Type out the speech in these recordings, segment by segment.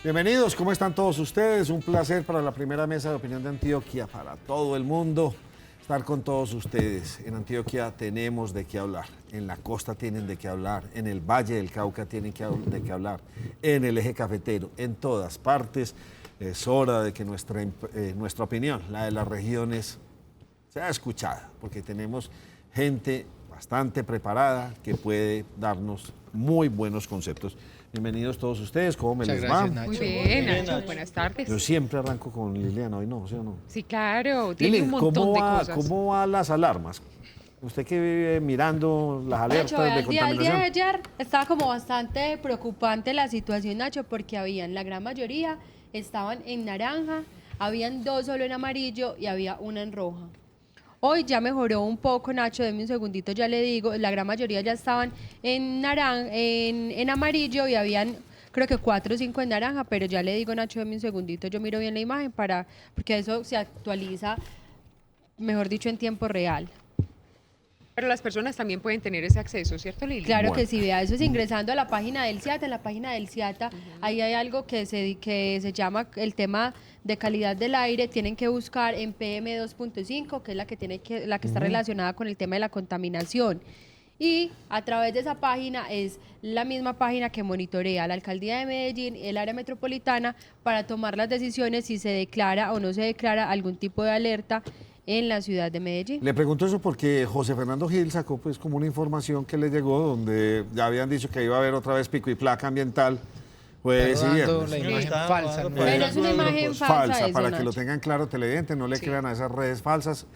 Bienvenidos, ¿cómo están todos ustedes? Un placer para la primera mesa de opinión de Antioquia, para todo el mundo, estar con todos ustedes. En Antioquia tenemos de qué hablar, en la costa tienen de qué hablar, en el Valle del Cauca tienen de qué hablar, en el eje cafetero, en todas partes. Es hora de que nuestra opinión, la de las regiones, sea escuchada, porque tenemos gente bastante preparada que puede darnos muy buenos conceptos. Bienvenidos todos ustedes, ¿cómo me les va? Nacho. Muy bien, Nacho, buenas tardes. Yo siempre arranco con Liliana, hoy no, ¿sí o no? Sí, claro, tiene Lili, un montón de cosas. ¿cómo van las alarmas? Usted que vive mirando las alertas Nacho, de al día contaminación. de ayer estaba como bastante preocupante la situación, Nacho, porque la gran mayoría estaban en naranja, habían 2 solo en amarillo y había una en roja. Hoy ya mejoró un poco, Nacho, denme un segundito, ya le digo, la gran mayoría ya estaban en naranja, en amarillo y habían creo que 4 o 5 en naranja, pero ya le digo, Nacho, denme un segundito, yo miro bien la imagen porque eso se actualiza, mejor dicho, en tiempo real. Pero las personas también pueden tener ese acceso, ¿cierto, Lili? Claro Bueno. que sí, vea, eso es ingresando a la página del CIATA. En la página del CIATA ahí hay algo que se llama el tema de calidad del aire. Tienen que buscar en PM2.5, que es la que está relacionada con el tema de la contaminación. Y a través de esa página es la misma página que monitorea la Alcaldía de Medellín, el área metropolitana, para tomar las decisiones si se declara o no se declara algún tipo de alerta en la ciudad de Medellín. Le pregunto eso porque José Fernando Gil sacó pues como una información que le llegó donde ya habían dicho que iba a haber otra vez pico y placa ambiental jueves y viernes. La imagen falsa. ¿no? Pero es una imagen falsa eso, para que lo Nacho. tengan claro televidentes, no le Sí. crean a esas redes falsas.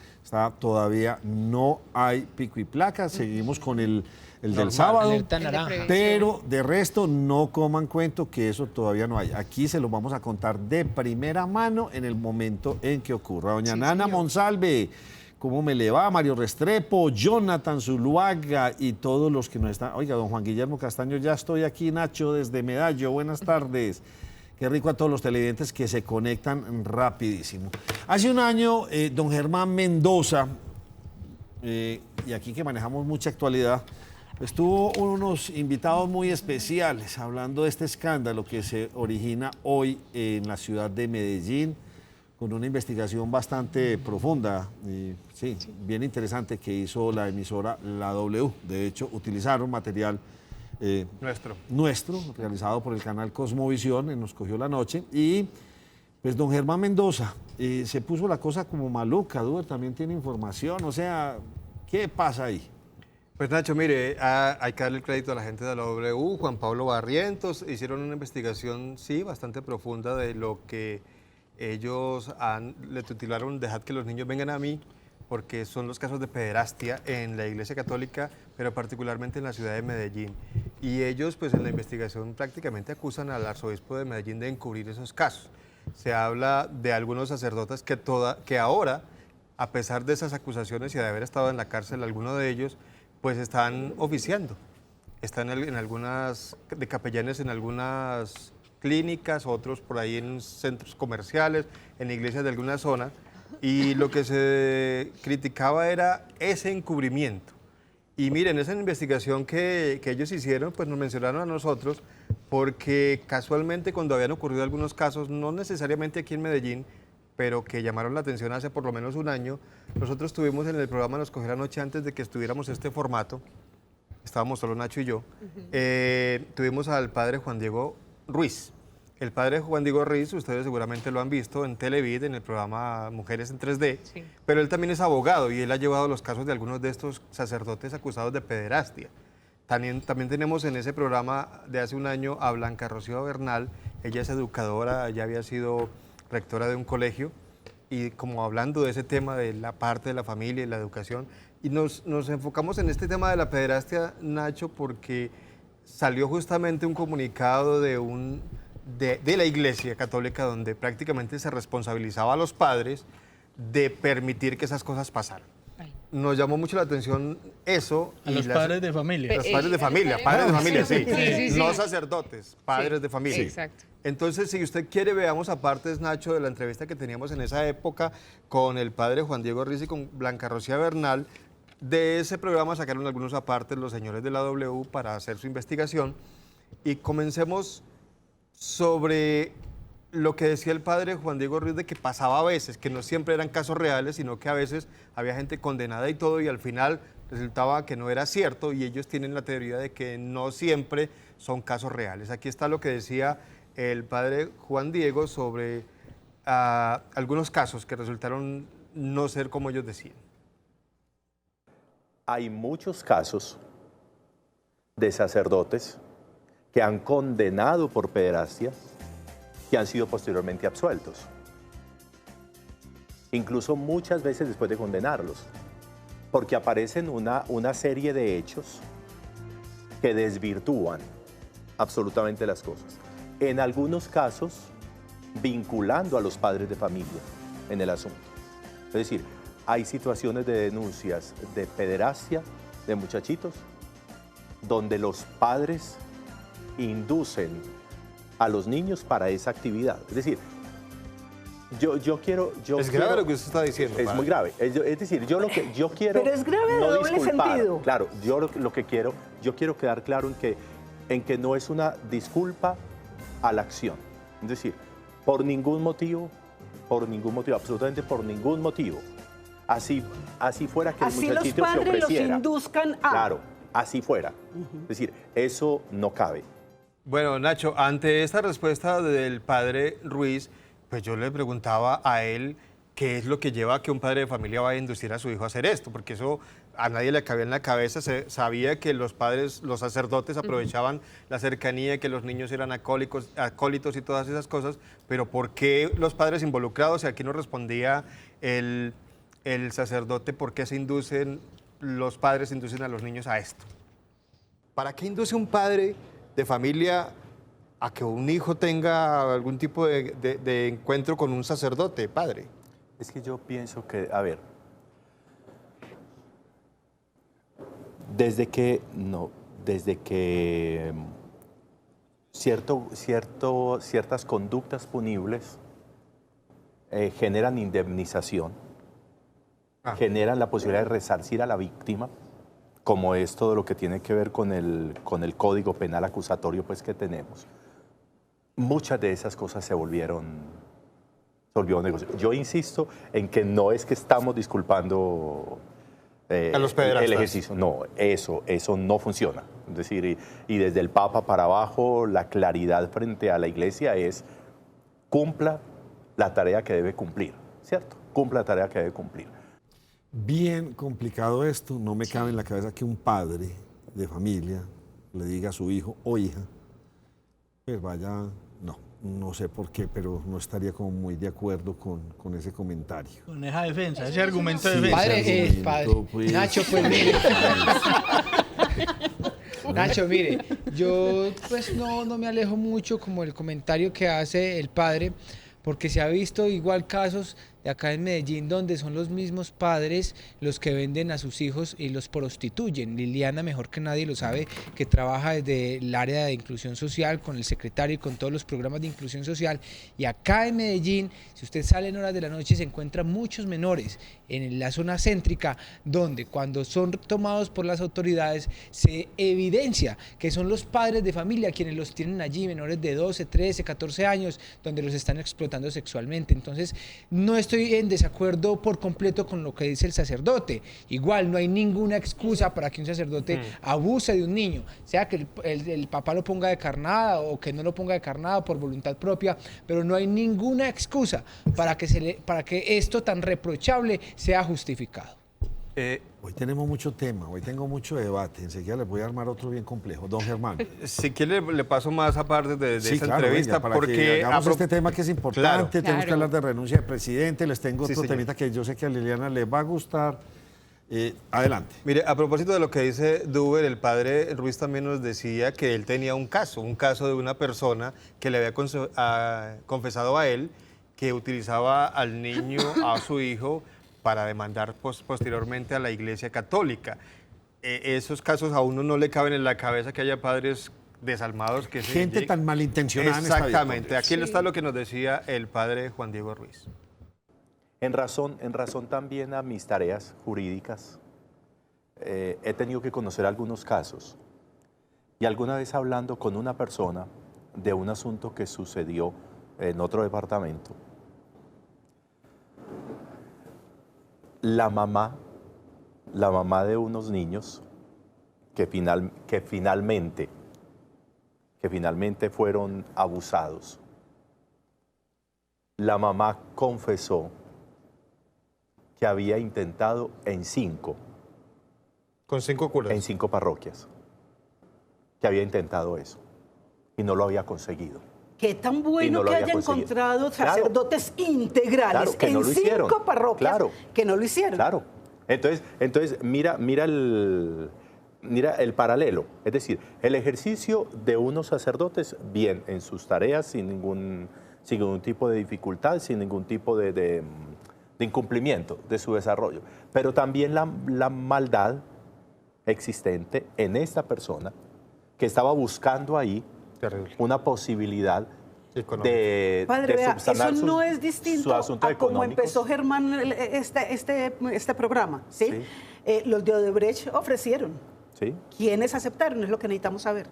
Todavía no hay pico y placa, seguimos con el del sábado. Alerta El de naranja. prevención. Pero de resto no coman cuento que eso todavía no hay. Aquí se lo vamos a contar de primera mano en el momento en que ocurra. Doña Sí, Nana señor. Monsalve, ¿cómo me le va? Mario Restrepo, Jonathan Zuluaga y todos los que nos están... Oiga, don Juan Guillermo Castaño, ya estoy aquí, Nacho, desde Medallo. Buenas tardes. Qué rico a todos los televidentes que se conectan rapidísimo. Hace un año, don Germán Mendoza, y aquí que manejamos mucha actualidad, pues tuvo unos invitados muy especiales hablando de este escándalo que se origina hoy en la ciudad de Medellín, con una investigación bastante profunda y sí, bien interesante que hizo la emisora La W. De hecho, utilizaron material nuestro, realizado por el canal Cosmovisión, Nos Cogió la Noche, y pues don Germán Mendoza, se puso la cosa como maluca. Duber también tiene información, o sea, ¿qué pasa ahí? Pues Nacho, mire, hay que darle el crédito a la gente de la W, Juan Pablo Barrientos, hicieron una investigación, sí, bastante profunda de lo que ellos le titularon Dejad que los niños vengan a mí, porque son los casos de pederastia en la Iglesia Católica, pero particularmente en la ciudad de Medellín. Y ellos, pues en la investigación prácticamente acusan al arzobispo de Medellín de encubrir esos casos. Se habla de algunos sacerdotes que ahora, a pesar de esas acusaciones y de haber estado en la cárcel, algunos de ellos, pues están oficiando. Están en algunas, de capellanes en algunas clínicas, otros por ahí en centros comerciales, en iglesias de alguna zona. Y lo que se criticaba era ese encubrimiento. Y miren, esa investigación que ellos hicieron, pues nos mencionaron a nosotros, porque casualmente cuando habían ocurrido algunos casos, no necesariamente aquí en Medellín, pero que llamaron la atención hace por lo menos un año, nosotros tuvimos en el programa Nos Cogió la Noche, antes de que estuviéramos este formato, estábamos solo Nacho y yo, tuvimos al padre Juan Diego Ruiz. El padre Juan Diego Ruiz, ustedes seguramente lo han visto en Televid, en el programa Mujeres en 3D, Sí. pero él también es abogado y él ha llevado los casos de algunos de estos sacerdotes acusados de pederastia. También tenemos en ese programa de hace un año a Blanca Rocío Bernal, ella es educadora, ya había sido rectora de un colegio, y como hablando de ese tema de la parte de la familia y la educación, y nos enfocamos en este tema de la pederastia, Nacho, porque salió justamente un comunicado de la Iglesia Católica donde prácticamente se responsabilizaba a los padres de permitir que esas cosas pasaran. Ay. Nos llamó mucho la atención eso. A los padres de familia. Los padres de familia, padres de familia, sí. Sí. No sacerdotes, padres Sí, de familia. sí, exacto. Entonces, si usted quiere, veamos aparte, Nacho, de la entrevista que teníamos en esa época con el padre Juan Diego Ruiz y con Blanca Rocía Bernal. De ese programa sacaron algunos apartes los señores de la W para hacer su investigación. Y comencemos sobre lo que decía el padre Juan Diego Ruiz de que pasaba a veces, que no siempre eran casos reales, sino que a veces había gente condenada y todo, y al final resultaba que no era cierto, y ellos tienen la teoría de que no siempre son casos reales. Aquí está lo que decía el padre Juan Diego sobre algunos casos que resultaron no ser como ellos decían. Hay muchos casos de sacerdotes que han condenado por pederastia, que han sido posteriormente absueltos. Incluso muchas veces después de condenarlos, porque aparecen una serie de hechos que desvirtúan absolutamente las cosas. En algunos casos, vinculando a los padres de familia en el asunto. Es decir, hay situaciones de denuncias de pederastia de muchachitos donde los padres inducen a los niños para esa actividad. Es decir, yo quiero... Es grave lo que usted está diciendo. Es muy grave. Es decir, yo quiero... Pero es grave de no doble disculpar. sentido. Claro, yo quiero quedar claro en que no es una disculpa a la acción. Es decir, por ningún motivo, absolutamente por ningún motivo. Así fuera que así el muchachito los padres se ofreciera. los induzcan a... Claro, así fuera. Es decir, eso no cabe. Bueno, Nacho, ante esta respuesta del padre Ruiz, pues yo le preguntaba a él qué es lo que lleva a que un padre de familia vaya a inducir a su hijo a hacer esto, porque eso a nadie le cabía en la cabeza. Se sabía que los padres, los sacerdotes aprovechaban la cercanía, que los niños eran acólitos y todas esas cosas, pero ¿por qué los padres involucrados? Y aquí nos respondía el sacerdote, ¿por qué los padres inducen a los niños a esto? ¿Para qué induce un padre de familia a que un hijo tenga algún tipo de encuentro con un sacerdote, padre? Es que yo pienso que, a ver, desde que ciertas conductas punibles generan indemnización, generan la posibilidad de resarcir a la víctima, como es todo lo que tiene que ver con el Código Penal acusatorio pues, que tenemos. Muchas de esas cosas se volvieron negocio. Yo insisto en que no es que estamos disculpando a los pederastas. El ejercicio. No, eso no funciona. Es decir, y desde el Papa para abajo, la claridad frente a la Iglesia es cumpla la tarea que debe cumplir, ¿cierto? Cumpla la tarea que debe cumplir. Bien complicado esto, no me cabe en la cabeza que un padre de familia le diga a su hijo o hija, pues vaya, no sé por qué, pero no estaría como muy de acuerdo con ese comentario. Con esa defensa, ese argumento de Sí, defensa. ese Padre, argumento, pues. Nacho, pues mire. Nacho, mire, yo pues no me alejo mucho como el comentario que hace el padre, porque se ha visto igual casos de acá en Medellín donde son los mismos padres los que venden a sus hijos y los prostituyen. Liliana, mejor que nadie lo sabe, que trabaja desde el área de inclusión social con el secretario y con todos los programas de inclusión social. Y acá en Medellín, si usted sale en horas de la noche, se encuentran muchos menores en la zona céntrica donde cuando son tomados por las autoridades se evidencia que son los padres de familia quienes los tienen allí, menores de 12, 13, 14 años, donde los están explotando sexualmente. Entonces, no estoy en desacuerdo por completo con lo que dice el sacerdote. Igual no hay ninguna excusa para que un sacerdote abuse de un niño, sea que el papá lo ponga de carnada o que no lo ponga de carnada por voluntad propia, pero no hay ninguna excusa para que esto tan reprochable sea justificado. Hoy tenemos mucho tema, hoy tengo mucho debate. Enseguida les voy a armar otro bien complejo. Don Germán. Si quiere, le paso más aparte de Sí, esa claro, entrevista, venga, para porque que hagamos este tema que es importante. Claro. Tenemos que hablar de renuncia de presidente. Les tengo Sí, otro señor. temita que yo sé que a Liliana les va a gustar. Adelante. Mire, a propósito de lo que dice Duber, el padre Ruiz también nos decía que él tenía un caso de una persona que le había confesado a él que utilizaba al niño, a su hijo, para demandar posteriormente a la Iglesia Católica. Esos casos a uno no le caben en la cabeza que haya padres desalmados que Gente tan malintencionada en esta vida. Exactamente. Aquí está lo que nos decía el padre Juan Diego Ruiz. En razón también a mis tareas jurídicas, he tenido que conocer algunos casos. Y alguna vez hablando con una persona, de un asunto que sucedió en otro departamento. La mamá de unos niños que finalmente fueron abusados, la mamá confesó que había intentado ¿Con 5 curas? en 5 parroquias, que había intentado eso y no lo había conseguido. Qué tan Y bueno no lo que había haya conseguido. encontrado Claro. sacerdotes integrales Claro, que no en lo hicieron. 5 parroquias Claro. que no lo hicieron. Claro. Entonces mira el paralelo. Es decir, el ejercicio de unos sacerdotes, bien, en sus tareas, sin ningún tipo de dificultad, sin ningún tipo de incumplimiento de su desarrollo. Pero también la maldad existente en esta persona que estaba buscando ahí Terrible. una posibilidad Económico. de Padre, vea, eso subsanar no sus- es sus distinto asuntos a como económicos. empezó Germán este programa, ¿sí? Sí. Los de Odebrecht ofrecieron. ¿Sí? ¿Quiénes aceptaron? Es lo que necesitamos saber.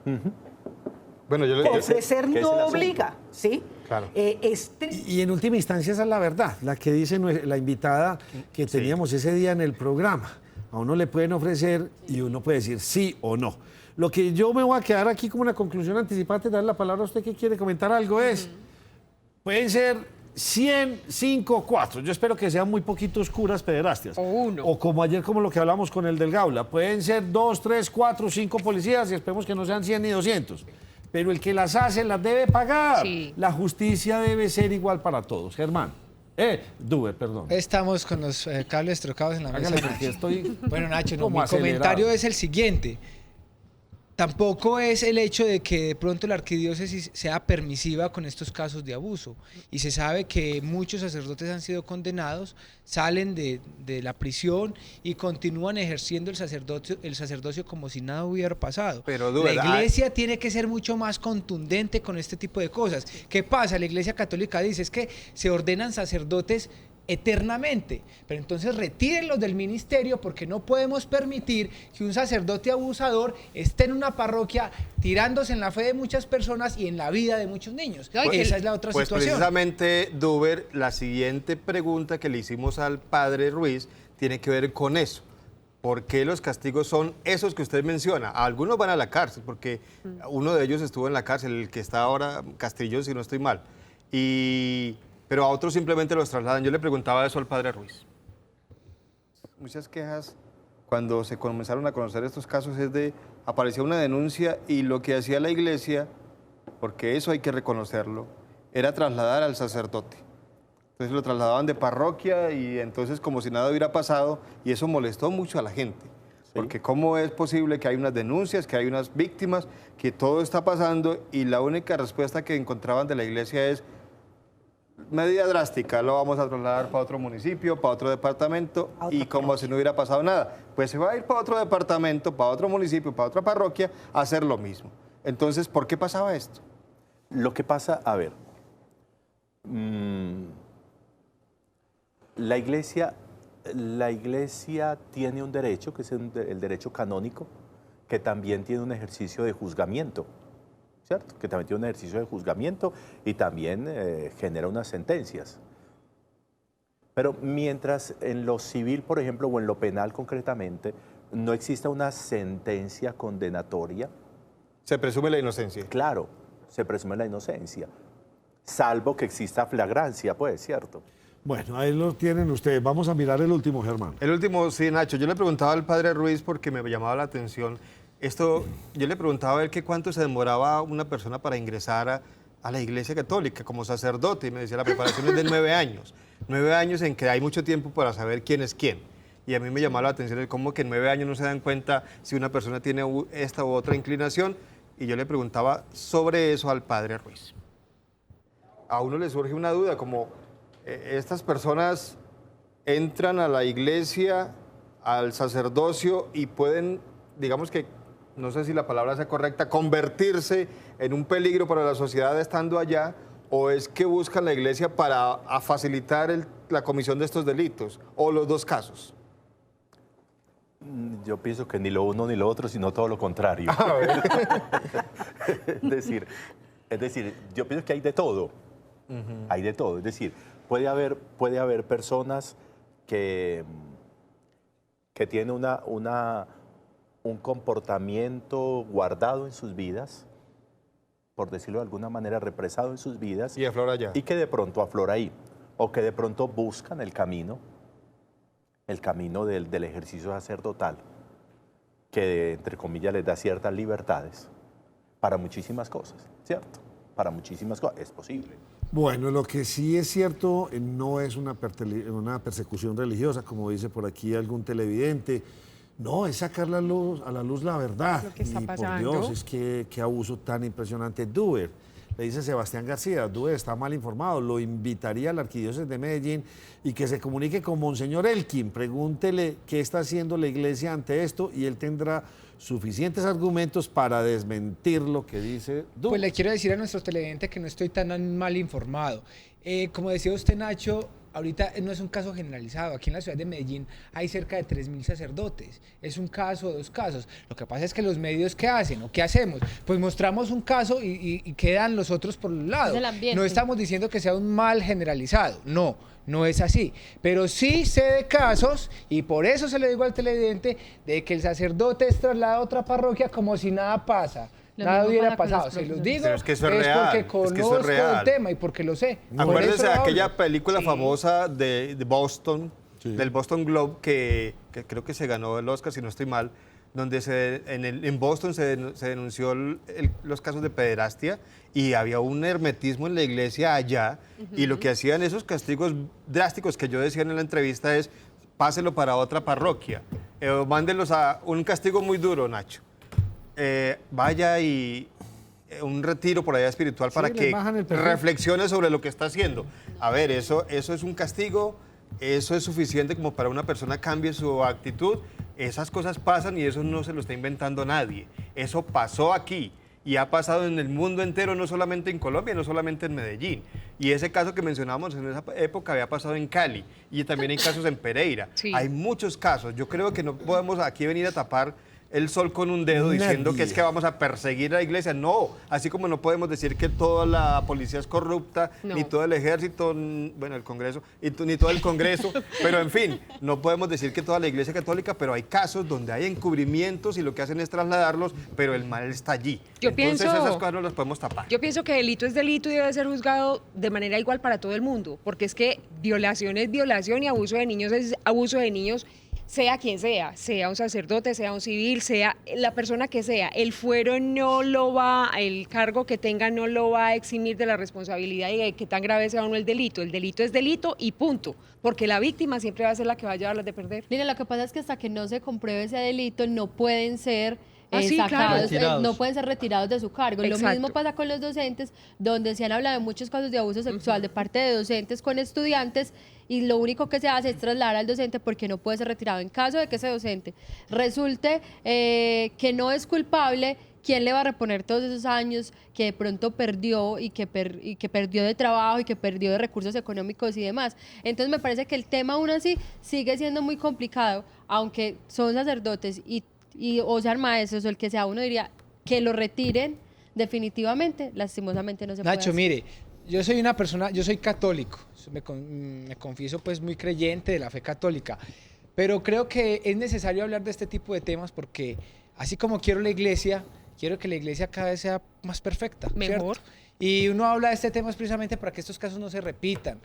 Bueno, yo Ofrecer que es el no asunto. obliga, ¿sí? Claro. Y en última instancia esa es la verdad, la que dice la invitada que teníamos ese día en el programa. A uno le pueden ofrecer y uno puede decir sí o no. Lo que yo me voy a quedar aquí como una conclusión anticipada, antes de dar la palabra a usted que quiere comentar algo es, pueden ser 100, 5, 4. Yo espero que sean muy poquitos curas pederastas. O 1. O como ayer, como lo que hablamos con el del Gaula. Pueden ser 2, 3, 4, 5 policías y esperemos que no sean 100 ni 200. Pero el que las hace las debe pagar. Sí. La justicia debe ser igual para todos. Germán. Duber, perdón. Estamos con los cables trocados en la mesa. Hágale porque estoy Bueno, Nacho, no, como mi acelerado. comentario es el siguiente. Tampoco es el hecho de que de pronto la arquidiócesis sea permisiva con estos casos de abuso. Y se sabe que muchos sacerdotes han sido condenados, salen de la prisión y continúan ejerciendo el sacerdocio como si nada hubiera pasado. Pero, Duber, la iglesia tiene que ser mucho más contundente con este tipo de cosas. ¿Qué pasa? La iglesia católica dice es que se ordenan sacerdotes eternamente, pero entonces retírenlos del ministerio porque no podemos permitir que un sacerdote abusador esté en una parroquia tirándose en la fe de muchas personas y en la vida de muchos niños. No, y que Esa es la otra Pues situación. precisamente, Duber, la siguiente pregunta que le hicimos al padre Ruiz tiene que ver con eso. ¿Por qué los castigos son esos que usted menciona? Algunos van a la cárcel, porque uno de ellos estuvo en la cárcel, el que está ahora, Castrillón, si no estoy mal. Pero a otros simplemente los trasladan. Yo le preguntaba eso al padre Ruiz. Muchas quejas cuando se comenzaron a conocer estos casos es de, aparecía una denuncia y lo que hacía la iglesia, porque eso hay que reconocerlo, era trasladar al sacerdote. Entonces lo trasladaban de parroquia y entonces como si nada hubiera pasado y eso molestó mucho a la gente. Porque cómo es posible que hay unas denuncias, que hay unas víctimas, que todo está pasando y la única respuesta que encontraban de la iglesia es medida drástica, lo vamos a trasladar para otro municipio, para otro departamento y como si no hubiera pasado nada. Pues se va a ir para otro departamento, para otro municipio, para otra parroquia a hacer lo mismo. Entonces, ¿por qué pasaba esto? Lo que pasa, a ver, la iglesia tiene un derecho, que es el derecho canónico, que también tiene un ejercicio de juzgamiento, ¿cierto? Que también tiene un ejercicio de juzgamiento y también genera unas sentencias. Pero mientras en lo civil, por ejemplo, o en lo penal concretamente, no exista una sentencia condenatoria. Se presume la inocencia. Claro, se presume la inocencia, salvo que exista flagrancia, pues, ¿cierto? Bueno, ahí lo tienen ustedes. Vamos a mirar el último, Germán. El último, sí, Nacho. Yo le preguntaba al padre Ruiz porque me llamaba la atención. Yo le preguntaba a él que cuánto se demoraba una persona para ingresar a la iglesia católica como sacerdote. Y me decía, la preparación es de 9 años. 9 años en que hay mucho tiempo para saber quién es quién. Y a mí me llamaba la atención el cómo que en 9 años no se dan cuenta si una persona tiene esta u otra inclinación. Y yo le preguntaba sobre eso al padre Ruiz. A uno le surge una duda, como estas personas entran a la iglesia, al sacerdocio y pueden, digamos que, no sé si la palabra sea correcta, convertirse en un peligro para la sociedad estando allá, o es que buscan la iglesia para facilitar la comisión de estos delitos, o los dos casos. Yo pienso que ni lo uno ni lo otro, sino todo lo contrario. Es decir, Es decir, yo pienso que hay de todo. Hay de todo. Es decir, puede haber personas que tienen un comportamiento guardado en sus vidas, por decirlo de alguna manera, represado en sus vidas. Y aflora ya. Y que de pronto aflora ahí. O que de pronto buscan el camino del ejercicio sacerdotal, que entre comillas les da ciertas libertades para muchísimas cosas, ¿cierto? Para muchísimas cosas. Es posible. Bueno, lo que sí es cierto no es una persecución religiosa, como dice por aquí algún televidente. No, es sacar a la luz la verdad. Lo que está y pasando. por Dios, es que qué abuso tan impresionante. Duer, le dice Sebastián García, Duer está mal informado, lo invitaría a la Arquidiócesis de Medellín y que se comunique con Monseñor Elkin, pregúntele qué está haciendo la iglesia ante esto y él tendrá suficientes argumentos para desmentir lo que dice Duer. Pues le quiero decir a nuestros televidentes que no estoy tan mal informado. Como decía usted, Nacho, ahorita no es un caso generalizado. Aquí en la ciudad de Medellín hay cerca de 3.000 sacerdotes. Es un caso o 2 casos. Lo que pasa es que los medios, ¿qué hacen o qué hacemos? Pues mostramos un caso y quedan los otros por un lado. Es el ambiente. No estamos diciendo que sea un mal generalizado. No es así. Pero sí sé de casos, y por eso se lo digo al televidente, de que el sacerdote es trasladado a otra parroquia como si nada pasa. Lo Nada mismo hubiera pasa con los pasado. Se los profesores. digo, Pero es que eso es real, porque es que eso es conozco real. el tema y porque lo sé. Por Acuérdense eso de hablo. aquella película Sí. famosa de Boston, Sí. del Boston Globe, que creo que se ganó el Oscar, si no estoy mal, donde en Boston se denunció los casos de pederastia y había un hermetismo en la iglesia allá, y lo que hacían esos castigos drásticos que yo decía en la entrevista es, páselo para otra parroquia, mándenlos a un castigo muy duro, Nacho. Vaya y un retiro por allá espiritual para le que bajan el perfil. reflexione sobre lo que está haciendo. A ver, eso es un castigo, eso es suficiente como para una persona cambie su actitud. Esas cosas pasan y eso no se lo está inventando nadie. Eso pasó aquí y ha pasado en el mundo entero, no solamente en Colombia, no solamente en Medellín. Y ese caso que mencionábamos en esa época había pasado en Cali y también hay casos en Pereira. Sí. Hay muchos casos. Yo creo que no podemos aquí venir a tapar el sol con un dedo diciendo que es que vamos a perseguir a la iglesia. No, así como no podemos decir que toda la policía es corrupta, No. ni todo el ejército, bueno, el Congreso, ni todo el Congreso, pero en fin, no podemos decir que toda la iglesia católica, pero hay casos donde hay encubrimientos y lo que hacen es trasladarlos, pero el mal está allí. Yo Entonces pienso- esas cosas no las podemos tapar. Yo pienso que delito es delito y debe ser juzgado de manera igual para todo el mundo, porque es que violación es violación y abuso de niños es abuso de niños, sea quien sea un sacerdote, sea un civil, sea la persona que sea. El fuero no lo va, el cargo que tenga no lo va a eximir de la responsabilidad y de que tan grave sea o no el delito. El delito es delito y punto, porque la víctima siempre va a ser la que va a llevarlas de perder. Lina, lo que pasa es que hasta que no se compruebe ese delito no pueden ser Sí, claro. sacados, Retirados. no pueden ser retirados de su cargo. Lo Exacto. mismo pasa con los docentes, donde se han hablado de muchos casos de abuso sexual de parte de docentes con estudiantes y lo único que se hace es trasladar al docente porque no puede ser retirado. En caso de que ese docente resulte que no es culpable, ¿quién le va a reponer todos esos años que de pronto perdió y que perdió de trabajo y que perdió de recursos económicos y demás? Entonces me parece que el tema aún así sigue siendo muy complicado, aunque son sacerdotes o sean maestros o el que sea, uno diría que lo retiren definitivamente, lastimosamente no se puede Nacho, hacer. mire, yo soy una persona, yo soy católico, me confieso pues muy creyente de la fe católica, pero creo que es necesario hablar de este tipo de temas porque así como quiero la iglesia, quiero que la iglesia cada vez sea más perfecta, Mejor. ¿cierto? Y uno habla de este tema precisamente para que estos casos no se repitan,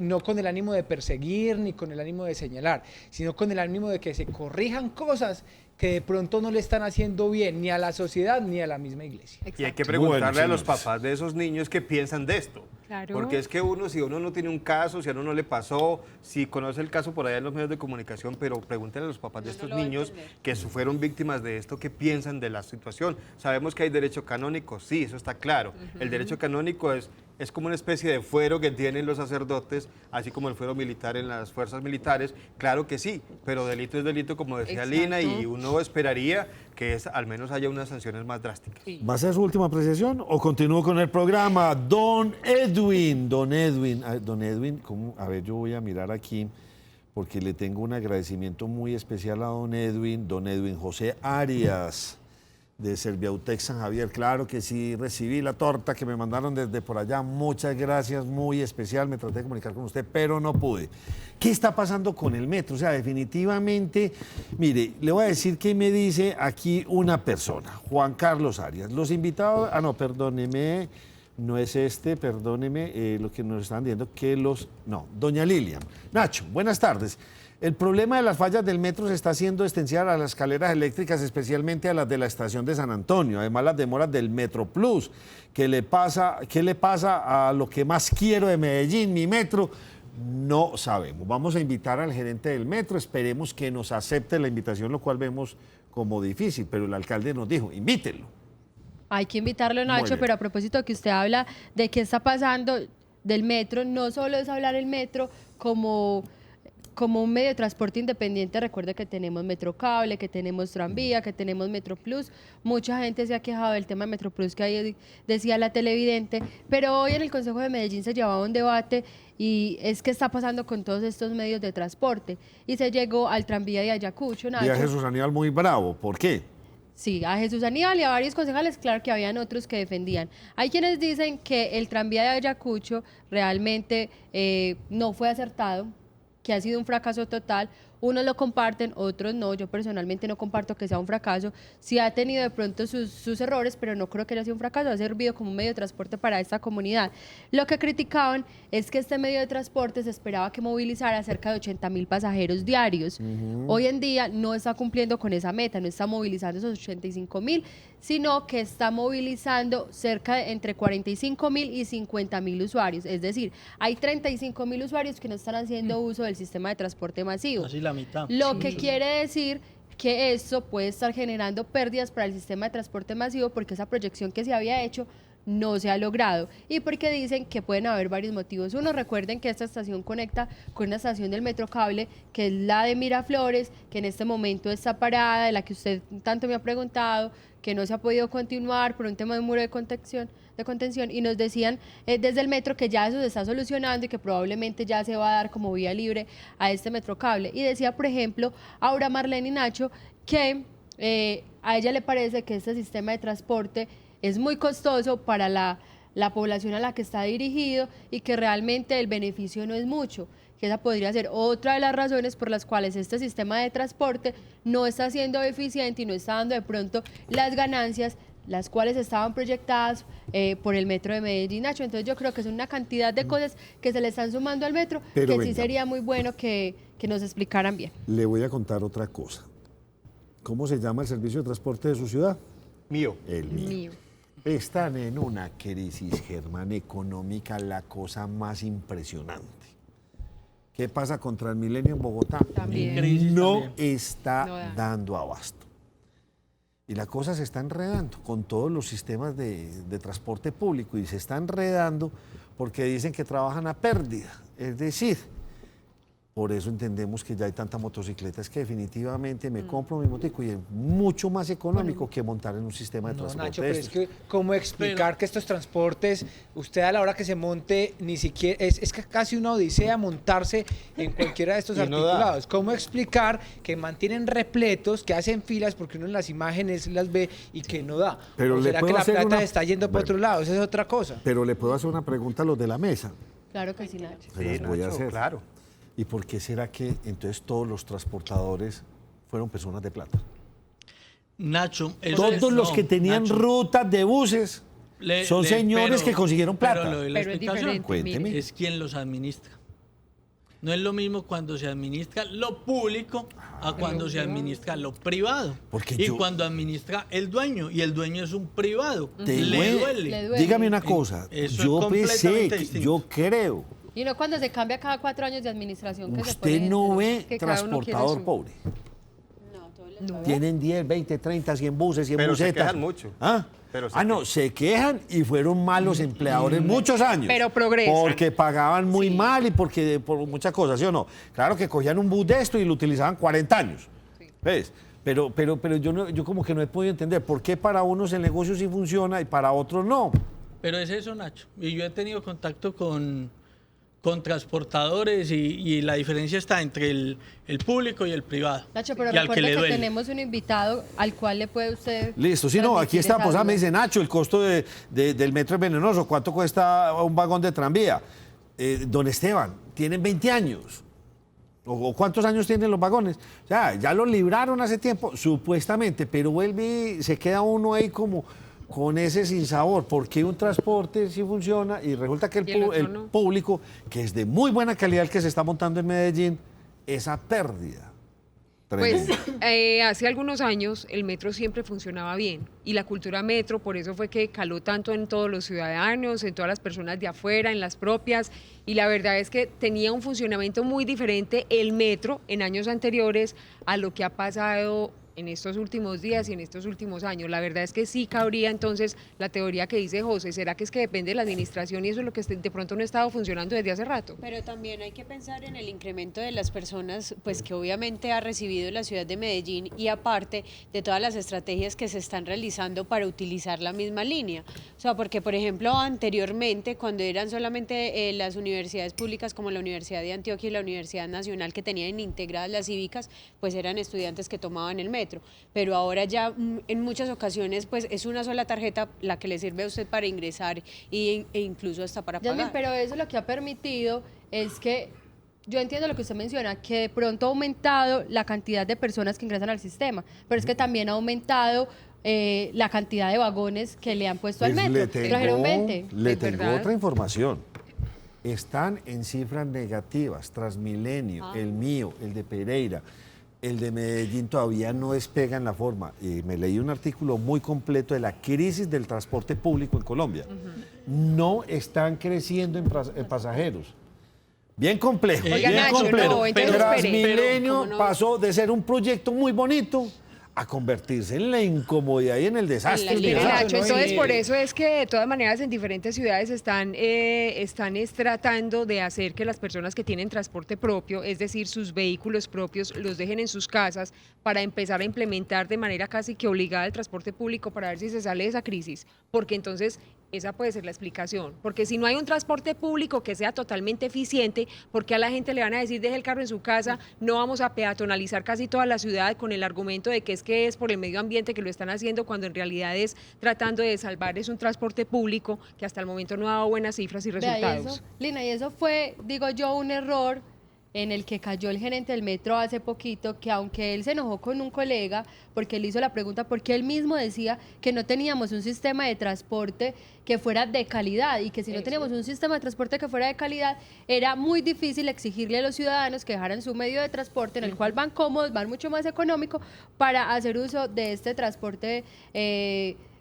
no con el ánimo de perseguir ni con el ánimo de señalar, sino con el ánimo de que se corrijan cosas que de pronto no le están haciendo bien ni a la sociedad ni a la misma iglesia. Y hay que preguntarle Bueno, a los señores. papás de esos niños qué piensan de esto. Claro. Porque es que si uno no tiene un caso, si a uno no le pasó, si conoce el caso por allá en los medios de comunicación, pero pregúntenle a los papás de estos niños que fueron víctimas de esto, qué piensan de la situación. Sabemos que hay derecho canónico, sí, eso está claro. El derecho canónico es como una especie de fuero que tienen los sacerdotes, así como el fuero militar en las fuerzas militares. Claro que sí, pero delito es delito, como decía Exacto. Lina, y uno esperaría que al menos haya unas sanciones más drásticas. Sí. ¿Va a ser su última apreciación o continúo con el programa? Don Edwin, ¿cómo? A ver, yo voy a mirar aquí porque le tengo un agradecimiento muy especial a don Edwin José Arias. de Serviautec San Javier. Claro que sí, recibí la torta que me mandaron desde por allá. Muchas gracias, muy especial. Me traté de comunicar con usted, pero no pude. ¿Qué está pasando con el metro? O sea, definitivamente, mire, le voy a decir qué me dice aquí una persona, Juan Carlos Arias. Los invitados, no, perdóneme, no es perdóneme, lo que nos están diciendo, no, doña Lilian. Nacho, buenas tardes. El problema de las fallas del metro se está haciendo extensiva a las escaleras eléctricas, especialmente a las de la estación de San Antonio. Además, las demoras del Metro Plus. ¿Qué le pasa a lo que más quiero de Medellín, mi metro? No sabemos. Vamos a invitar al gerente del metro. Esperemos que nos acepte la invitación, lo cual vemos como difícil. Pero el alcalde nos dijo, invítenlo. Hay que invitarlo, Nacho, bien. pero a propósito que usted habla de qué está pasando del metro, no solo es hablar el metro como un medio de transporte independiente. Recuerde que tenemos Metrocable, que tenemos Tranvía, que tenemos Metro Plus. Mucha gente se ha quejado del tema de Metro Plus que ahí decía la televidente, pero hoy en el Consejo de Medellín se llevaba un debate y es qué está pasando con todos estos medios de transporte. Y se llegó al Tranvía de Ayacucho, Nacho. Y a Jesús Aníbal muy bravo. ¿Por qué? Sí, a Jesús Aníbal y a varios concejales, claro que habían otros que defendían. Hay quienes dicen que el tranvía de Ayacucho realmente no fue acertado, que ha sido un fracaso total. Unos lo comparten, otros no. Yo personalmente no comparto que sea un fracaso. Sí ha tenido de pronto sus errores, pero no creo que haya sido un fracaso. Ha servido como un medio de transporte para esta comunidad. Lo que criticaban es que este medio de transporte se esperaba que movilizara cerca de 80.000 pasajeros diarios. Hoy en día no está cumpliendo con esa meta, no está movilizando esos 85.000, sino que está movilizando cerca de entre 45.000 y 50.000 usuarios. Es decir, hay 35.000 usuarios que no están haciendo uso del sistema de transporte masivo. Así la mitad. Lo que quiere decir que esto puede estar generando pérdidas para el sistema de transporte masivo porque esa proyección que se había hecho no se ha logrado y porque dicen que pueden haber varios motivos. Uno, recuerden que esta estación conecta con una estación del Metrocable, que es la de Miraflores, que en este momento está parada, de la que usted tanto me ha preguntado, que no se ha podido continuar por un tema de muro de contención, y nos decían desde el metro que ya eso se está solucionando y que probablemente ya se va a dar como vía libre a este Metrocable. Y decía, por ejemplo, Aura Marlene Nacho, que a ella le parece que este sistema de transporte es muy costoso para la población a la que está dirigido y que realmente el beneficio no es mucho, que esa podría ser otra de las razones por las cuales este sistema de transporte no está siendo eficiente y no está dando de pronto las ganancias las cuales estaban proyectadas por el Metro de Medellín, Nacho. Entonces yo creo que son una cantidad de cosas que se le están sumando al metro, Pero que venga, sí sería muy bueno que nos explicaran bien. Le voy a contar otra cosa. ¿Cómo se llama el servicio de transporte de su ciudad? Mío. El mío. Están en una crisis, Germán, económica, la cosa más impresionante. ¿Qué pasa con Transmilenio en Bogotá? También. Crisis No también. está No da. dando abasto. Y la cosa se está enredando con todos los sistemas de transporte público y se está enredando porque dicen que trabajan a pérdida. Es decir, por eso entendemos que ya hay tanta motocicleta, es que definitivamente me compro mi motico y es mucho más económico que montar en un sistema de No, transporte. Nacho, de pero es estos. que cómo explicar que estos transportes, usted a la hora que se monte, ni siquiera, es que casi una odisea montarse en cualquiera de estos Y no da. articulados. ¿Cómo explicar que mantienen repletos, que hacen filas porque uno en las imágenes las ve y que no da? Pero ¿O le será puedo que la hacer plata una- está yendo para Bueno. otro lado? Esa es otra cosa. Pero le puedo hacer una pregunta a los de la mesa. Claro que sí, Nacho. Se las voy a Nacho, hacer. claro. ¿Y por qué será que entonces todos los transportadores fueron personas de plata? Nacho, eso Todos es- los no, que tenían Nacho, rutas de buses son señores que consiguieron plata. Pero lo de la Pero es explicación diferente, Cuénteme. mire. es quien los administra. No es lo mismo cuando se administra lo público a cuando se administra lo privado. Porque y yo- cuando administra el dueño, y el dueño es un privado. Te Le duele. duele. Le duele. Dígame una cosa, Eso es yo completamente pensé, distinto. yo creo, Y no cuando se cambia cada 4 años de administración. Que se usted pone no gente, ve que cada uno quiere transportador su- pobre. No. Tienen 10, 20, 30, 100 buses, 100 Pero se busetas. quejan mucho. ¿Ah? Pero se No, se quejan y fueron malos empleadores muchos años. Pero progresan. Porque pagaban muy mal y porque por muchas cosas, ¿sí o no? Claro que cogían un bus de esto y lo utilizaban 40 años. ¿Ves? Pero yo como que no he podido entender por qué para unos el negocio sí funciona y para otros no. Pero es eso, Nacho. Y yo he tenido contacto con con transportadores y la diferencia está entre el público y el privado. Nacho, pero y al que recuerde le que duele. tenemos un invitado al cual le puede usted... Listo, sí, no, aquí transmitir está, esa pues me duda. dice Nacho, el costo del metro es venenoso, ¿cuánto cuesta un vagón de tranvía? Don Esteban, tienen 20 años. ¿O cuántos años tienen los vagones? O sea, ya los libraron hace tiempo, supuestamente, pero vuelve y se queda uno ahí como con ese sinsabor. ¿Por qué un transporte sí funciona y resulta que Y el otro el no? público, que es de muy buena calidad el que se está montando en Medellín, esa pérdida? Pues Tremenda. hace algunos años el metro siempre funcionaba bien y la cultura metro por eso fue que caló tanto en todos los ciudadanos, en todas las personas de afuera, en las propias, y la verdad es que tenía un funcionamiento muy diferente el metro en años anteriores a lo que ha pasado en estos últimos días y en estos últimos años. La verdad es que sí cabría entonces la teoría que dice José, ¿será que es que depende de la administración y eso es lo que de pronto no ha estado funcionando desde hace rato? Pero también hay que pensar en el incremento de las personas, pues que obviamente ha recibido la ciudad de Medellín y aparte de todas las estrategias que se están realizando para utilizar la misma línea. O sea, porque por ejemplo anteriormente cuando eran solamente las universidades públicas como la Universidad de Antioquia y la Universidad Nacional que tenían integradas las cívicas, pues eran estudiantes que tomaban el metro. Pero ahora ya en muchas ocasiones pues es una sola tarjeta la que le sirve a usted para ingresar e incluso hasta para Yasmín, pagar. pero eso lo que ha permitido es que, yo entiendo lo que usted menciona, que de pronto ha aumentado la cantidad de personas que ingresan al sistema, pero es que también ha aumentado la cantidad de vagones que le han puesto al Pues metro. Trajeron 20. le ¿Es tengo verdad? otra información. Están en cifras negativas. Transmilenio, el mío, el de Pereira, el de Medellín todavía no despega en la forma. Y me leí un artículo muy completo de la crisis del transporte público en Colombia. No están creciendo en pasajeros. Bien complejo, Oiga, bien Nacho, complejo. no, entonces espere. Transmilenio ¿Cómo no? pasó de ser un proyecto muy bonito a convertirse en la incomodidad y en el desastre. En la Mire, Claro, Nacho, ¿no? entonces Y- por eso es que de todas maneras en diferentes ciudades están tratando de hacer que las personas que tienen transporte propio, es decir, sus vehículos propios, los dejen en sus casas para empezar a implementar de manera casi que obligada el transporte público para ver si se sale de esa crisis, porque entonces esa puede ser la explicación, porque si no hay un transporte público que sea totalmente eficiente, porque a la gente le van a decir deje el carro en su casa, no vamos a peatonalizar casi toda la ciudad con el argumento de que es por el medio ambiente que lo están haciendo, cuando en realidad es tratando de salvar es un transporte público que hasta el momento no ha dado buenas cifras y Vea, resultados. y eso, Lina, y eso fue, digo yo, un error en el que cayó el gerente del metro hace poquito, que aunque él se enojó con un colega porque él hizo la pregunta, porque él mismo decía que no teníamos un sistema de transporte que fuera de calidad y que si no teníamos un sistema de transporte que fuera de calidad, era muy difícil exigirle a los ciudadanos que dejaran su medio de transporte en el cual van cómodos, van mucho más económico para hacer uso de este transporte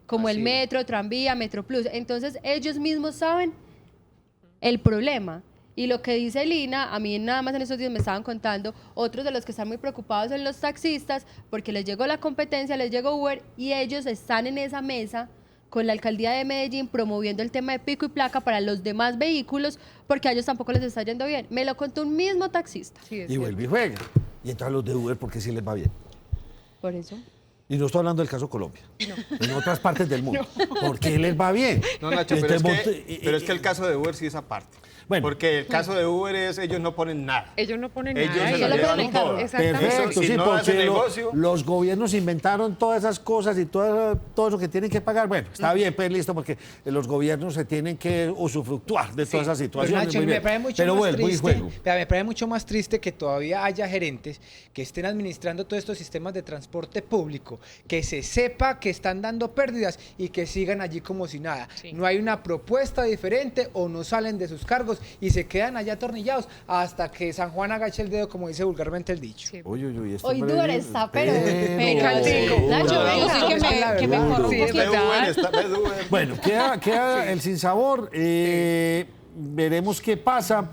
como el metro, tranvía, Metro Plus. Entonces ellos mismos saben el problema. Y lo que dice Lina, a mí nada más en estos días me estaban contando, otros de los que están muy preocupados son los taxistas, porque les llegó la competencia, les llegó Uber, y ellos están en esa mesa con la alcaldía de Medellín promoviendo el tema de pico y placa para los demás vehículos, porque a ellos tampoco les está yendo bien. Me lo contó un mismo taxista. Sí, es Y cierto. vuelve y juega. Y entonces los de Uber, porque sí les va bien. Por eso. Y no estoy hablando del caso Colombia, en otras partes del mundo. ¿Por qué les va bien? No, Nacho, pero es, Entonces, pero es que el caso de Uber sí es aparte. Bueno. Porque el caso de Uber es, ellos no ponen nada. Ellos no ponen Ellos nada. se lo la llevan llevan todo. toda. Exactamente. Perfecto, Si sí, no hacen porque negocio. los gobiernos inventaron todas esas cosas y todo eso que tienen que pagar. Bueno, está bien, pues listo, porque los gobiernos se tienen que usufructuar de todas esas Pero situaciones. Nacho, muy me bien. parece mucho Pero más vuelvo y triste, juego. vea, me parece mucho más triste que todavía haya gerentes que estén administrando todos estos sistemas de transporte público, que se sepa que están dando pérdidas y que sigan allí como si nada. Sí. No hay una propuesta diferente o no salen de sus cargos y se quedan allá atornillados hasta que San Juan agache el dedo, como dice vulgarmente el dicho. Sí. Uy, esto Hoy me- Duber está, pero picantico. Nacho, Duro. venga, Sí, que me Duro. corro un Sí, es poquito. verdad. Ve Uber, ve Uber. Bueno, queda el sinsabor. Veremos qué pasa.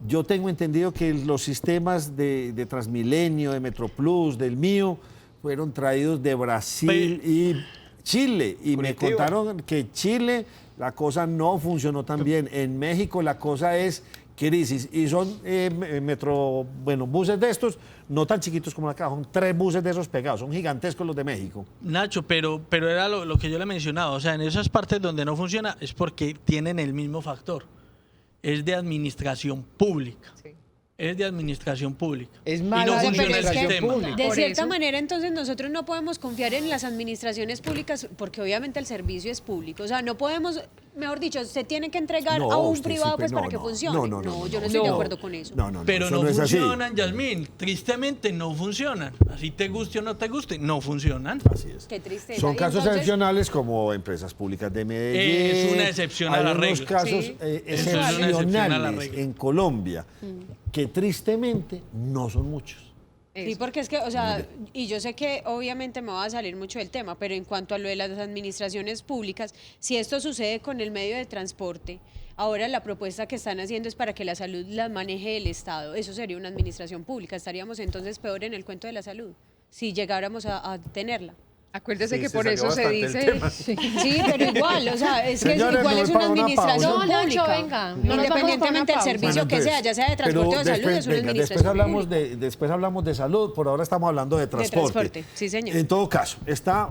Yo tengo entendido que los sistemas de Transmilenio, de Metroplus, del mío, fueron traídos de Brasil y Chile. Y me Curitiba. contaron que Chile la cosa no funcionó tan bien. En México la cosa es crisis. Y son buses de estos, no tan chiquitos como acá, son 3 buses de esos pegados, son gigantescos los de México. Nacho, pero era lo que yo le mencionaba. O sea, en esas partes donde no funciona es porque tienen el mismo factor. es de administración pública. Sí. Es de administración pública. Es y mala no funciona el administración sistema. pública. De Por cierta eso- manera, entonces nosotros no podemos confiar en las administraciones públicas porque obviamente el servicio es público. O sea, no podemos, mejor dicho, se tiene que entregar No, a un usted sí, privado pues, pues para no, que no, funcione. no, Yo no estoy de no. acuerdo con eso. No, Pero eso no es así. funcionan, Yasmín. Tristemente no funcionan. Así te guste o no te guste, no funcionan. Así es. Qué tristeza. Son Y casos entonces- excepcionales como empresas públicas de Medellín. Es una excepción a la Hay unos regla. casos Sí. Eso es una excepción a la excepcionales regla. en Colombia que tristemente no son muchos. Sí, Eso. porque es que, o sea, y yo sé que obviamente me va a salir mucho del tema, pero en cuanto a lo de las administraciones públicas, si esto sucede con el medio de transporte, ahora la propuesta que están haciendo es para que la salud la maneje el Estado. Eso sería una administración pública. Estaríamos entonces peor en el cuento de la salud, si llegáramos a tenerla. Acuérdese Sí, que se por salió eso se bastante el dice... tema. Sí, pero igual, o sea, es que Señores, igual me es voy una para una administración pausa. No, Nacho, pública. venga, no nos vamos Independientemente para del una servicio que sea, ya sea de transporte o de salud, es una después administración hablamos pública. después hablamos de salud, por ahora estamos hablando de transporte. transporte, sí, señor. En todo caso, está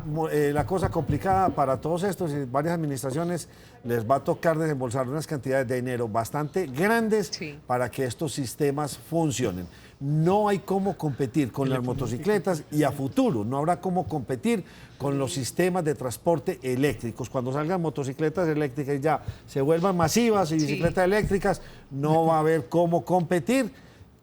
la cosa complicada para todos estos y varias administraciones les va a tocar desembolsar unas cantidades de dinero bastante grandes Sí. para que estos sistemas funcionen. No hay cómo competir con las motocicletas y a futuro no habrá cómo competir con los sistemas de transporte eléctricos. Cuando salgan motocicletas eléctricas y ya se vuelvan masivas y bicicletas eléctricas, no va a haber cómo competir.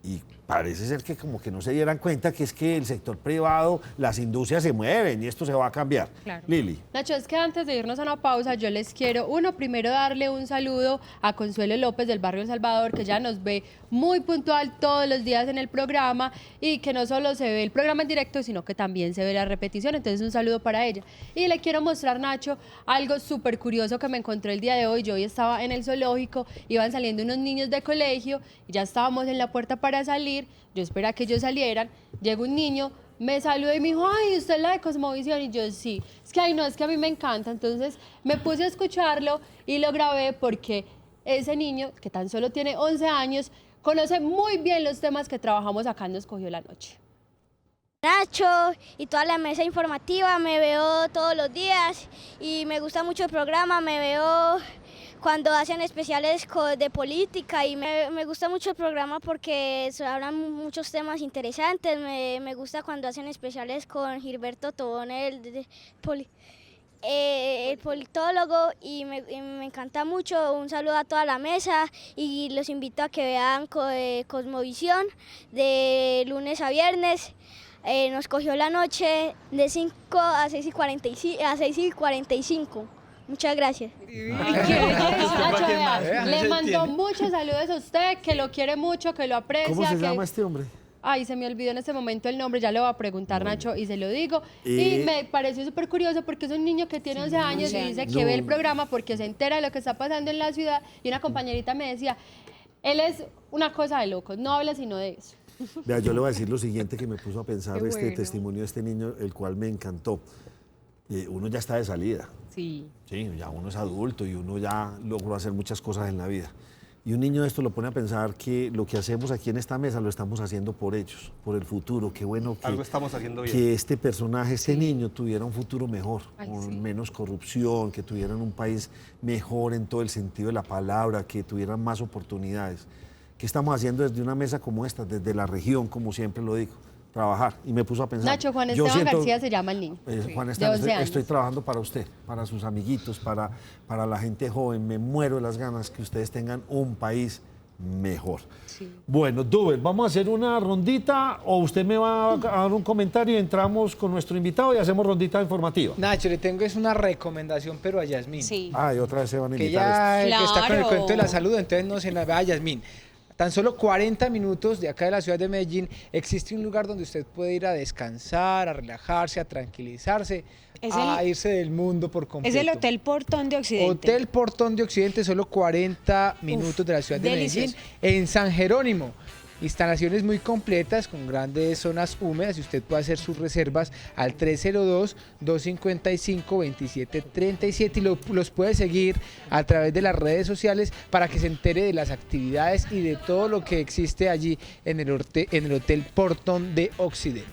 Y parece ser que como que no se dieran cuenta que es que el sector privado, las industrias se mueven y esto se va a cambiar. Claro. Lili. Nacho, es que antes de irnos a una pausa, yo les quiero, primero darle un saludo a Consuelo López del Barrio El Salvador, que ya nos ve muy puntual todos los días en el programa y que no solo se ve el programa en directo, sino que también se ve la repetición. Entonces, un saludo para ella. Y le quiero mostrar, Nacho, algo súper curioso que me encontré el día de hoy. Yo hoy estaba en el zoológico, iban saliendo unos niños de colegio y ya estábamos en la puerta para salir. Yo esperaba que ellos salieran. Llega un niño, me saludó y me dijo, ay, ¿usted es la de Cosmovisión? Y yo, sí. Es que, ay, no, es que a mí me encanta. Entonces me puse a escucharlo y lo grabé porque ese niño, que tan solo tiene 11 años, conoce muy bien los temas que trabajamos acá en Nos Cogió la Noche. Nacho y toda la mesa informativa, me veo todos los días y me gusta mucho el programa, me veo cuando hacen especiales de política y me gusta mucho el programa porque se hablan muchos temas interesantes, me gusta cuando hacen especiales con Gilberto Tobón, el politólogo, y me encanta mucho. Un saludo a toda la mesa y los invito a que vean Cosmovisión de lunes a viernes. Nos cogió la noche de 5 a 6:45. Muchas gracias. Nacho, vea, Vea, le se mandó entiende. muchos saludos a usted, que lo quiere mucho, que lo aprecia. ¿Cómo se que... llama este hombre? Ay, se me olvidó en este momento el nombre, ya le voy a preguntar, Nacho, y se lo digo. Y- Y me pareció súper curioso porque es un niño que tiene 11 años y dice que ve el programa porque se entera de lo que está pasando en la ciudad. Y una compañerita me decía, él es una cosa de locos, no habla sino de eso. Vea, yo le voy a decir lo siguiente que me puso a pensar Qué de este bueno. testimonio de este niño, el cual me encantó. Uno ya está de salida. Sí. Sí, ya uno es adulto y uno ya logró hacer muchas cosas en la vida. Y un niño de esto lo pone a pensar que lo que hacemos aquí en esta mesa lo estamos haciendo por ellos, por el futuro. Qué bueno que, Algo estamos haciendo bien. que este personaje, este niño, tuviera un futuro mejor, Ay, con sí. menos corrupción, que tuvieran un país mejor en todo el sentido de la palabra, que tuvieran más oportunidades. ¿Qué estamos haciendo desde una mesa como esta, desde la región, como siempre lo digo? Trabajar. Y me puso a pensar. Nacho, Juan yo Esteban siento- García se llama el niño. Juan de Esteban, 11 años. estoy trabajando para usted, para sus amiguitos, para la gente joven. Me muero de las ganas que ustedes tengan un país mejor. Bueno, Dubel, ¿vamos a hacer una rondita o usted me va a dar un comentario y entramos con nuestro invitado y hacemos rondita informativa? Nacho, le tengo es una recomendación, pero a Yasmín. Sí. Ah, y otra vez se van a Que invitar. ya que está con el Claro. cuento de la salud, entonces no se la vea, Yasmín. Tan solo 40 minutos de acá de la ciudad de Medellín existe un lugar donde usted puede ir a descansar, a relajarse, a tranquilizarse, Es a irse del mundo por completo. Es el Hotel Portón de Occidente. Hotel Portón de Occidente, solo 40 minutos de la ciudad de delicioso. Medellín, en San Jerónimo. Instalaciones muy completas con grandes zonas húmedas y usted puede hacer sus reservas al 302-255-2737 y los puede seguir a través de las redes sociales para que se entere de las actividades y de todo lo que existe allí en el Hotel Portón de Occidente.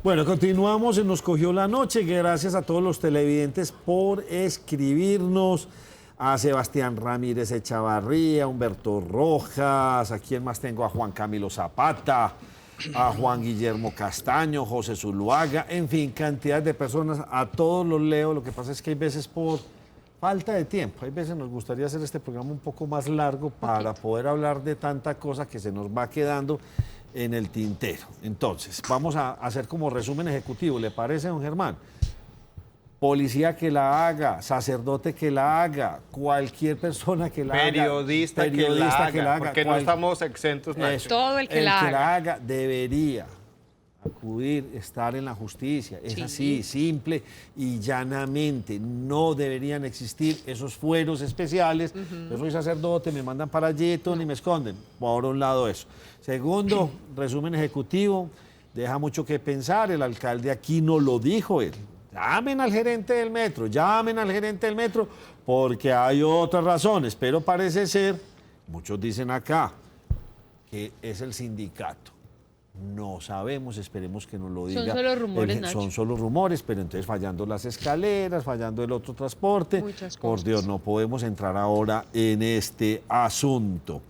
Bueno, continuamos, se nos cogió la noche. Gracias a todos los televidentes por escribirnos. A Sebastián Ramírez Echavarría, a Humberto Rojas, ¿a quién más tengo? A Juan Camilo Zapata, a Juan Guillermo Castaño, José Zuluaga, en fin, cantidad de personas. A todos los leo. Lo que pasa es que hay veces por falta de tiempo, hay veces nos gustaría hacer este programa un poco más largo para poder hablar de tanta cosa que se nos va quedando en el tintero. Entonces, vamos a hacer como resumen ejecutivo, ¿le parece, don Germán? Policía que la haga, sacerdote que la haga, cualquier persona que la periodista haga, que la haga, porque no estamos exentos, Nacho. Todo el que la haga debería acudir, estar en la justicia. Es así, simple y llanamente. No deberían existir esos fueros especiales. Yo soy sacerdote, me mandan para Yeton y me esconden. Por un lado eso. Segundo, resumen ejecutivo, deja mucho que pensar. El alcalde aquí no lo dijo él. Llamen al gerente del metro, porque hay otras razones, pero parece ser, muchos dicen acá, que es el sindicato. No sabemos, esperemos que nos lo diga. Son solo rumores, Nacho. Son solo rumores, pero entonces fallando las escaleras, fallando el otro transporte. Muchas Por cosas. Dios, no podemos entrar ahora en este asunto.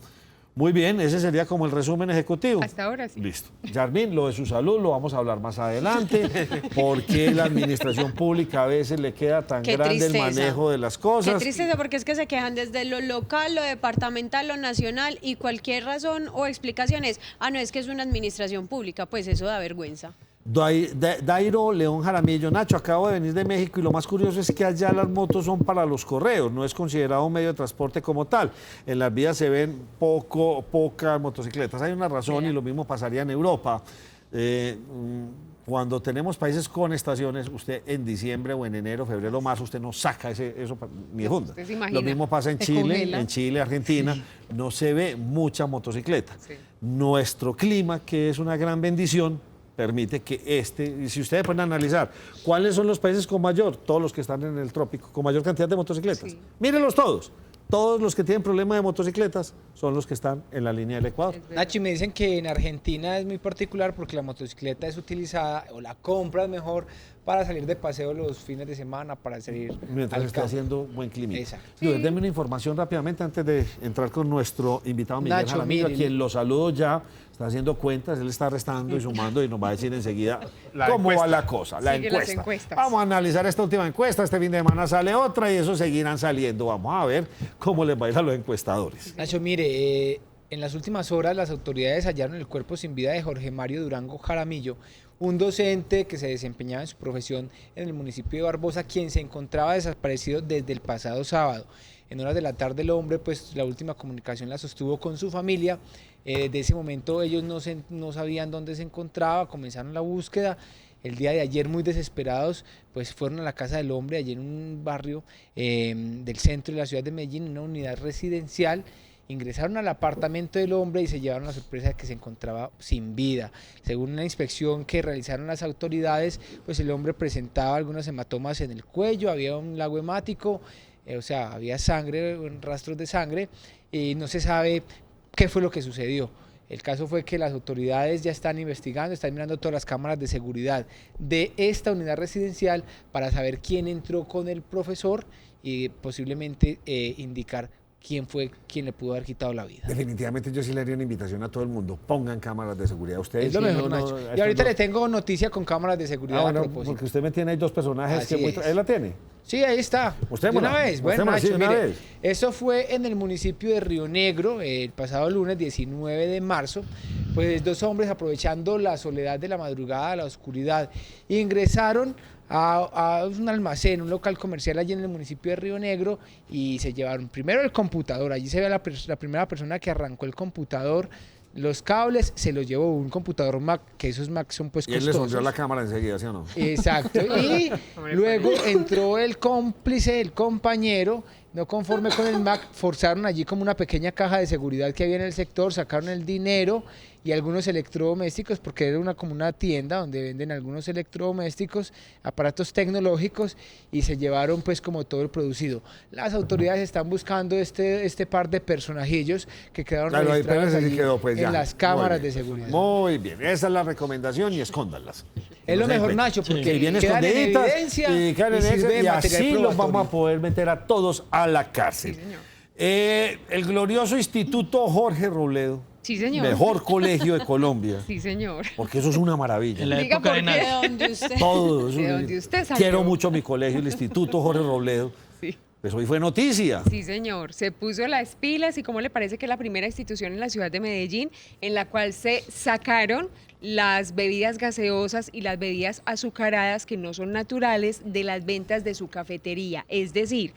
Muy bien, ese sería como el resumen ejecutivo. Hasta ahora sí. Listo. Yarmín, lo de su salud lo vamos a hablar más adelante. ¿Por qué la administración pública a veces le queda tan Qué grande tristeza. el manejo de las cosas? Qué tristeza, porque es que se quejan desde lo local, lo departamental, lo nacional, y cualquier razón o explicación es, no, es que es una administración pública, pues eso da vergüenza. Dairo León Jaramillo, Nacho, acabo de venir de México y lo más curioso es que allá las motos son para los correos, no es considerado un medio de transporte como tal. En las vías se ven pocas motocicletas. Hay una razón y lo mismo pasaría en Europa. Cuando tenemos países con estaciones, usted en diciembre o en enero, febrero, marzo, usted no saca eso ni de funda. Usted se imagina, Lo mismo pasa en se Chile, congela. Argentina, no se ve mucha motocicleta. Sí. Nuestro clima, que es una gran bendición, permite que y si ustedes pueden analizar, ¿cuáles son los países con mayor? Todos los que están en el trópico, con mayor cantidad de motocicletas. Sí. Mírenlos todos. Todos los que tienen problema de motocicletas son los que están en la línea del Ecuador. Nacho, y me dicen que en Argentina es muy particular porque la motocicleta es utilizada o la compras mejor para salir de paseo los fines de semana, para salir Mientras al esté campo. haciendo buen clima. Exacto. Denme una información rápidamente antes de entrar con nuestro invitado Miguel Nacho, Jaramillo, a miren. quien lo saludo ya. Está haciendo cuentas, él está restando y sumando y nos va a decir enseguida La cómo va encuesta. la cosa, la Sigue las encuesta. encuestas. Vamos a analizar esta última encuesta, este fin de semana sale otra y eso seguirán saliendo. Vamos a ver cómo les va a ir a los encuestadores. Nacho, mire, en las últimas horas las autoridades hallaron el cuerpo sin vida de Jorge Mario Durango Jaramillo, un docente que se desempeñaba en su profesión en el municipio de Barbosa, quien se encontraba desaparecido desde el pasado sábado. En horas de la tarde el hombre, pues la última comunicación la sostuvo con su familia. De ese momento ellos no sabían dónde se encontraba, comenzaron la búsqueda. El día de ayer, muy desesperados, pues fueron a la casa del hombre, allí en un barrio del centro de la ciudad de Medellín, en una unidad residencial. Ingresaron al apartamento del hombre y se llevaron la sorpresa de que se encontraba sin vida. Según una inspección que realizaron las autoridades, pues el hombre presentaba algunos hematomas en el cuello, había un lago hemático, o sea, había sangre, rastros de sangre, y no se sabe qué fue lo que sucedió. El caso fue que las autoridades ya están investigando, están mirando todas las cámaras de seguridad de esta unidad residencial para saber quién entró con el profesor y posiblemente indicar quién fue quien le pudo haber quitado la vida. Definitivamente yo sí le haría una invitación a todo el mundo. Pongan cámaras de seguridad. Ustedes Es lo sí, mejor, no, Nacho. estos Y ahorita no. le tengo noticia con cámaras de seguridad Bueno, a propósito. porque usted me tiene ahí dos personajes Así que es. ¿él la tiene? Sí, ahí está. Usted de una vez. Bueno, sí, Nacho, de una mire, vez. eso fue en el municipio de Río Negro el pasado lunes 19 de marzo. Pues dos hombres, aprovechando la soledad de la madrugada, la oscuridad, ingresaron a un almacén, un local comercial allí en el municipio de Río Negro y se llevaron primero el computador. Allí se ve la primera persona que arrancó el computador, los cables, se los llevó un computador Mac, que esos Mac son pues Y él le costosos. sonrió la cámara enseguida, ¿sí o no? Exacto. Y luego entró el cómplice, el compañero, no conforme con el Mac, forzaron allí como una pequeña caja de seguridad que había en el sector, sacaron el dinero y algunos electrodomésticos, porque era como una tienda donde venden algunos electrodomésticos, aparatos tecnológicos, y se llevaron pues como todo el producido. Las autoridades están buscando este par de personajillos que quedaron Claro, ahí registrados apenas así allí quedó, pues, ya. en las Muy cámaras bien. de seguridad. Muy bien, esa es la recomendación y escóndanlas. Es lo no se mejor, den cuenta. Nacho, porque que vienen quedan en escondiditas evidencia y quedan en sirve evidencia, de y material así los vamos a probatorio. poder meter a todos a la cárcel. El glorioso Instituto Jorge Robledo, Sí, señor. mejor colegio de Colombia, Sí, señor. porque eso es una maravilla. En la Diga época por de qué. Nacho. ¿De dónde usted? Todo eso. De donde usted salió. Quiero mucho mi colegio, el Instituto Jorge Robledo. Sí. Pues hoy fue noticia. Sí, señor. Se puso las pilas y cómo le parece que es la primera institución en la ciudad de Medellín en la cual se sacaron las bebidas gaseosas y las bebidas azucaradas que no son naturales de las ventas de su cafetería. Es decir,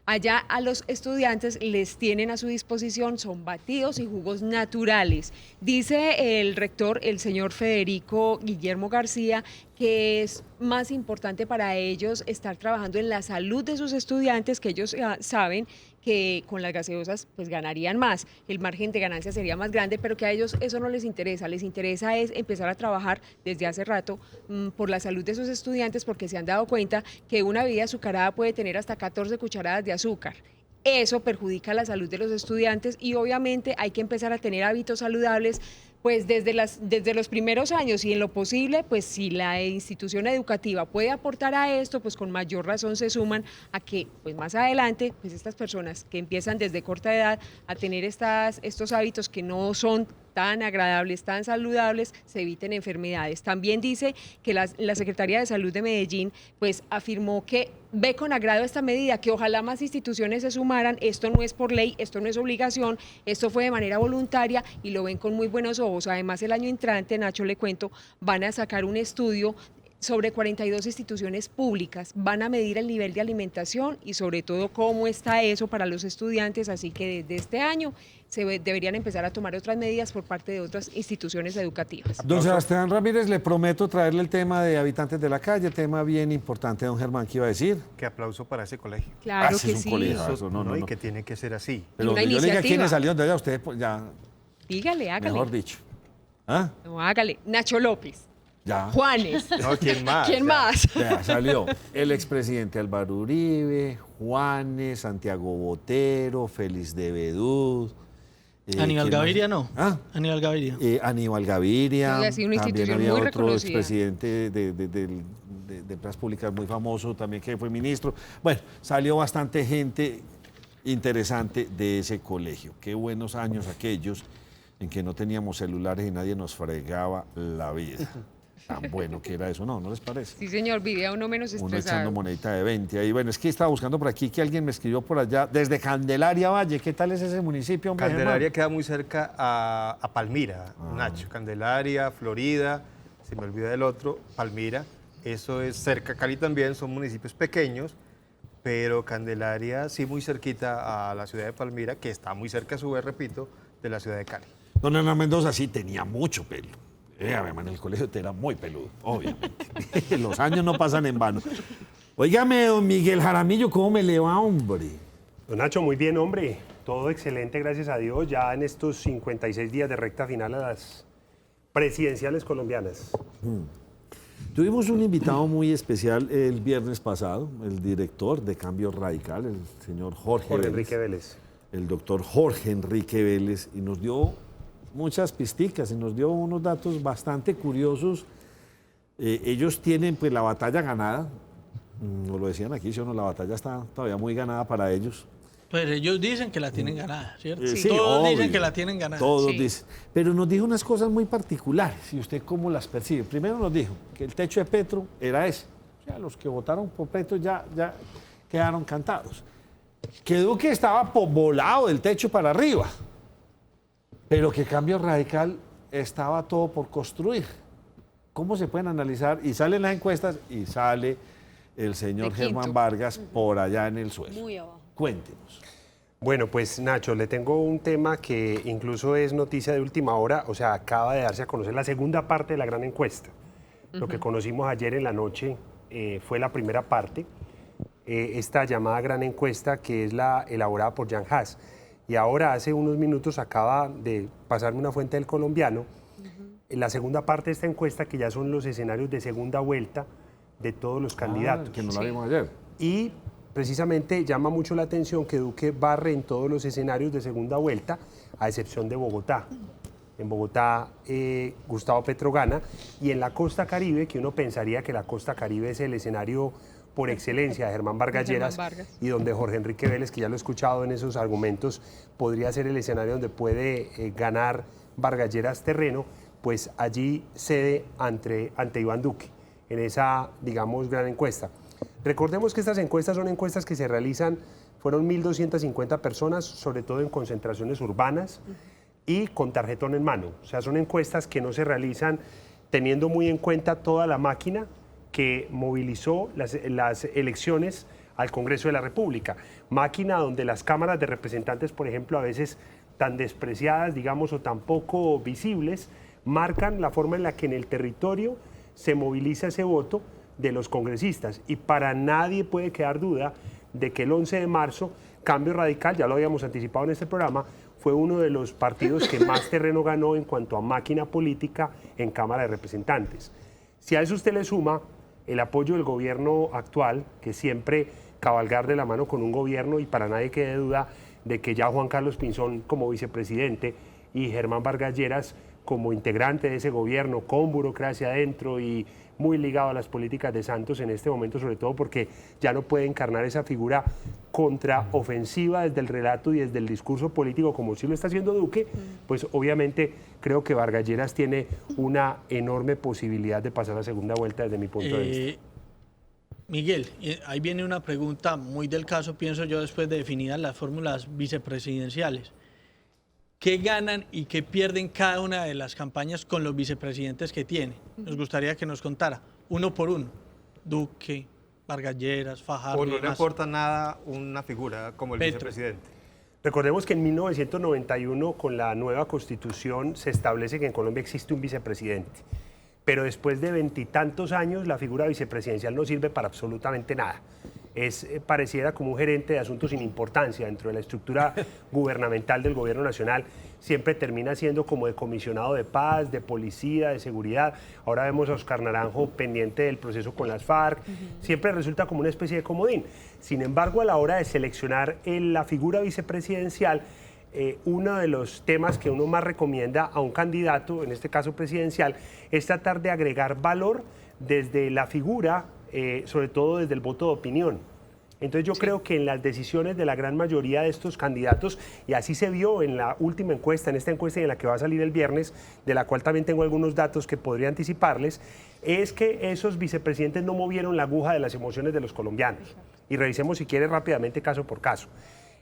allá a los estudiantes les tienen a su disposición, son batidos y jugos naturales. Dice el rector, el señor Federico Guillermo García, que es más importante para ellos estar trabajando en la salud de sus estudiantes, que ellos saben que con las gaseosas pues ganarían más, el margen de ganancia sería más grande, pero que a ellos eso no les interesa es empezar a trabajar desde hace rato por la salud de sus estudiantes, porque se han dado cuenta que una bebida azucarada puede tener hasta 14 cucharadas de azúcar. Eso perjudica la salud de los estudiantes y obviamente hay que empezar a tener hábitos saludables pues desde los primeros años y en lo posible, pues si la institución educativa puede aportar a esto, pues con mayor razón se suman a que pues más adelante, pues estas personas que empiezan desde corta edad a tener estos hábitos que no son tan agradables, tan saludables, se eviten enfermedades. También dice que la Secretaría de Salud de Medellín pues afirmó que ve con agrado esta medida, que ojalá más instituciones se sumaran. Esto no es por ley, esto no es obligación, esto fue de manera voluntaria y lo ven con muy buenos ojos. Además, el año entrante, Nacho, le cuento, van a sacar un estudio sobre 42 instituciones públicas, van a medir el nivel de alimentación y sobre todo cómo está eso para los estudiantes, así que desde este año deberían empezar a tomar otras medidas por parte de otras instituciones educativas. Don Sebastián Ramírez, le prometo traerle el tema de habitantes de la calle, tema bien importante, don Germán, ¿qué iba a decir? Qué aplauso para ese colegio. Claro Ese que es un sí. colegio, eso, no. Y que tiene que ser así. Pero una yo le diga iniciativa. quiénes salieron de allá, usted pues, ya, Dígale, hágale. mejor dicho. ¿Ah? No, hágale. Nacho López. Ya. Juanes. No, ¿quién más? ¿Quién Ya. más? Ya, salió el expresidente Álvaro Uribe, Juanes, Santiago Botero, Félix de Bedú. Aníbal ¿quién más? Gaviria no. ¿Ah? Aníbal Gaviria. Aníbal Gaviria. Sí, ha sido una también institución había muy otro reconocida. expresidente de empresas públicas muy famoso, también que fue ministro. Bueno, salió bastante gente interesante de ese colegio. Qué buenos años aquellos en que no teníamos celulares y nadie nos fregaba la vida. Tan bueno que era eso, ¿no? ¿No les parece? Sí, señor, vivía uno menos Uno estresado. echando monedita de 20 ahí. Bueno, es que estaba buscando por aquí que alguien me escribió por allá, desde Candelaria Valle. ¿Qué tal es ese municipio, hombre? Candelaria Germán? queda muy cerca a Palmira, Nacho. Candelaria, Florida, se me olvida el otro, Palmira. Eso es cerca, Cali también, son municipios pequeños, pero Candelaria sí muy cerquita a la ciudad de Palmira, que está muy cerca a su vez, repito, de la ciudad de Cali. Don Hernán Mendoza sí tenía mucho pelo. En el colegio te era muy peludo, obviamente. Los años no pasan en vano. Óigame, don Miguel Jaramillo, ¿cómo me le va, hombre? Don Nacho, muy bien, hombre. Todo excelente, gracias a Dios. Ya en estos 56 días de recta final a las presidenciales colombianas. Tuvimos un invitado muy especial el viernes pasado, el director de Cambio Radical, el señor Jorge Enrique Vélez. El doctor Jorge Enrique Vélez, y nos dio muchas pisticas y nos dio unos datos bastante curiosos. Ellos tienen pues la batalla ganada, nos lo decían aquí, ¿sí o no? La batalla está todavía muy ganada para ellos. Pues ellos dicen que la tienen ganada, ¿cierto? Sí, Todos obvio. dicen que la tienen ganada. Todos Sí. dicen. Pero nos dijo unas cosas muy particulares, y usted cómo las percibe. Primero nos dijo que el techo de Petro era ese. O sea, los que votaron por Petro ya quedaron cantados. Que Duque estaba volado del techo para arriba, pero que Cambio Radical estaba todo por construir. ¿Cómo se pueden analizar? Y salen las encuestas y sale el señor De quinto. Germán Vargas por allá en el suelo. Muy abajo. Cuéntenos. Bueno, pues Nacho, le tengo un tema que incluso es noticia de última hora, o sea, acaba de darse a conocer la segunda parte de la gran encuesta. Lo que conocimos ayer en la noche fue la primera parte, esta llamada gran encuesta que es la elaborada por Jan Haas. Y ahora, hace unos minutos, acaba de pasarme una fuente del Colombiano, en la segunda parte de esta encuesta, que ya son los escenarios de segunda vuelta de todos los candidatos. Que no lo vimos ayer. Y precisamente llama mucho la atención que Duque barre en todos los escenarios de segunda vuelta, a excepción de Bogotá. En Bogotá, Gustavo Petro gana. Y en la costa Caribe, que uno pensaría que la costa Caribe es el escenario por excelencia de Germán Vargas Lleras, y donde Jorge Enrique Vélez, que ya lo he escuchado en esos argumentos, podría ser el escenario donde puede ganar Vargas Lleras terreno, pues allí cede ante Iván Duque, en esa, digamos, gran encuesta. Recordemos que estas encuestas son encuestas que se realizan, fueron 1.250 personas, sobre todo en concentraciones urbanas y con tarjetón en mano. O sea, son encuestas que no se realizan teniendo muy en cuenta toda la máquina que movilizó las elecciones al Congreso de la República. Máquina donde las cámaras de representantes, por ejemplo, a veces tan despreciadas, digamos, o tan poco visibles, marcan la forma en la que en el territorio se moviliza ese voto de los congresistas. Y para nadie puede quedar duda de que el 11 de marzo, Cambio Radical, ya lo habíamos anticipado en este programa, fue uno de los partidos que más terreno ganó en cuanto a máquina política en Cámara de Representantes. Si a eso usted le suma el apoyo del gobierno actual, que siempre cabalgar de la mano con un gobierno, y para nadie quede duda de que ya Juan Carlos Pinzón como vicepresidente y Germán Vargas Lleras como integrante de ese gobierno, con burocracia adentro y muy ligado a las políticas de Santos en este momento, sobre todo porque ya no puede encarnar esa figura contraofensiva desde el relato y desde el discurso político como sí lo está haciendo Duque, pues obviamente creo que Vargas Lleras tiene una enorme posibilidad de pasar a segunda vuelta desde mi punto de vista. Miguel, ahí viene una pregunta muy del caso, pienso yo, después de definidas las fórmulas vicepresidenciales. ¿Qué ganan y qué pierden cada una de las campañas con los vicepresidentes que tiene? Nos gustaría que nos contara, uno por uno. Duque, Vargas Lleras, Fajardo. O no le aporta nada una figura como el vicepresidente. Recordemos que en 1991, con la nueva Constitución, se establece que en Colombia existe un vicepresidente. Pero después de 20 y tantos años, la figura vicepresidencial no sirve para absolutamente nada. Pareciera como un gerente de asuntos sin importancia dentro de la estructura gubernamental del gobierno nacional. Siempre termina siendo como de comisionado de paz, de policía, de seguridad. Ahora vemos a Oscar Naranjo pendiente del proceso con las FARC. Siempre resulta como una especie de comodín. Sin embargo, a la hora de seleccionar la figura vicepresidencial, uno de los temas que uno más recomienda a un candidato, en este caso presidencial, es tratar de agregar valor desde la figura, sobre todo desde el voto de opinión. Entonces yo creo que en las decisiones de la gran mayoría de estos candidatos, y así se vio en la última encuesta, en esta encuesta en la que va a salir el viernes, de la cual también tengo algunos datos que podría anticiparles, es que esos vicepresidentes no movieron la aguja de las emociones de los colombianos. Y revisemos si quiere rápidamente caso por caso.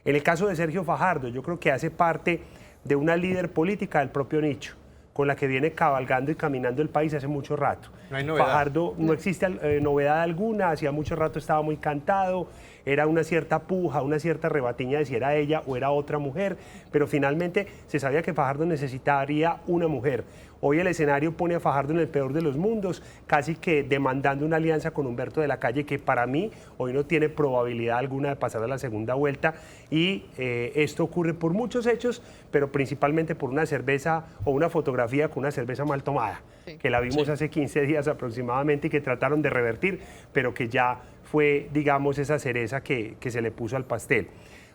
En el caso de Sergio Fajardo, yo creo que hace parte de una líder política del propio nicho, con la que viene cabalgando y caminando el país hace mucho rato. No hay novedad. Fajardo no existe novedad alguna, hacía mucho rato estaba muy cantado, era una cierta puja, una cierta rebatiña de si era ella o era otra mujer, pero finalmente se sabía que Fajardo necesitaría una mujer. Hoy el escenario pone a Fajardo en el peor de los mundos, casi que demandando una alianza con Humberto de la Calle, que para mí hoy no tiene probabilidad alguna de pasar a la segunda vuelta, y esto ocurre por muchos hechos, pero principalmente por una cerveza o una fotografía con una cerveza mal tomada, que la vimos hace 15 días aproximadamente y que trataron de revertir, pero que ya fue, digamos, esa cereza que se le puso al pastel.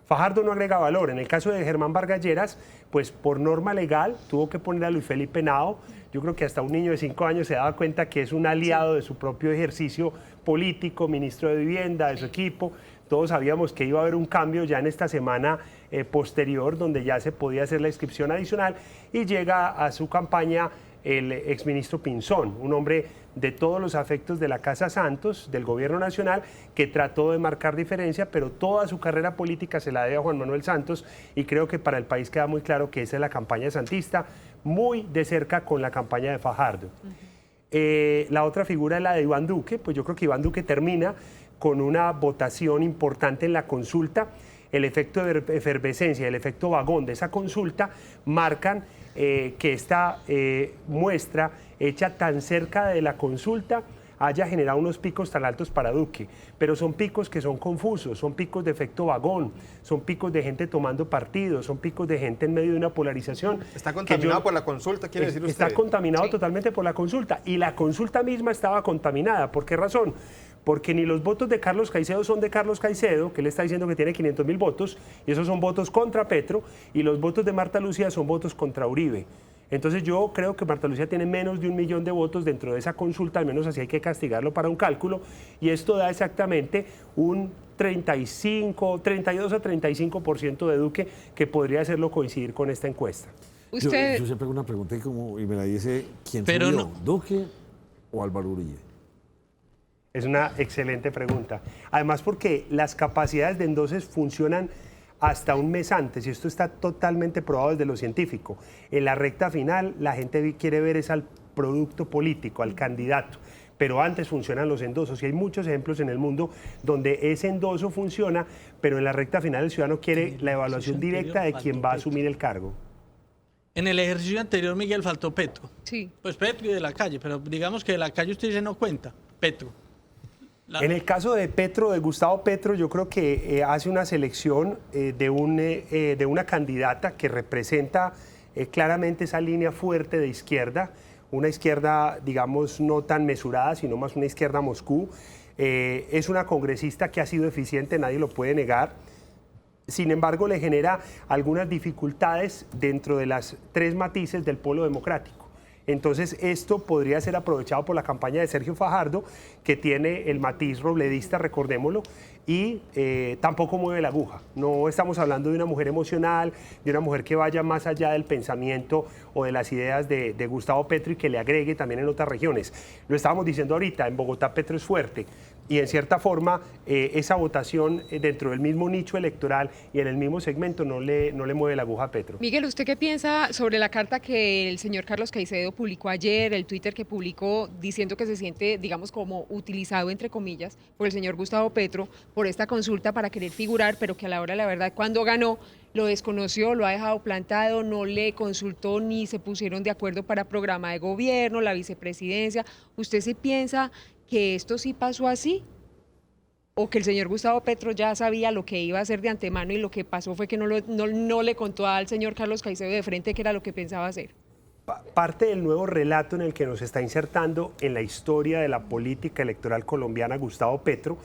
Fajardo no agrega valor. En el caso de Germán Vargas Lleras, pues por norma legal tuvo que poner a Luis Felipe Henao. Yo creo que hasta un niño de 5 años se daba cuenta que es un aliado de su propio ejercicio político, ministro de Vivienda, de su equipo. Todos sabíamos que iba a haber un cambio ya en esta semana posterior, donde ya se podía hacer la inscripción adicional, y llega a su campaña el exministro Pinzón, un hombre de todos los afectos de la Casa Santos, del gobierno nacional, que trató de marcar diferencia, pero toda su carrera política se la debe a Juan Manuel Santos, y creo que para el país queda muy claro que esa es la campaña santista, muy de cerca con la campaña de Fajardo. La otra figura es la de Iván Duque, pues yo creo que Iván Duque termina con una votación importante en la consulta. El efecto de efervescencia, el efecto vagón de esa consulta marcan que esta muestra hecha tan cerca de la consulta haya generado unos picos tan altos para Duque, pero son picos que son confusos, son picos de efecto vagón, son picos de gente tomando partido, son picos de gente en medio de una polarización. ¿Está contaminado por la consulta, quiere decir usted? Está contaminado totalmente por la consulta, y la consulta misma estaba contaminada. ¿Por qué razón? Porque ni los votos de Carlos Caicedo son de Carlos Caicedo, que él está diciendo que tiene 500.000 votos, y esos son votos contra Petro, y los votos de Marta Lucía son votos contra Uribe. Entonces yo creo que Marta Lucía tiene menos de 1 millón de votos dentro de esa consulta, al menos así hay que castigarlo para un cálculo, y esto da exactamente un 32 a 35% de Duque, que podría hacerlo coincidir con esta encuesta. Yo siempre hago una pregunta y me la dice, ¿quién Pero subió, no. Duque o Álvaro Uribe? Es una excelente pregunta. Además porque las capacidades de endoses funcionan hasta un mes antes, y esto está totalmente probado desde lo científico. En la recta final la gente quiere ver es al producto político, al candidato, pero antes funcionan los endosos, y hay muchos ejemplos en el mundo donde ese endoso funciona, pero en la recta final el ciudadano quiere la evaluación directa de quien va a asumir el cargo. En el ejercicio anterior, Miguel, faltó Petro. Sí. Pues Petro y de la calle, pero digamos que de la calle usted dice no cuenta, Petro. En el caso de Petro, de Gustavo Petro, yo creo que hace una selección de una candidata que representa claramente esa línea fuerte de izquierda, una izquierda, digamos, no tan mesurada, sino más una izquierda Moscú. Es una congresista que ha sido eficiente, nadie lo puede negar. Sin embargo, le genera algunas dificultades dentro de las 3 matices del polo democrático. Entonces, esto podría ser aprovechado por la campaña de Sergio Fajardo, que tiene el matiz robledista, recordémoslo, y tampoco mueve la aguja. No estamos hablando de una mujer emocional, de una mujer que vaya más allá del pensamiento o de las ideas de Gustavo Petro y que le agregue también en otras regiones. Lo estábamos diciendo ahorita, en Bogotá Petro es fuerte, y en cierta forma esa votación dentro del mismo nicho electoral y en el mismo segmento no le mueve la aguja a Petro. Miguel, ¿usted qué piensa sobre la carta que el señor Carlos Caicedo publicó ayer, el Twitter que publicó diciendo que se siente, digamos, como utilizado, entre comillas, por el señor Gustavo Petro por esta consulta para querer figurar, pero que a la hora de la verdad, cuando ganó, lo desconoció, lo ha dejado plantado, no le consultó ni se pusieron de acuerdo para programa de gobierno, la vicepresidencia? ¿Usted sí piensa que esto sí pasó así? ¿O que el señor Gustavo Petro ya sabía lo que iba a hacer de antemano y lo que pasó fue que no le contó al señor Carlos Caicedo de frente qué era lo que pensaba hacer? Parte del nuevo relato en el que nos está insertando en la historia de la política electoral colombiana Gustavo Petro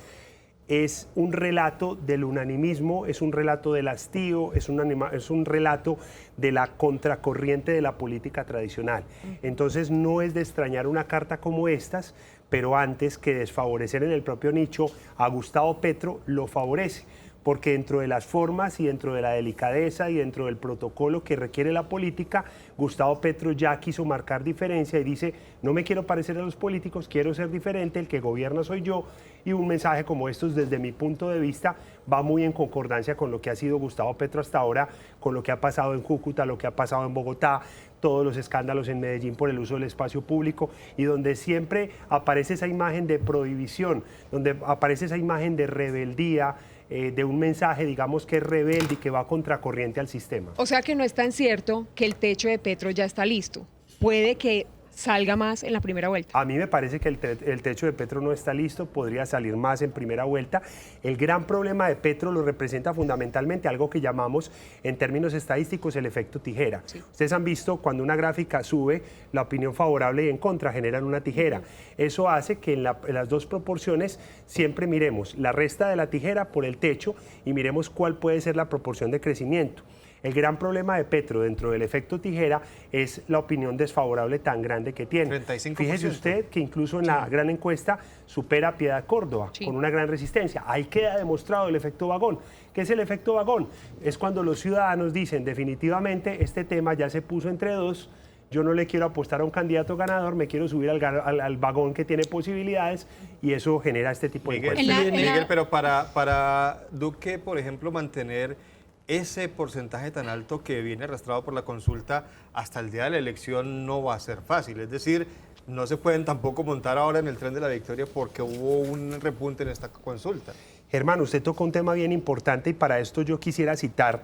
es un relato del unanimismo, es un relato del hastío, es un relato de la contracorriente de la política tradicional. Entonces no es de extrañar una carta como estas, pero antes que desfavorecer en el propio nicho a Gustavo Petro, lo favorece, porque dentro de las formas y dentro de la delicadeza y dentro del protocolo que requiere la política, Gustavo Petro ya quiso marcar diferencia y dice, no me quiero parecer a los políticos, quiero ser diferente, el que gobierna soy yo, y un mensaje como estos, desde mi punto de vista, va muy en concordancia con lo que ha sido Gustavo Petro hasta ahora, con lo que ha pasado en Cúcuta, lo que ha pasado en Bogotá, todos los escándalos en Medellín por el uso del espacio público, y donde siempre aparece esa imagen de prohibición, donde aparece esa imagen de rebeldía, de un mensaje, digamos, que es rebelde y que va contracorriente al sistema. O sea que no es tan cierto que el techo de Petro ya está listo. Puede que salga más en la primera vuelta. A mí me parece que el techo de Petro no está listo, podría salir más en primera vuelta. El gran problema de Petro lo representa fundamentalmente algo que llamamos en términos estadísticos el efecto tijera. Sí. Ustedes han visto cuando una gráfica sube, la opinión favorable y en contra generan una tijera. Eso hace que en las dos proporciones siempre miremos la resta de la tijera por el techo y miremos cuál puede ser la proporción de crecimiento. El gran problema de Petro dentro del efecto tijera es la opinión desfavorable tan grande que tiene. 35%. Fíjese usted que incluso en la gran encuesta supera a Piedad Córdoba con una gran resistencia. Ahí queda demostrado el efecto vagón. ¿Qué es el efecto vagón? Es cuando los ciudadanos dicen definitivamente este tema ya se puso entre dos, yo no le quiero apostar a un candidato ganador, me quiero subir al vagón que tiene posibilidades, y eso genera este tipo de encuestas. Miguel, pero para Duque, por ejemplo, mantener ese porcentaje tan alto que viene arrastrado por la consulta hasta el día de la elección no va a ser fácil. Es decir, no se pueden tampoco montar ahora en el tren de la victoria porque hubo un repunte en esta consulta. Germán, usted tocó un tema bien importante y para esto yo quisiera citar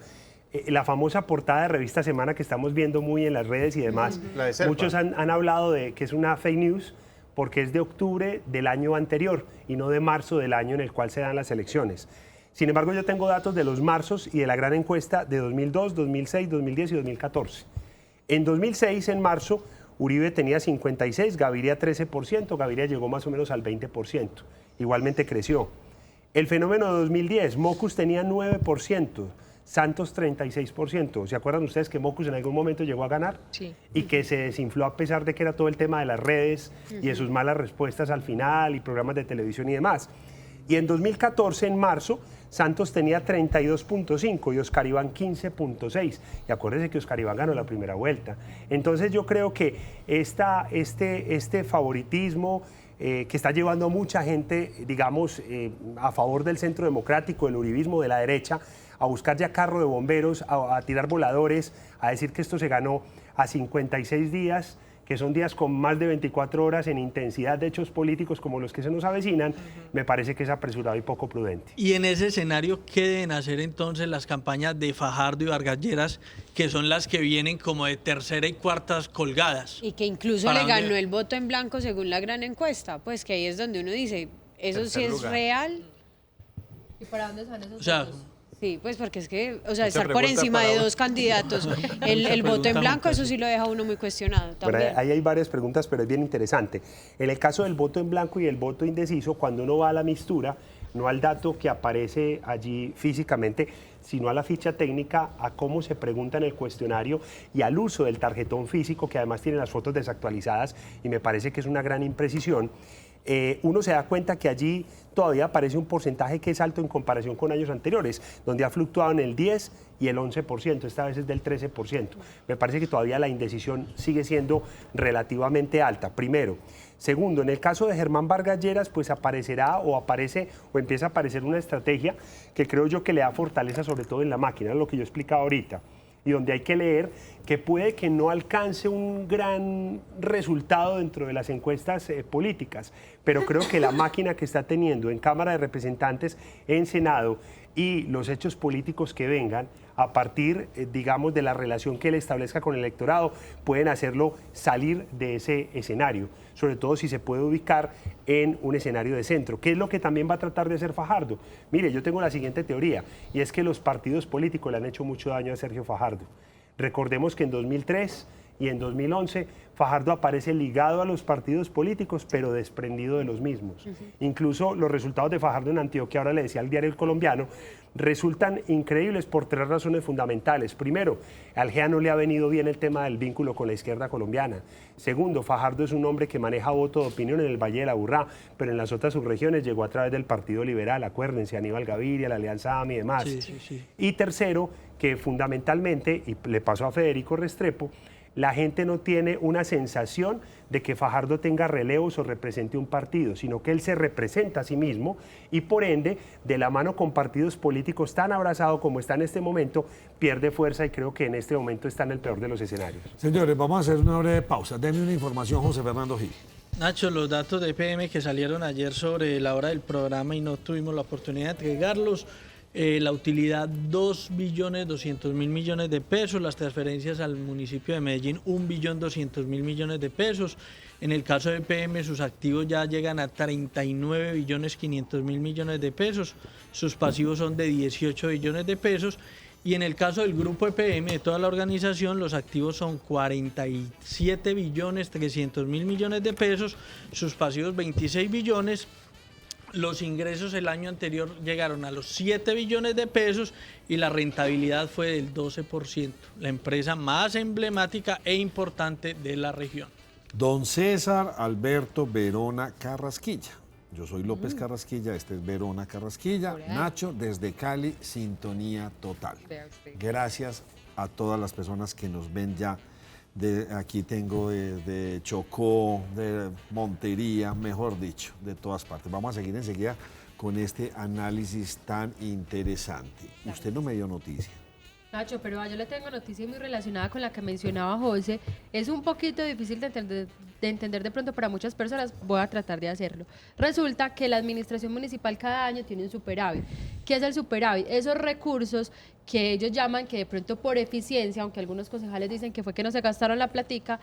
la famosa portada de Revista Semana que estamos viendo muy en las redes y demás. Muchos han hablado de que es una fake news porque es de octubre del año anterior y no de marzo del año en el cual se dan las elecciones. Sin embargo, yo tengo datos de los marzos y de la gran encuesta de 2002, 2006, 2010 y 2014. En 2006, en marzo, Uribe tenía 56%, Gaviria 13%, Gaviria llegó más o menos al 20%. Igualmente creció. El fenómeno de 2010, Mocus tenía 9%, Santos 36%. ¿Se acuerdan ustedes que Mocus en algún momento llegó a ganar? Sí. Y que se desinfló a pesar de que era todo el tema de las redes y de sus malas respuestas al final y programas de televisión y demás. Y en 2014, en marzo, Santos tenía 32.5 y Oscar Iván 15.6. Y acuérdense que Oscar Iván ganó la primera vuelta. Entonces yo creo que este favoritismo que está llevando a mucha gente, digamos, a favor del centro democrático, del uribismo, de la derecha, a buscar ya carro de bomberos, a tirar voladores, a decir que esto se ganó a 56 días, que son días con más de 24 horas en intensidad de hechos políticos como los que se nos avecinan, me parece que es apresurado y poco prudente. Y en ese escenario, ¿qué deben hacer entonces las campañas de Fajardo y Vargas Lleras, que son las que vienen como de tercera y cuartas colgadas? Y que incluso le ganó el voto en blanco según la gran encuesta, pues que ahí es donde uno dice, ¿eso sí es real? ¿Y para dónde son esos O sea, votos? Sí, pues porque es que, o sea, estar por encima de dos candidatos, el voto en blanco, eso sí lo deja uno muy cuestionado también. Bueno, ahí hay varias preguntas, pero es bien interesante. En el caso del voto en blanco y el voto indeciso, cuando uno va a la mistura, no al dato que aparece allí físicamente, sino a la ficha técnica, a cómo se pregunta en el cuestionario y al uso del tarjetón físico, que además tiene las fotos desactualizadas, y me parece que es una gran imprecisión. Uno se da cuenta que allí todavía aparece un porcentaje que es alto en comparación con años anteriores, donde ha fluctuado en el 10 y el 11%, esta vez es del 13%. Me parece que todavía la indecisión sigue siendo relativamente alta, primero. Segundo, en el caso de Germán Vargas Lleras, pues aparecerá o aparece o empieza a aparecer una estrategia que creo yo que le da fortaleza sobre todo en la máquina, lo que yo explicaba ahorita, y donde hay que leer que puede que no alcance un gran resultado dentro de las encuestas políticas, pero creo que la máquina que está teniendo en Cámara de Representantes, en Senado y los hechos políticos que vengan a partir, digamos, de la relación que él establezca con el electorado, pueden hacerlo salir de ese escenario, sobre todo si se puede ubicar en un escenario de centro, que es lo que también va a tratar de hacer Fajardo. Mire, yo tengo la siguiente teoría, y es que los partidos políticos le han hecho mucho daño a Sergio Fajardo. Recordemos que en 2003 y en 2011 Fajardo aparece ligado a los partidos políticos, pero desprendido de los mismos. Incluso los resultados de Fajardo en Antioquia, ahora le decía al diario El Colombiano, resultan increíbles por tres razones fundamentales. Primero, al GEA no le ha venido bien el tema del vínculo con la izquierda colombiana. Segundo, Fajardo es un hombre que maneja voto de opinión en el Valle de la Aburrá, pero en las otras subregiones llegó a través del Partido Liberal, acuérdense, Aníbal Gaviria, la Alianza AMI y demás. Y tercero, que fundamentalmente, y le pasó a Federico Restrepo, la gente no tiene una sensación de que Fajardo tenga relevos o represente un partido, sino que él se representa a sí mismo y por ende, de la mano con partidos políticos tan abrazados como está en este momento, pierde fuerza y creo que en este momento está en el peor de los escenarios. Señores, vamos a hacer una breve pausa. Denme una información, José Fernando Gil. Nacho, los datos de EPM que salieron ayer sobre la hora del programa y no tuvimos la oportunidad de entregarlos. La utilidad 2.200.000 millones de pesos, las transferencias al municipio de Medellín 1.200.000 millones de pesos. En el caso de EPM sus activos ya llegan a 39.500.000 millones de pesos, sus pasivos son de 18 billones de pesos y en el caso del grupo EPM de toda la organización los activos son 47.300.000 millones de pesos, sus pasivos 26 billones. Los ingresos el año anterior llegaron a los 7 billones de pesos y la rentabilidad fue del 12%, la empresa más emblemática e importante de la región. Don César Alberto Verona Carrasquilla. Yo soy López Carrasquilla, este es Verona Carrasquilla. Nacho, desde Cali, sintonía total. Gracias a todas las personas que nos ven ya. Aquí tengo de Chocó, de Montería, mejor dicho, de todas partes. Vamos a seguir enseguida con este análisis tan interesante. Usted no me dio noticia. Nacho, pero yo le tengo noticia muy relacionada con la que mencionaba José. Es un poquito difícil de entender de pronto para muchas personas, voy a tratar de hacerlo. Resulta que la administración municipal cada año tiene un superávit. ¿Qué es el superávit? Esos recursos que ellos llaman que de pronto por eficiencia, aunque algunos concejales dicen que fue que no se gastaron la platica,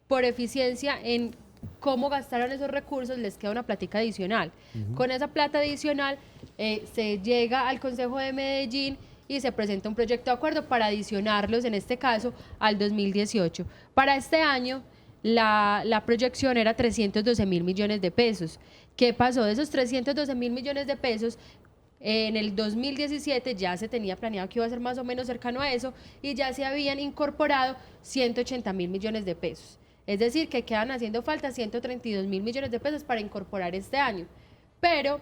por eficiencia en cómo gastaron esos recursos les queda una platica adicional. Con esa plata adicional se llega al Consejo de Medellín y se presenta un proyecto de acuerdo para adicionarlos, en este caso, al 2018. Para este año, la proyección era 312.000 millones de pesos. ¿Qué pasó? De esos 312.000 millones de pesos, En el 2017 ya se tenía planeado que iba a ser más o menos cercano a eso y ya se habían incorporado 180.000 millones de pesos. Es decir, que quedan haciendo falta 132.000 millones de pesos para incorporar este año. Pero,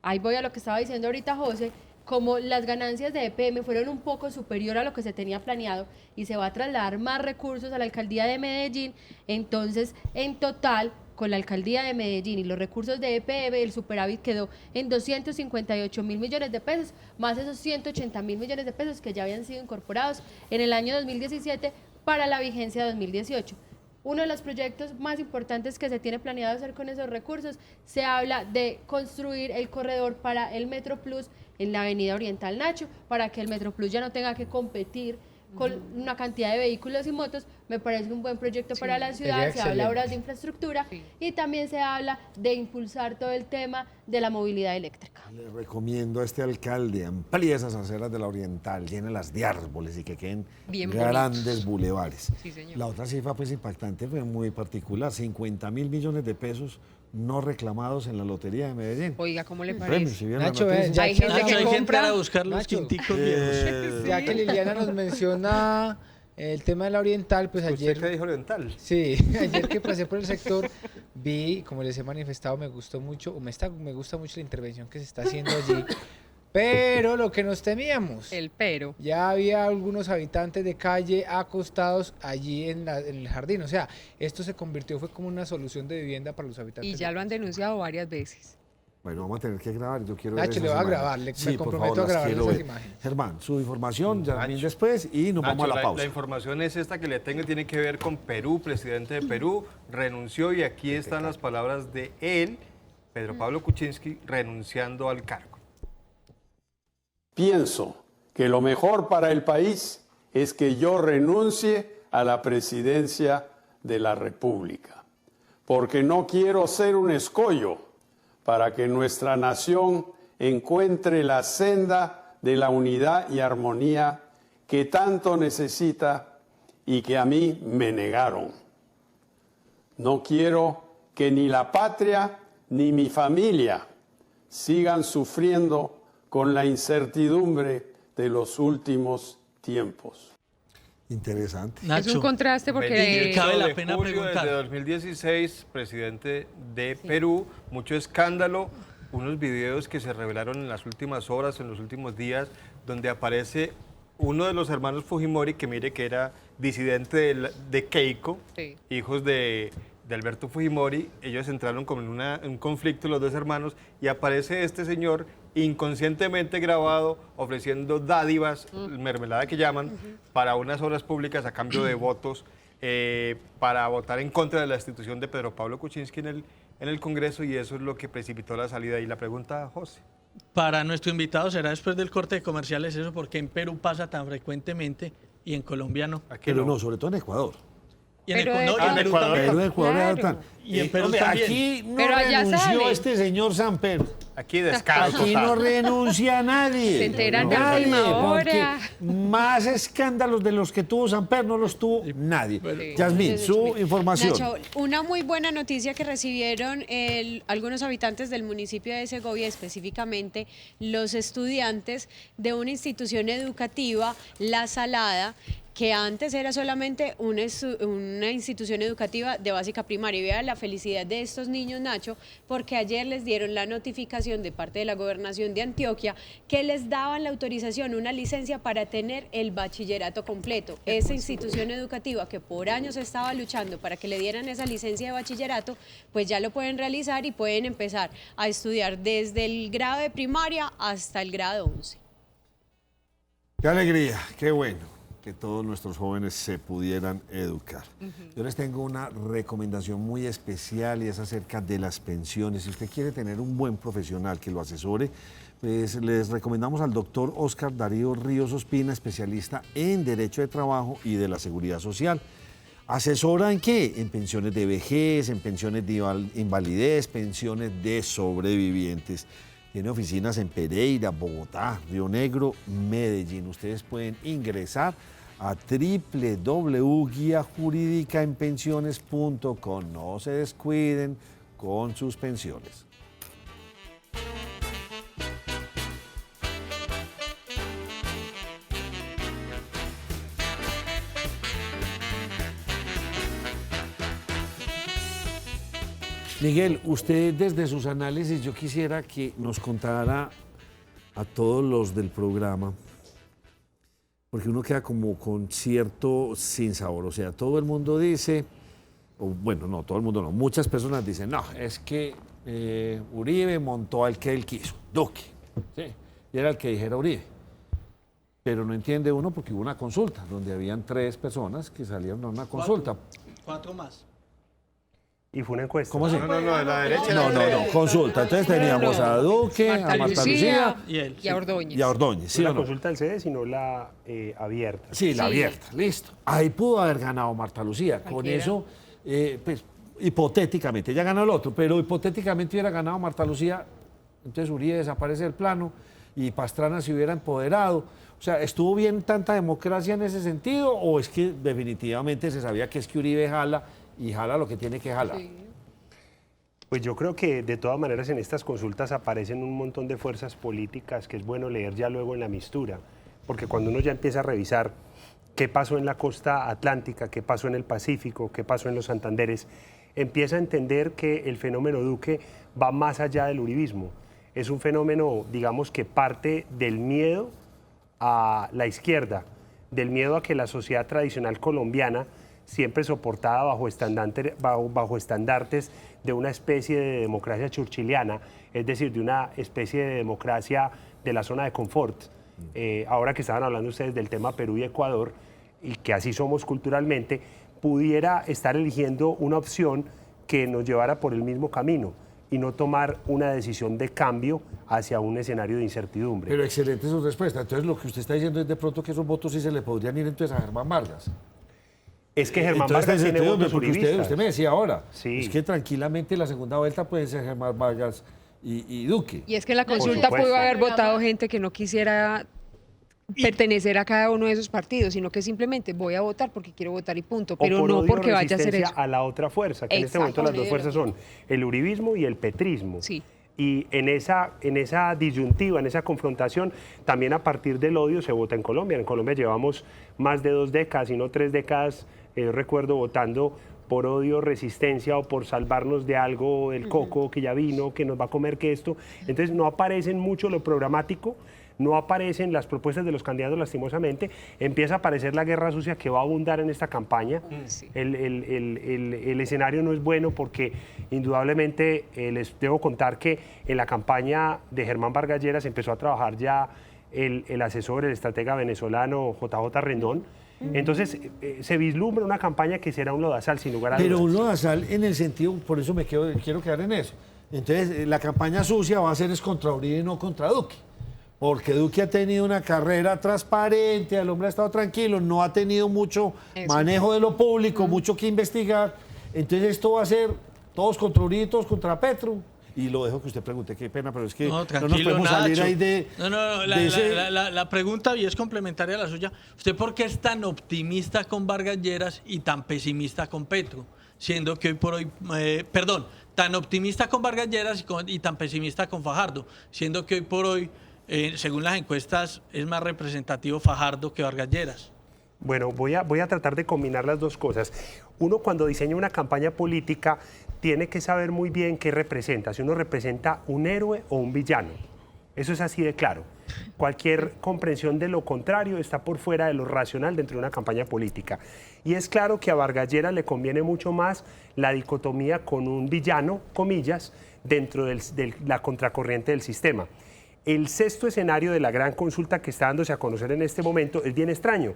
ahí voy a lo que estaba diciendo ahorita José, como las ganancias de EPM fueron un poco superior a lo que se tenía planeado y se va a trasladar más recursos a la alcaldía de Medellín, entonces en total con la alcaldía de Medellín y los recursos de EPM el superávit quedó en 258.000 millones de pesos, más esos 180.000 millones de pesos que ya habían sido incorporados en el año 2017 para la vigencia 2018. Uno de los proyectos más importantes que se tiene planeado hacer con esos recursos, se habla de construir el corredor para el Metro Plus en la avenida Oriental Nacho, para que el Metro Plus ya no tenga que competir con una cantidad de vehículos y motos. Me parece un buen proyecto para la ciudad, se habla ahora de infraestructura y también se habla de impulsar todo el tema de la movilidad eléctrica. Le recomiendo a este alcalde, amplíe esas aceras de la Oriental, llénelas de árboles y que queden Bien grandes bonitos. bulevares. Sí, señor. La otra cifra pues impactante fue muy particular, 50.000 millones de pesos no reclamados en la lotería de Medellín. Oiga, ¿cómo le Premios, parece? si vieron la Nacho, noticia. ya Hay que gente Nacho, que hay gente compra. a buscar los Nacho. quinticos viejos. Ya que Liliana nos menciona el tema de la Oriental, pues ¿Usted ayer... qué dijo Oriental? Sí, ayer que pasé por el sector vi, como les he manifestado, me gustó mucho, me gusta mucho la intervención que se está haciendo allí, pero lo que nos temíamos, El pero. ya había algunos habitantes de calle acostados allí en el jardín, o sea, esto se convirtió, fue como una solución de vivienda para los habitantes. Y ya lo han denunciado varias veces. Bueno, vamos a tener que grabar, yo quiero ver Nacho, esas le voy a imágenes. grabar, me Sí, por comprometo favor, a las grabar quiero esas ver. imágenes. Germán, su información, Yasmín Nacho. después y nos vamos a la Nacho, pausa. La información es esta que le tengo, tiene que ver con Perú. Presidente de Perú renunció y aquí están las palabras de él, Pedro Pablo Kuczynski, renunciando al cargo. Pienso que lo mejor para el país es que yo renuncie a la presidencia de la República, porque no quiero ser un escollo para que nuestra nación encuentre la senda de la unidad y armonía que tanto necesita y que a mí me negaron. No quiero que ni la patria ni mi familia sigan sufriendo con la incertidumbre de los últimos tiempos. Interesante. Es un contraste porque... Cabe la de pena julio preguntar. Desde 2016, presidente de Perú, mucho escándalo, unos videos que se revelaron en las últimas horas, en los últimos días, donde aparece uno de los hermanos Fujimori, que mire que era disidente de Keiko, Sí. hijos de Alberto Fujimori. Ellos entraron como en un conflicto los dos hermanos y aparece este señor inconscientemente grabado ofreciendo dádivas, mermelada que llaman, para unas obras públicas a cambio de votos para votar en contra de la institución de Pedro Pablo Kuczynski en el Congreso, y eso es lo que precipitó la salida. Y la pregunta, José. Para nuestro invitado será después del corte de comerciales eso, porque en Perú pasa tan frecuentemente y en Colombia no. Pero no, sobre todo en Ecuador. Y en Pero Ecuador, de y en Perú Ecuador. también. Perú, Ecuador, Claro. tan. Y en Perú Hombre, también. aquí no Pero allá renunció sale. este señor Samper. Aquí descaro Aquí no total. renuncia nadie. Se enteran de Nadie, última porque hora. más escándalos de los que tuvo Samper no los tuvo nadie. Yasmín, su información. Nacho, una muy buena noticia que recibieron algunos habitantes del municipio de Segovia, específicamente los estudiantes de una institución educativa, La Salada, que antes era solamente una institución educativa de básica primaria. Y vea la felicidad de estos niños, Nacho, porque ayer les dieron la notificación de parte de la Gobernación de Antioquia que les daban la autorización, una licencia para tener el bachillerato completo. Esa institución educativa que por años estaba luchando para que le dieran esa licencia de bachillerato, pues ya lo pueden realizar y pueden empezar a estudiar desde el grado de primaria hasta el grado 11. Qué alegría, qué bueno que todos nuestros jóvenes se pudieran educar. Yo les tengo una recomendación muy especial y es acerca de las pensiones. Si usted quiere tener un buen profesional que lo asesore, pues les recomendamos al doctor Oscar Darío Ríos Ospina, especialista en Derecho de Trabajo y de la Seguridad Social. ¿Asesora en qué? En pensiones de vejez, en pensiones de invalidez, pensiones de sobrevivientes. Tiene oficinas en Pereira, Bogotá, Río Negro, Medellín. Ustedes pueden ingresar a www.guiajurídicaenpensiones.com. No se descuiden con sus pensiones. Miguel, usted desde sus análisis, yo quisiera que nos contara a todos los del programa, porque uno queda como con cierto sinsabor. O sea, todo el mundo dice, o bueno, no, todo el mundo no, muchas personas dicen, no, es que Uribe montó al que él quiso, Duque, ¿sí? Y era el que dijera Uribe. Pero no entiende uno porque hubo una consulta, donde habían 3 personas que salieron a una consulta. 4 más. Y fue una encuesta. ¿Cómo así? No, de la derecha. No, consulta. Entonces teníamos a Duque, a Marta Lucía y a Ordóñez. Y a Ordóñez, ¿sí No o la no? consulta del CD, sino la abierta. Sí, la abierta, listo. Ahí pudo haber ganado Marta Lucía. Con Cualquiera. eso, pues, hipotéticamente, ya ganó el otro, pero hipotéticamente hubiera ganado Marta Lucía, entonces Uribe desaparece del plano y Pastrana se hubiera empoderado. O sea, ¿estuvo bien tanta democracia en ese sentido o es que definitivamente se sabía que es que Uribe jala y jala lo que tiene que jalar? Sí. Pues yo creo que de todas maneras en estas consultas aparecen un montón de fuerzas políticas que es bueno leer ya luego en la mistura, porque cuando uno ya empieza a revisar qué pasó en la costa atlántica, qué pasó en el Pacífico, qué pasó en los Santanderes, empieza a entender que el fenómeno Duque va más allá del uribismo. Es un fenómeno, digamos, que parte del miedo a la izquierda, del miedo a que la sociedad tradicional colombiana, siempre soportada bajo estandartes de una especie de democracia churchiliana, es decir, de una especie de democracia de la zona de confort. Ahora que estaban hablando ustedes del tema Perú y Ecuador, y que así somos culturalmente, pudiera estar eligiendo una opción que nos llevara por el mismo camino y no tomar una decisión de cambio hacia un escenario de incertidumbre. Pero excelente su respuesta. Entonces lo que usted está diciendo es de pronto que esos votos sí se le podrían ir entonces a Germán Vargas. Es que Germán Entonces, Vargas tiene votos porque uribistas. usted me decía ahora, Sí. es que tranquilamente la segunda vuelta puede ser Germán Vargas y Duque. Y es que en la consulta supuesto. pudo haber votado gente que no quisiera pertenecer a cada uno de esos partidos, sino que simplemente voy a votar porque quiero votar y punto, pero o por no odio porque vaya a ser resistencia eso. a la otra fuerza, que en este momento las dos fuerzas son el uribismo y el petrismo. Sí. Y en esa disyuntiva, en esa confrontación, también a partir del odio se vota en Colombia. En Colombia llevamos más de 2 décadas, y no 3 décadas, recuerdo, votando por odio, resistencia o por salvarnos de algo, el coco que ya vino, que nos va a comer que esto. Entonces no aparecen mucho lo programático, no aparecen las propuestas de los candidatos lastimosamente, empieza a aparecer la guerra sucia que va a abundar en esta campaña. Sí. El escenario no es bueno porque indudablemente les debo contar que en la campaña de Germán Vargas Lleras empezó a trabajar ya el asesor, el estratega venezolano JJ Rendón. Entonces se vislumbra una campaña que será un lodazal sin lugar a dudas. Pero un lodazal en el sentido, por eso quiero quedar en eso. Entonces la campaña sucia va a ser es contra Uribe y no contra Duque. Porque Duque ha tenido una carrera transparente, el hombre ha estado tranquilo, no ha tenido mucho manejo de lo público, mucho que investigar. Entonces esto va a ser todos contra Uribe, todos contra Petro. Y lo dejo que usted pregunte, qué pena, pero es que no, tranquilo, nos podemos salir Nacho. ahí de... La pregunta, y es complementaria a la suya, ¿usted por qué es tan optimista con Vargas Lleras y tan pesimista con Petro? Siendo que hoy por hoy, tan optimista con Vargas Lleras y tan pesimista con Fajardo, siendo que hoy por hoy, según las encuestas, es más representativo Fajardo que Vargas Lleras. Bueno, voy a tratar de combinar las dos cosas. Uno, cuando diseña una campaña política, tiene que saber muy bien qué representa, si uno representa un héroe o un villano. Eso es así de claro. Cualquier comprensión de lo contrario está por fuera de lo racional dentro de una campaña política. Y es claro que a Vargas Lleras le conviene mucho más la dicotomía con un villano, comillas, dentro de la contracorriente del sistema. El sexto escenario de la gran consulta que está dándose a conocer en este momento es bien extraño.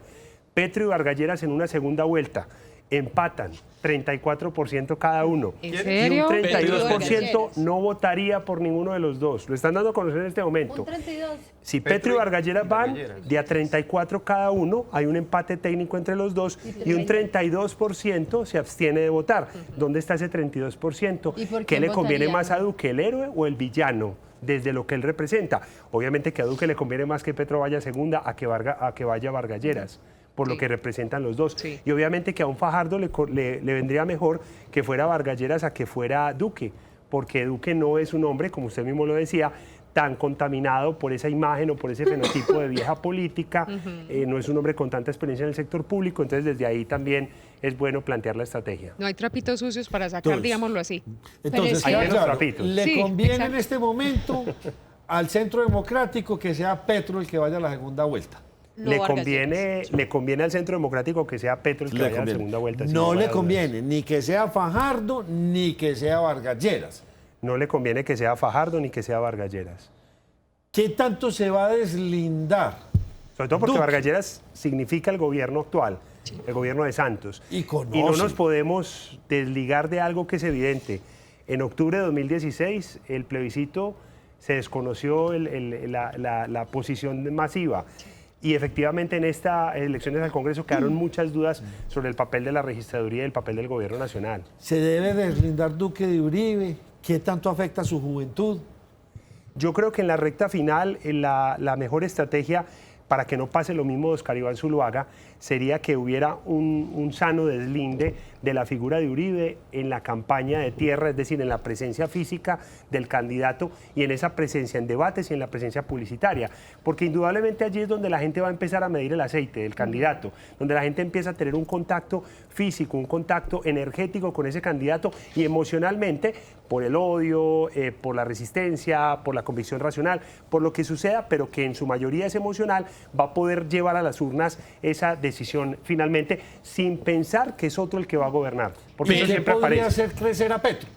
Petro y Vargas Lleras en una segunda vuelta empatan 34% cada uno. ¿En serio? Y un 32% no votaría por ninguno de los dos. Lo están dando a conocer en este momento. Un 32. Si Petro y Vargas Lleras van de a 34 cada uno, hay un empate técnico entre los dos y un 32% se abstiene de votar. ¿Dónde está ese 32%? ¿Y por ¿Qué quién le conviene votaría? más a Duque, el héroe o el villano? Desde lo que él representa. Obviamente que a Duque le conviene más que Petro vaya segunda a que vaya Vargas Lleras, por lo que representan los dos. Sí. Y obviamente que a un Fajardo le vendría mejor que fuera Vargas Lleras a que fuera Duque, porque Duque no es un hombre, como usted mismo lo decía, tan contaminado por esa imagen o por ese fenotipo de vieja política, no es un hombre con tanta experiencia en el sector público, entonces desde ahí también es bueno plantear la estrategia. No hay trapitos sucios para sacar, digámoslo así. Entonces, hay menos claro, trapitos. le Sí, conviene exacto. en este momento al Centro Democrático que sea Petro el que vaya a la segunda vuelta. No le Vargas conviene al Centro Democrático que sea Petro el que vaya a la segunda vuelta. sin No lugar a le dudas. conviene ni que sea Fajardo ni que sea Vargas Lleras. No le conviene que sea Fajardo ni que sea Vargas Lleras. ¿Qué tanto se va a deslindar? Sobre todo porque Duque. Vargas Lleras significa el gobierno actual, el gobierno de Santos. Y conoce. Y no nos podemos desligar de algo que es evidente. En octubre de 2016, el plebiscito se desconoció la posición masiva. Y efectivamente en estas elecciones al Congreso quedaron muchas dudas sobre el papel de la registraduría y el papel del gobierno nacional. ¿Se debe deslindar Duque de Uribe? ¿Qué tanto afecta a su juventud? Yo creo que en la recta final la mejor estrategia para que no pase lo mismo de Oscar Iván Zuluaga sería que hubiera un sano deslinde de la figura de Uribe en la campaña de tierra, es decir, en la presencia física del candidato y en esa presencia en debates y en la presencia publicitaria. Porque indudablemente allí es donde la gente va a empezar a medir el aceite del candidato, donde la gente empieza a tener un contacto físico, un contacto energético con ese candidato y emocionalmente por el odio, por la resistencia, por la convicción racional, por lo que suceda, pero que en su mayoría es emocional, va a poder llevar a las urnas esa decisión finalmente sin pensar que es otro el que va a gobernar. Porque eso ¿Qué siempre podría aparece. hacer crecer a Petro?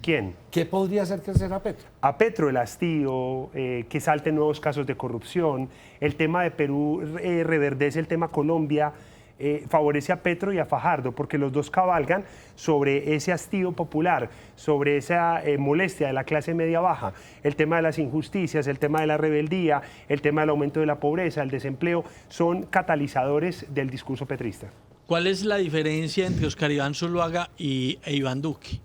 ¿Quién? ¿Qué podría hacer crecer a Petro? A Petro el hastío, que salten nuevos casos de corrupción, el tema de Perú reverdece el tema Colombia, favorece a Petro y a Fajardo, porque los dos cabalgan sobre ese hastío popular, sobre esa molestia de la clase media-baja, el tema de las injusticias, el tema de la rebeldía, el tema del aumento de la pobreza, el desempleo, son catalizadores del discurso petrista. ¿Cuál es la diferencia entre Oscar Iván Zuluaga e Iván Duque?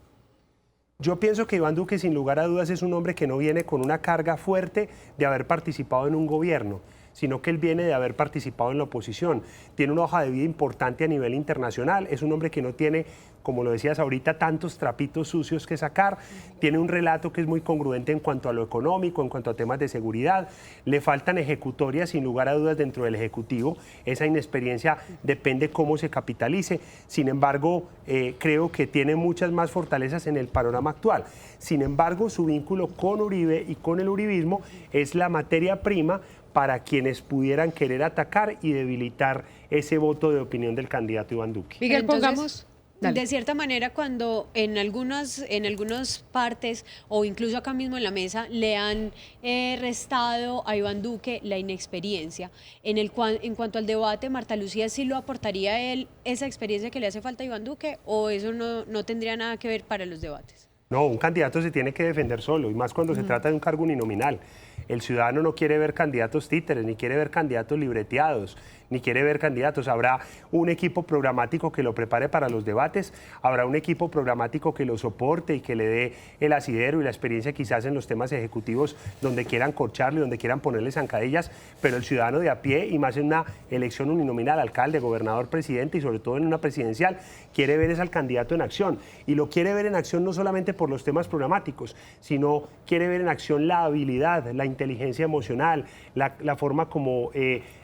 Yo pienso que Iván Duque, sin lugar a dudas, es un hombre que no viene con una carga fuerte de haber participado en un gobierno, sino que él viene de haber participado en la oposición. Tiene una hoja de vida importante a nivel internacional, es un hombre que no tiene, como lo decías ahorita, tantos trapitos sucios que sacar, tiene un relato que es muy congruente en cuanto a lo económico, en cuanto a temas de seguridad, le faltan ejecutorias sin lugar a dudas dentro del Ejecutivo, esa inexperiencia depende cómo se capitalice, sin embargo, creo que tiene muchas más fortalezas en el panorama actual. Sin embargo, su vínculo con Uribe y con el uribismo es la materia prima para quienes pudieran querer atacar y debilitar ese voto de opinión del candidato Iván Duque. Miguel, Entonces, pongamos... Dale. de cierta manera, cuando en algunas partes o incluso acá mismo en la mesa le han restado a Iván Duque la inexperiencia, en cuanto al debate, Marta Lucía, ¿sí lo aportaría él esa experiencia que le hace falta a Iván Duque o eso no tendría nada que ver para los debates? No, un candidato se tiene que defender solo, y más cuando se trata de un cargo uninominal. El ciudadano no quiere ver candidatos títeres, ni quiere ver candidatos libreteados, ni quiere ver candidatos. Habrá un equipo programático que lo prepare para los debates, habrá un equipo programático que lo soporte y que le dé el asidero y la experiencia quizás en los temas ejecutivos donde quieran corcharle, donde quieran ponerle zancadillas, pero el ciudadano de a pie, y más en una elección uninominal, alcalde, gobernador, presidente y sobre todo en una presidencial, quiere ver es al candidato en acción. Y lo quiere ver en acción no solamente por los temas programáticos, sino quiere ver en acción la habilidad, la inteligencia emocional, la forma como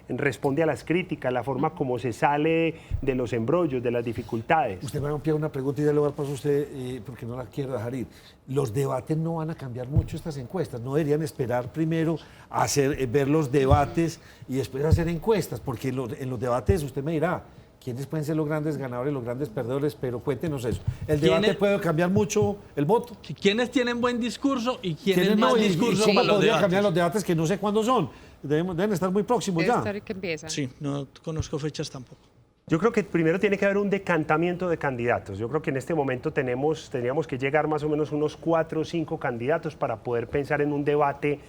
responde a las críticas, la forma como se sale de los embrollos, de las dificultades. Usted me ha enviado una pregunta y ya le voy a dar paso a usted porque no la quiero dejar ir. Los debates no van a cambiar mucho estas encuestas, no deberían esperar primero a ver los debates y después hacer encuestas, porque en los debates usted me dirá quiénes pueden ser los grandes ganadores, los grandes perdedores, pero cuéntenos eso. ¿El debate puede cambiar mucho el voto? ¿Quiénes tienen buen discurso y quiénes no? más Y discurso cómo para los podría debates? cambiar los debates que no sé cuándo son. Deben estar muy próximos Debe ya. estar que empieza. Sí, no conozco fechas tampoco. Yo creo que primero tiene que haber un decantamiento de candidatos. Yo creo que en este momento tendríamos que llegar más o menos unos 4 o 5 candidatos para poder pensar en un debate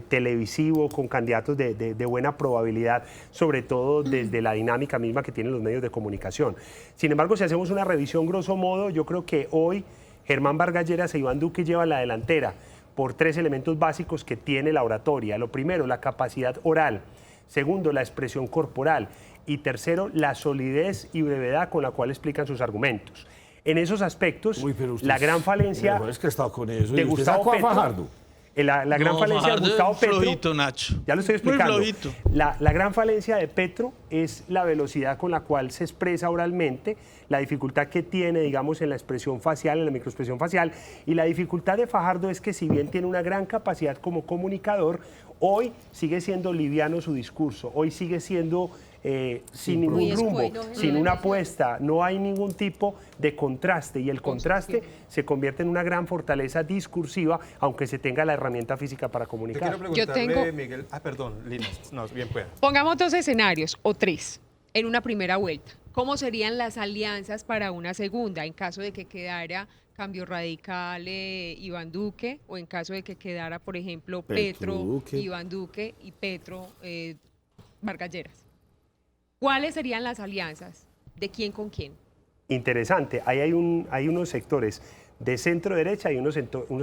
televisivo con candidatos de buena probabilidad, sobre todo desde la dinámica misma que tienen los medios de comunicación. Sin embargo, si hacemos una revisión grosso modo, yo creo que hoy Germán Vargas Lleras e Iván Duque llevan la delantera por 3 elementos básicos que tiene la oratoria. Lo primero, la capacidad oral. Segundo, la expresión corporal. Y tercero, la solidez y brevedad con la cual explican sus argumentos. En esos aspectos, la gran falencia es que ha estado con eso. de ¿Y usted Gustavo sacó a Petro, Fajardo? La gran No, falencia de Fajardo es Gustavo Petro, flojito, Nacho. ya lo estoy Muy explicando. flojito. La gran falencia de Petro es la velocidad con la cual se expresa oralmente, la dificultad que tiene, digamos, en la expresión facial, en la microexpresión facial, y la dificultad de Fajardo es que si bien tiene una gran capacidad como comunicador, hoy sigue siendo liviano su discurso, hoy sigue siendo sin ningún rumbo, sin una apuesta, no hay ningún tipo de contraste, y el contraste se convierte en una gran fortaleza discursiva, aunque se tenga la herramienta física para comunicar. Yo quiero preguntarle, Miguel, perdón, Lina, no, bien pueda. Pongamos 2 escenarios o 3 en una primera vuelta. ¿Cómo serían las alianzas para una segunda en caso de que quedara Cambio Radical, Iván Duque, o en caso de que quedara, por ejemplo, Petro, Duque. Iván Duque y Petro, Vargas Lleras? ¿Cuáles serían las alianzas? ¿De quién con quién? Interesante, ahí hay unos sectores de centro derecha y unos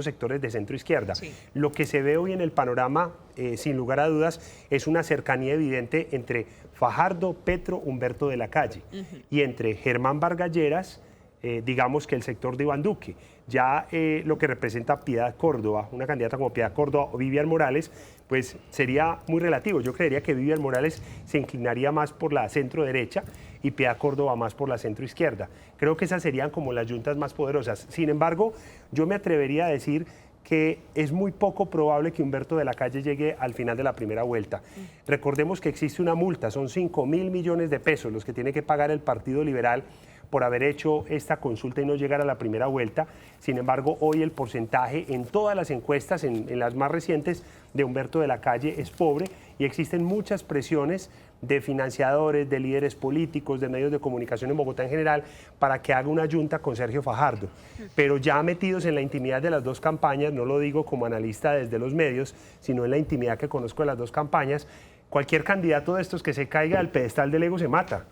sectores de centro izquierda. Sí. Lo que se ve hoy en el panorama, sin lugar a dudas, es una cercanía evidente entre Fajardo, Petro, Humberto de la Calle, y entre Germán Vargas Lleras, digamos que el sector de Iván Duque. Ya lo que representa Piedad Córdoba, una candidata como Piedad Córdoba o Vivian Morales, pues sería muy relativo. Yo creería que Vivian Morales se inclinaría más por la centro derecha y Piedad Córdoba más por la centro izquierda. Creo que esas serían como las yuntas más poderosas. Sin embargo, yo me atrevería a decir que es muy poco probable que Humberto de la Calle llegue al final de la primera vuelta. Recordemos que existe una multa, son 5.000 millones de pesos los que tiene que pagar el Partido Liberal por haber hecho esta consulta y no llegar a la primera vuelta. Sin embargo, hoy el porcentaje en todas las encuestas, en las más recientes, de Humberto de la Calle es pobre, y existen muchas presiones de financiadores, de líderes políticos, de medios de comunicación en Bogotá en general, para que haga una yunta con Sergio Fajardo. Pero ya metidos en la intimidad de las dos campañas, no lo digo como analista desde los medios, sino en la intimidad que conozco de las dos campañas, cualquier candidato de estos que se caiga al pedestal del ego se mata.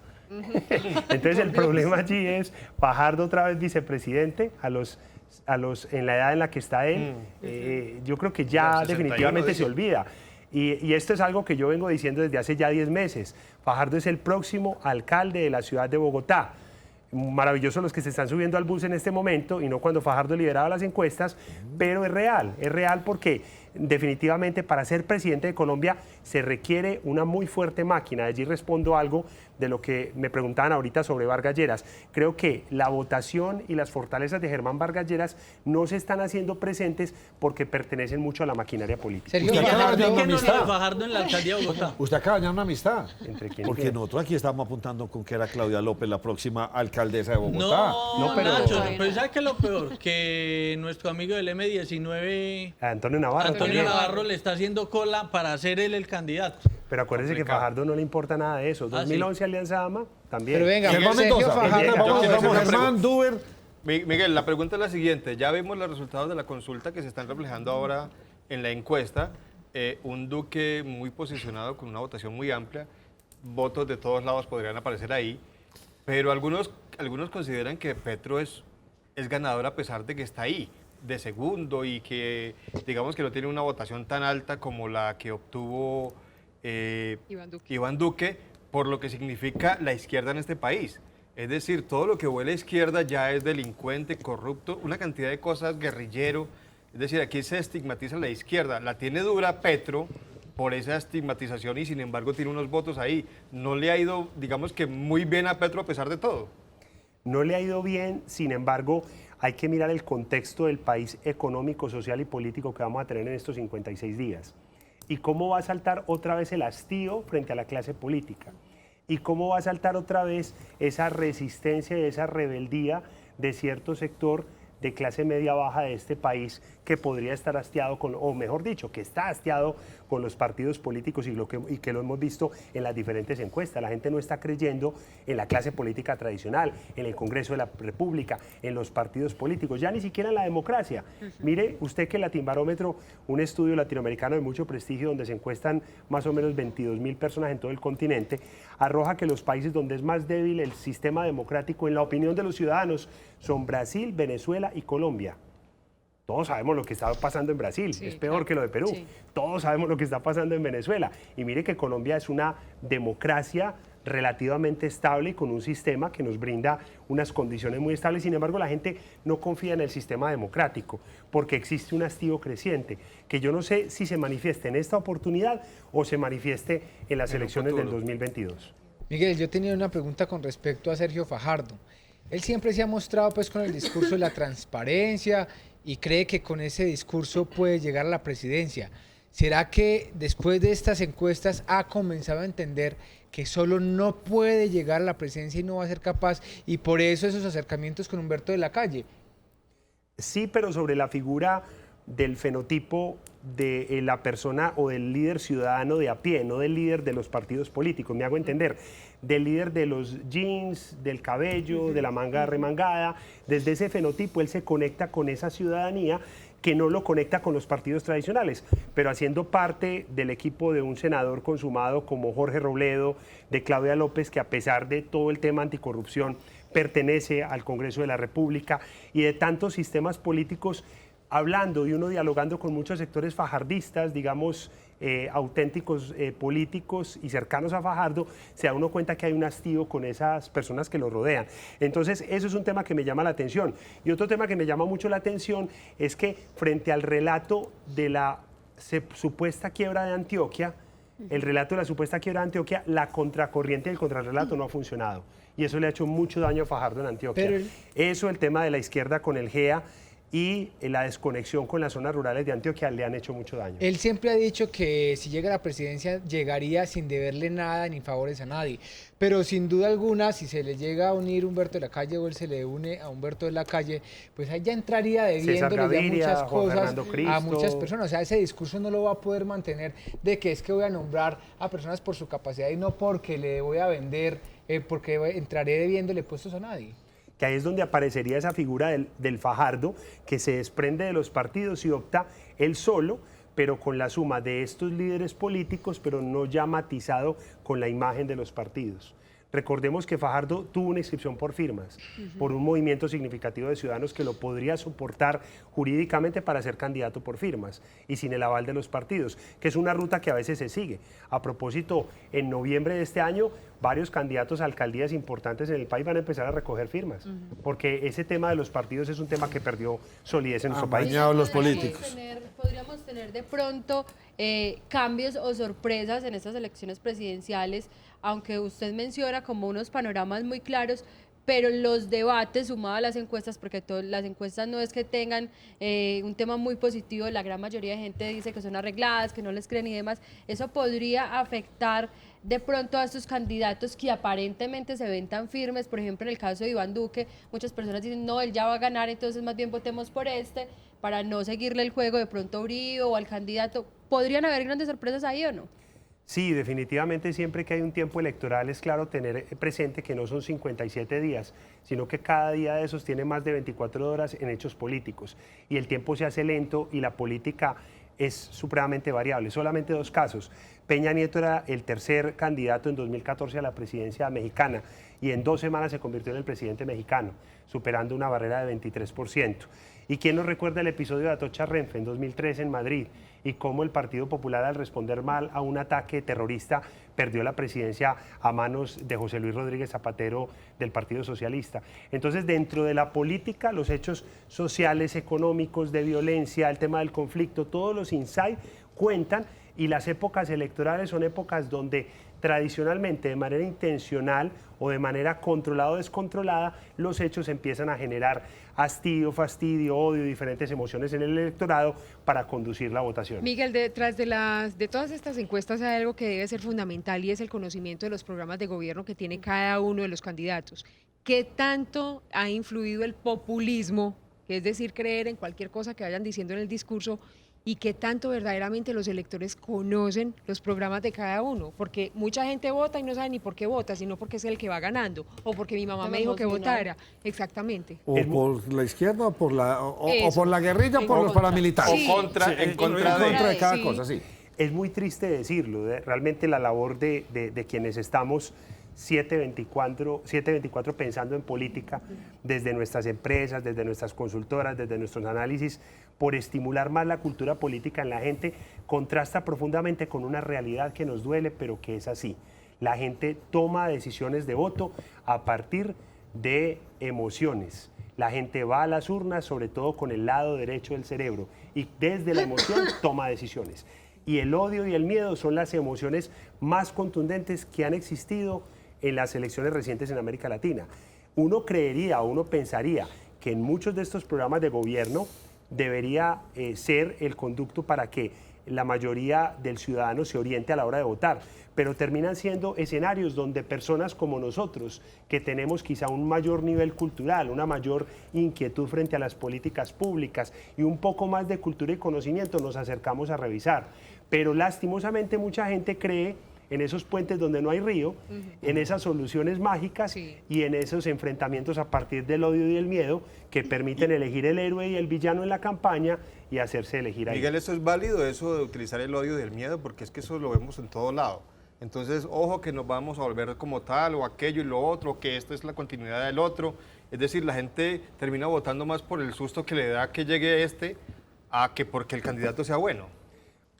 Entonces el problema allí es Fajardo otra vez vicepresidente en la edad en la que está él. Yo creo que ya definitivamente se olvida. Y esto es algo que yo vengo diciendo desde hace ya 10 meses. Fajardo es el próximo alcalde de la ciudad de Bogotá. Maravilloso los que se están subiendo al bus en este momento, y no cuando Fajardo lideraba las encuestas, pero es real porque definitivamente para ser presidente de Colombia se requiere una muy fuerte máquina. Allí respondo algo de lo que me preguntaban ahorita sobre Vargas Lleras. Creo que la votación y las fortalezas de Germán Vargas Lleras no se están haciendo presentes porque pertenecen mucho a la maquinaria política. Usted acaba de dañar una amistad. Fajardo en la alcaldía de Bogotá. Usted acaba de dañar una amistad. ¿Entre quién y Porque quién? nosotros aquí estamos apuntando con que era Claudia López la próxima alcaldesa de Bogotá. No, pero- Nacho, pero ¿sabes qué es lo peor? Que nuestro amigo del M19, Antonio Navarro. Antonio también. Navarro, le está haciendo cola para ser él el candidato. Pero acuérdense que Fajardo no le importa nada de eso. 2011 Alianza AMA también. Pero venga, Germán Sergio Mendoza, Fajardo, vamos, quiero hacer una Germán, Duber. Miguel, la pregunta es la siguiente. Ya vemos los resultados de la consulta que se están reflejando ahora en la encuesta. Un Duque muy posicionado con una votación muy amplia. Votos de todos lados podrían aparecer ahí. Pero algunos consideran que Petro es ganador a pesar de que está ahí, de segundo, y que digamos que no tiene una votación tan alta como la que obtuvo Iván Duque, por lo que significa la izquierda en este país. Es decir, todo lo que huele a izquierda ya es delincuente, corrupto, una cantidad de cosas, guerrillero. Es decir, aquí se estigmatiza la izquierda. La tiene dura Petro por esa estigmatización y sin embargo tiene unos votos ahí. No le ha ido, digamos que muy bien a Petro a pesar de todo. No le ha ido bien, sin embargo, hay que mirar el contexto del país económico, social y político que vamos a tener en estos 56 días. Y cómo va a saltar otra vez el hastío frente a la clase política. Y cómo va a saltar otra vez esa resistencia y esa rebeldía de cierto sector de clase media baja de este país que podría estar hastiado con, o mejor dicho, que está hastiado con los partidos políticos y que lo hemos visto en las diferentes encuestas. La gente no está creyendo en la clase política tradicional, en el Congreso de la República, en los partidos políticos, ya ni siquiera en la democracia. Mire usted que el Latinbarómetro, un estudio latinoamericano de mucho prestigio donde se encuestan más o menos 22.000 personas en todo el continente, arroja que los países donde es más débil el sistema democrático en la opinión de los ciudadanos son Brasil, Venezuela y Colombia. Todos sabemos lo que está pasando en Brasil, es peor que lo de Perú. Todos sabemos lo que está pasando en Venezuela. Y mire que Colombia es una democracia relativamente estable y con un sistema que nos brinda unas condiciones muy estables. Sin embargo, la gente no confía en el sistema democrático porque existe un hastío creciente que yo no sé si se manifieste en esta oportunidad o se manifieste en las elecciones del 2022. Miguel, yo tenía una pregunta con respecto a Sergio Fajardo. Él siempre se ha mostrado pues con el discurso de la transparencia y cree que con ese discurso puede llegar a la presidencia. ¿Será que después de estas encuestas ha comenzado a entender que solo no puede llegar a la presidencia y no va a ser capaz, y por eso esos acercamientos con Humberto de la Calle? Sí, pero sobre la figura del fenotipo de la persona o del líder ciudadano de a pie, no del líder de los partidos políticos, me hago entender, del líder de los jeans, del cabello, de la manga remangada. Desde ese fenotipo él se conecta con esa ciudadanía que no lo conecta con los partidos tradicionales, pero haciendo parte del equipo de un senador consumado como Jorge Robledo, de Claudia López, que a pesar de todo el tema anticorrupción pertenece al Congreso de la República, y de tantos sistemas políticos, hablando y uno dialogando con muchos sectores fajardistas, digamos, auténticos políticos y cercanos a Fajardo, se da uno cuenta que hay un hastío con esas personas que lo rodean. Entonces, eso es un tema que me llama la atención. Y otro tema que me llama mucho la atención es que frente al relato de la supuesta quiebra de Antioquia, el relato de la supuesta quiebra de Antioquia, la contracorriente del contrarrelato no ha funcionado. Y eso le ha hecho mucho daño a Fajardo en Antioquia. Eso, el tema de la izquierda con el GEA, y la desconexión con las zonas rurales de Antioquia le han hecho mucho daño. Él siempre ha dicho que si llega a la presidencia llegaría sin deberle nada ni favores a nadie, pero sin duda alguna si se le llega a unir Humberto de la Calle o él se le une a Humberto de la Calle, pues ahí ya entraría debiéndole ya muchas cosas a muchas personas. O sea, ese discurso no lo va a poder mantener de que es que voy a nombrar a personas por su capacidad y no porque le voy a vender, porque entraré debiéndole puestos a nadie. Que ahí es donde aparecería esa figura del Fajardo, que se desprende de los partidos y opta él solo, pero con la suma de estos líderes políticos, pero no ya matizado con la imagen de los partidos. Recordemos que Fajardo tuvo una inscripción por firmas, por un movimiento significativo de ciudadanos que lo podría soportar jurídicamente para ser candidato por firmas y sin el aval de los partidos, que es una ruta que a veces se sigue. A propósito, en noviembre de este año, varios candidatos a alcaldías importantes en el país van a empezar a recoger firmas, porque ese tema de los partidos es un tema que perdió solidez en nuestro país. Los políticos. Podríamos tener de pronto cambios o sorpresas en estas elecciones presidenciales, aunque usted menciona como unos panoramas muy claros, pero los debates sumados a las encuestas, porque las encuestas no es que tengan un tema muy positivo, la gran mayoría de gente dice que son arregladas, que no les creen y demás, eso podría afectar de pronto a estos candidatos que aparentemente se ven tan firmes. Por ejemplo, en el caso de Iván Duque, muchas personas dicen, no, él ya va a ganar, entonces más bien votemos por para no seguirle el juego de pronto a Uribe o al candidato. ¿Podrían haber grandes sorpresas ahí o no? Sí, definitivamente siempre que hay un tiempo electoral es claro tener presente que no son 57 días, sino que cada día de esos tiene más de 24 horas en hechos políticos y el tiempo se hace lento y la política es supremamente variable. Solamente dos casos. Peña Nieto era el tercer candidato en 2014 a la presidencia mexicana y en 2 semanas se convirtió en el presidente mexicano, superando una barrera de 23%. ¿Y quién nos recuerda el episodio de Atocha Renfe en 2013 en Madrid y cómo el Partido Popular, al responder mal a un ataque terrorista, perdió la presidencia a manos de José Luis Rodríguez Zapatero del Partido Socialista? Entonces, dentro de la política, los hechos sociales, económicos, de violencia, el tema del conflicto, todos los insights cuentan, y las épocas electorales son épocas donde tradicionalmente, de manera intencional o de manera controlada o descontrolada, los hechos empiezan a generar hastío, fastidio, odio, diferentes emociones en el electorado para conducir la votación. Miguel, detrás de todas estas encuestas hay algo que debe ser fundamental y es el conocimiento de los programas de gobierno que tiene cada uno de los candidatos. ¿Qué tanto ha influido el populismo, que es decir, creer en cualquier cosa que vayan diciendo en el discurso, y qué tanto verdaderamente los electores conocen los programas de cada uno? Porque mucha gente vota y no sabe ni por qué vota, sino porque es el que va ganando, o porque mi mamá me dijo que votara. Exactamente. O por la izquierda, o por la guerrilla, o por los paramilitares. Sí. O en contra de cada cosa, sí. Es muy triste decirlo, realmente la labor de quienes estamos 7/24 pensando en política, desde nuestras empresas, desde nuestras consultoras, desde nuestros análisis, por estimular más la cultura política en la gente, contrasta profundamente con una realidad que nos duele, pero que es así. La gente toma decisiones de voto a partir de emociones. La gente va a las urnas, sobre todo con el lado derecho del cerebro, y desde la emoción toma decisiones. Y el odio y el miedo son las emociones más contundentes que han existido en las elecciones recientes en América Latina. Uno creería, uno pensaría que en muchos de estos programas de gobierno debería ser el conducto para que la mayoría del ciudadano se oriente a la hora de votar, pero terminan siendo escenarios donde personas como nosotros, que tenemos quizá un mayor nivel cultural, una mayor inquietud frente a las políticas públicas y un poco más de cultura y conocimiento, nos acercamos a revisar. Pero lastimosamente mucha gente cree en esos puentes donde no hay río, en esas soluciones mágicas y en esos enfrentamientos a partir del odio y el miedo que permiten elegir el héroe y el villano en la campaña y hacerse elegir ahí. Miguel, ¿eso es válido, eso de utilizar el odio y el miedo? Porque es que eso lo vemos en todo lado. Entonces, ojo que nos vamos a volver como tal o aquello y lo otro, que esto es la continuidad del otro. Es decir, la gente termina votando más por el susto que le da que llegue a que porque el candidato sea bueno.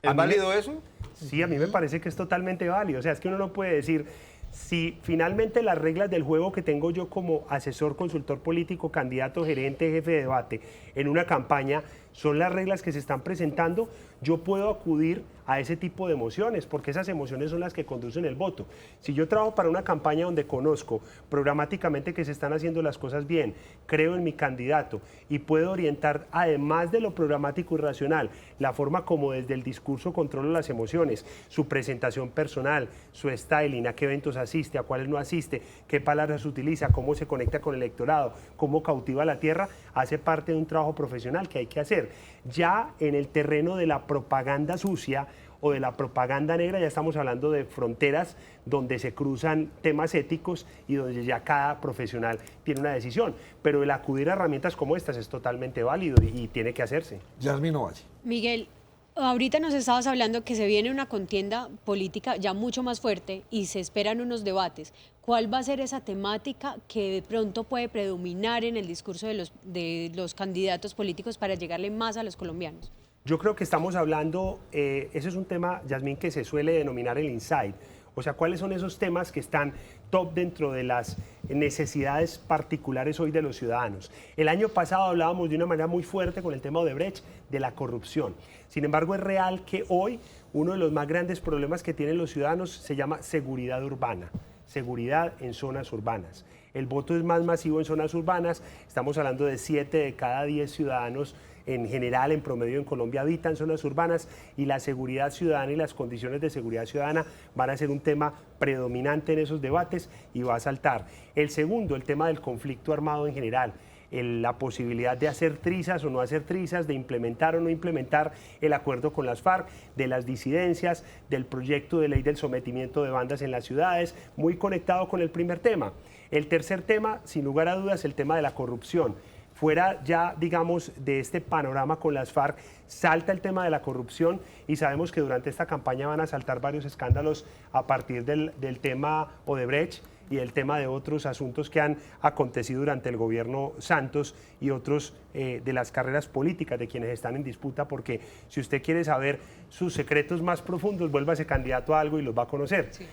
¿Es válido eso? Sí, a mí me parece que es totalmente válido. O sea, es que uno no puede decir, si finalmente las reglas del juego que tengo yo como asesor, consultor político, candidato, gerente, jefe de debate en una campaña, son las reglas que se están presentando, yo puedo acudir a ese tipo de emociones, porque esas emociones son las que conducen el voto. Si yo trabajo para una campaña donde conozco programáticamente que se están haciendo las cosas bien, creo en mi candidato y puedo orientar, además de lo programático y racional, la forma como desde el discurso controlo las emociones, su presentación personal, su styling, a qué eventos asiste, a cuáles no asiste, qué palabras utiliza, cómo se conecta con el electorado, cómo cautiva la tierra, hace parte de un trabajo profesional que hay que hacer. Ya en el terreno de la propaganda sucia o de la propaganda negra, ya estamos hablando de fronteras donde se cruzan temas éticos y donde ya cada profesional tiene una decisión. Pero el acudir a herramientas como estas es totalmente válido y tiene que hacerse. Yasmín Ovalle. Miguel, ahorita nos estabas hablando que se viene una contienda política ya mucho más fuerte y se esperan unos debates. ¿Cuál va a ser esa temática que de pronto puede predominar en el discurso de los candidatos políticos para llegarle más a los colombianos? Yo creo que estamos hablando, ese es un tema, Yasmín, que se suele denominar el insight. O sea, ¿cuáles son esos temas que están top dentro de las necesidades particulares hoy de los ciudadanos? El año pasado hablábamos de una manera muy fuerte con el tema Odebrecht de la corrupción. Sin embargo, es real que hoy uno de los más grandes problemas que tienen los ciudadanos se llama seguridad urbana, seguridad en zonas urbanas. El voto es más masivo en zonas urbanas, estamos hablando de 7 de cada 10 ciudadanos en general, en promedio en Colombia habitan zonas urbanas y la seguridad ciudadana y las condiciones de seguridad ciudadana van a ser un tema predominante en esos debates y va a saltar. El segundo, el tema del conflicto armado en general. La posibilidad de hacer trizas o no hacer trizas, de implementar o no implementar el acuerdo con las FARC, de las disidencias, del proyecto de ley del sometimiento de bandas en las ciudades, muy conectado con el primer tema. El tercer tema, sin lugar a dudas, el tema de la corrupción. Fuera ya, digamos, de este panorama con las FARC, salta el tema de la corrupción y sabemos que durante esta campaña van a saltar varios escándalos a partir del tema Odebrecht y el tema de otros asuntos que han acontecido durante el gobierno Santos y otros de las carreras políticas de quienes están en disputa, porque si usted quiere saber sus secretos más profundos, vuélvase candidato a algo y los va a conocer. Sí.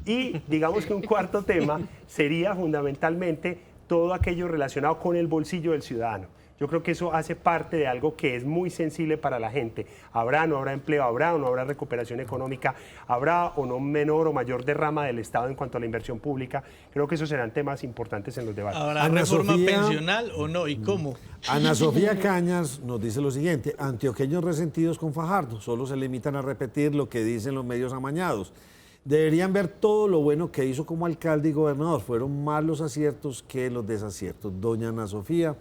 Y digamos que un cuarto tema sería fundamentalmente todo aquello relacionado con el bolsillo del ciudadano. Yo creo que eso hace parte de algo que es muy sensible para la gente. ¿Habrá o no habrá empleo? ¿Habrá o no habrá recuperación económica? ¿Habrá o no menor o mayor derrama del Estado en cuanto a la inversión pública? Creo que esos serán temas importantes en los debates. ¿Habrá reforma pensional o no? ¿Y cómo? Ana Sofía Cañas nos dice lo siguiente: antioqueños resentidos con Fajardo, solo se limitan a repetir lo que dicen los medios amañados. Deberían ver todo lo bueno que hizo como alcalde y gobernador. Fueron más los aciertos que los desaciertos. Doña Ana Sofía,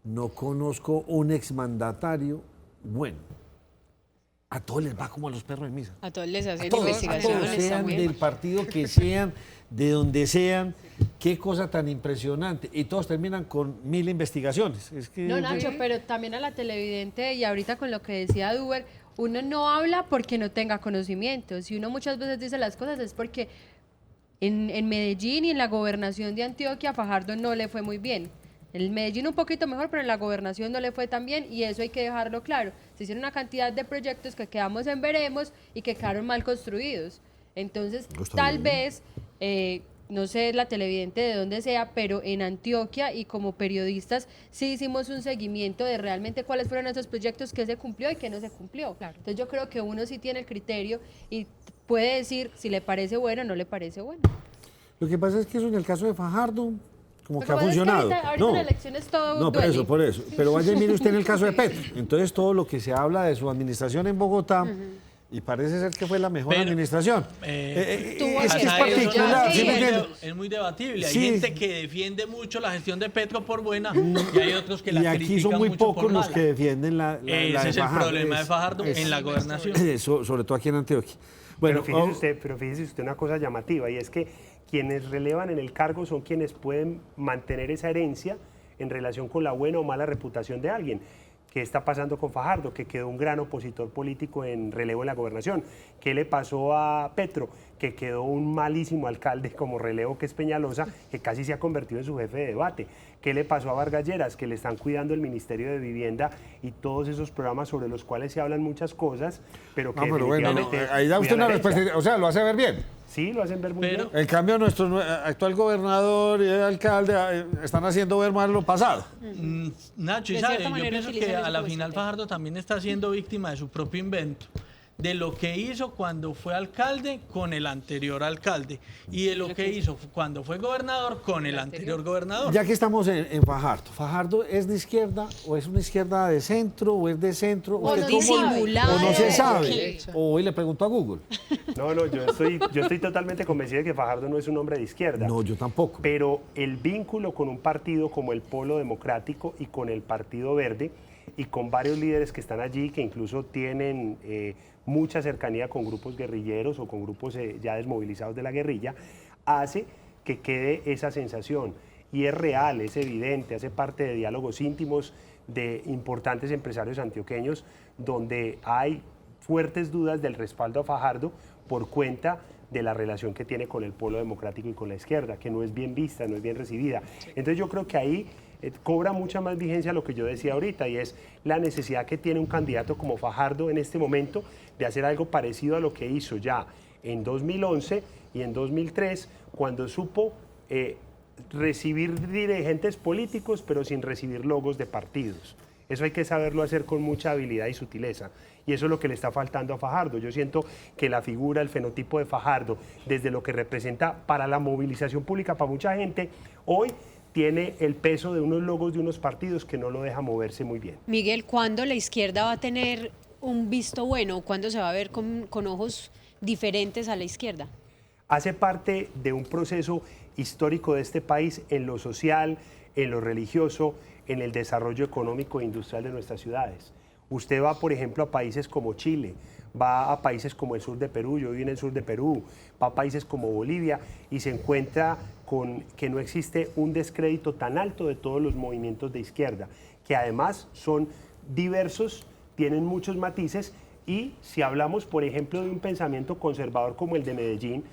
no conozco un exmandatario bueno. A todos les va como a los perros en misa. A todos les hacen todos, investigaciones sean también. del partido que sean, de donde sean. Qué cosa tan impresionante. Y todos terminan con 1000 investigaciones. Es que, no, Nacho, pero también a la televidente y ahorita con lo que decía Duber, uno no habla porque no tenga conocimiento. Si uno muchas veces dice las cosas es porque en Medellín y en la gobernación de Antioquia a Fajardo no le fue muy bien. En Medellín un poquito mejor, pero en la gobernación no le fue tan bien y eso hay que dejarlo claro. Se hicieron una cantidad de proyectos que quedamos en veremos y que quedaron mal construidos. Entonces, Está tal bien. vez, no sé la televidente de dónde sea, pero en Antioquia y como periodistas sí hicimos un seguimiento de realmente cuáles fueron esos proyectos que se cumplió y que no se cumplió. Entonces yo creo que uno sí tiene el criterio y puede decir si le parece bueno o no le parece bueno. Lo que pasa es que eso en el caso de Fajardo, como Lo que ha pasa es que funcionado. ahorita en elecciones todo No, duele. por eso. Pero vaya y mire usted en el caso de Petro. Entonces todo lo que se habla de su administración en Bogotá, y parece ser que fue la mejor Pero, administración. Tuvo es que hasta es eso, particular. ya, ¿sí sí, me entiende? Es muy debatible. Hay Sí. gente que defiende mucho la gestión de Petro por buena y hay otros que la Y aquí critican son muy mucho por pocos los mala. que defienden la Ese de es el Fajardo. problema de Fajardo en la gobernación. Sobre todo aquí en Antioquia. Bueno, pero fíjese usted una cosa llamativa, y es que quienes relevan en el cargo son quienes pueden mantener esa herencia en relación con la buena o mala reputación de alguien. ¿Qué está pasando con Fajardo? Que quedó un gran opositor político en relevo en la gobernación. ¿Qué le pasó a Petro? Que quedó un malísimo alcalde como relevo, que es Peñalosa, que casi se ha convertido en su jefe de debate. ¿Qué le pasó a Vargas Lleras? Que le están cuidando el Ministerio de Vivienda y todos esos programas sobre los cuales se hablan muchas cosas, pero que pero bueno, definitivamente ahí da usted cuidan una la herencia. respuesta. O sea, lo hace ver bien. Sí, lo hacen ver muy bien. En cambio, nuestro actual gobernador y alcalde están haciendo ver mal lo pasado. Nacho, y De sabe, cierta yo manera pienso que utilizan a eso la como final estrategia. Fajardo también está siendo víctima de su propio invento, de lo que hizo cuando fue alcalde con el anterior alcalde y de lo que hizo cuando fue gobernador con el anterior gobernador. Ya que estamos en Fajardo, ¿Fajardo es de izquierda o es una izquierda de centro o es de centro? O ¿Usted no cómo- disimulado, o no se o sabe? qué. O hoy le pregunto a Google. No, yo estoy totalmente convencido de que Fajardo no es un hombre de izquierda. No, yo tampoco. Pero el vínculo con un partido como el Polo Democrático y con el Partido Verde y con varios líderes que están allí, que incluso tienen mucha cercanía con grupos guerrilleros o con grupos ya desmovilizados de la guerrilla, hace que quede esa sensación. Y es real, es evidente, hace parte de diálogos íntimos de importantes empresarios antioqueños donde hay fuertes dudas del respaldo a Fajardo por cuenta de la relación que tiene con el Polo Democrático y con la izquierda, que no es bien vista, no es bien recibida. Entonces yo creo que ahí cobra mucha más vigencia lo que yo decía ahorita, y es la necesidad que tiene un candidato como Fajardo en este momento de hacer algo parecido a lo que hizo ya en 2011 y en 2003, cuando supo recibir dirigentes políticos, pero sin recibir logos de partidos. Eso hay que saberlo hacer con mucha habilidad y sutileza. Y eso es lo que le está faltando a Fajardo. Yo siento que la figura, el fenotipo de Fajardo, desde lo que representa para la movilización pública, para mucha gente, hoy tiene el peso de unos logos de unos partidos que no lo deja moverse muy bien. Miguel, ¿cuándo la izquierda va a tener un visto bueno? ¿Cuándo se va a ver con ojos diferentes a la izquierda? Hace parte de un proceso histórico de este país en lo social, en lo religioso, en el desarrollo económico e industrial de nuestras ciudades. Usted va, por ejemplo, a países como Chile, va a países como el sur de Perú, yo viví en el sur de Perú, va a países como Bolivia y se encuentra con que no existe un descrédito tan alto de todos los movimientos de izquierda, que además son diversos, tienen muchos matices, y si hablamos, por ejemplo, de un pensamiento conservador como el de Medellín,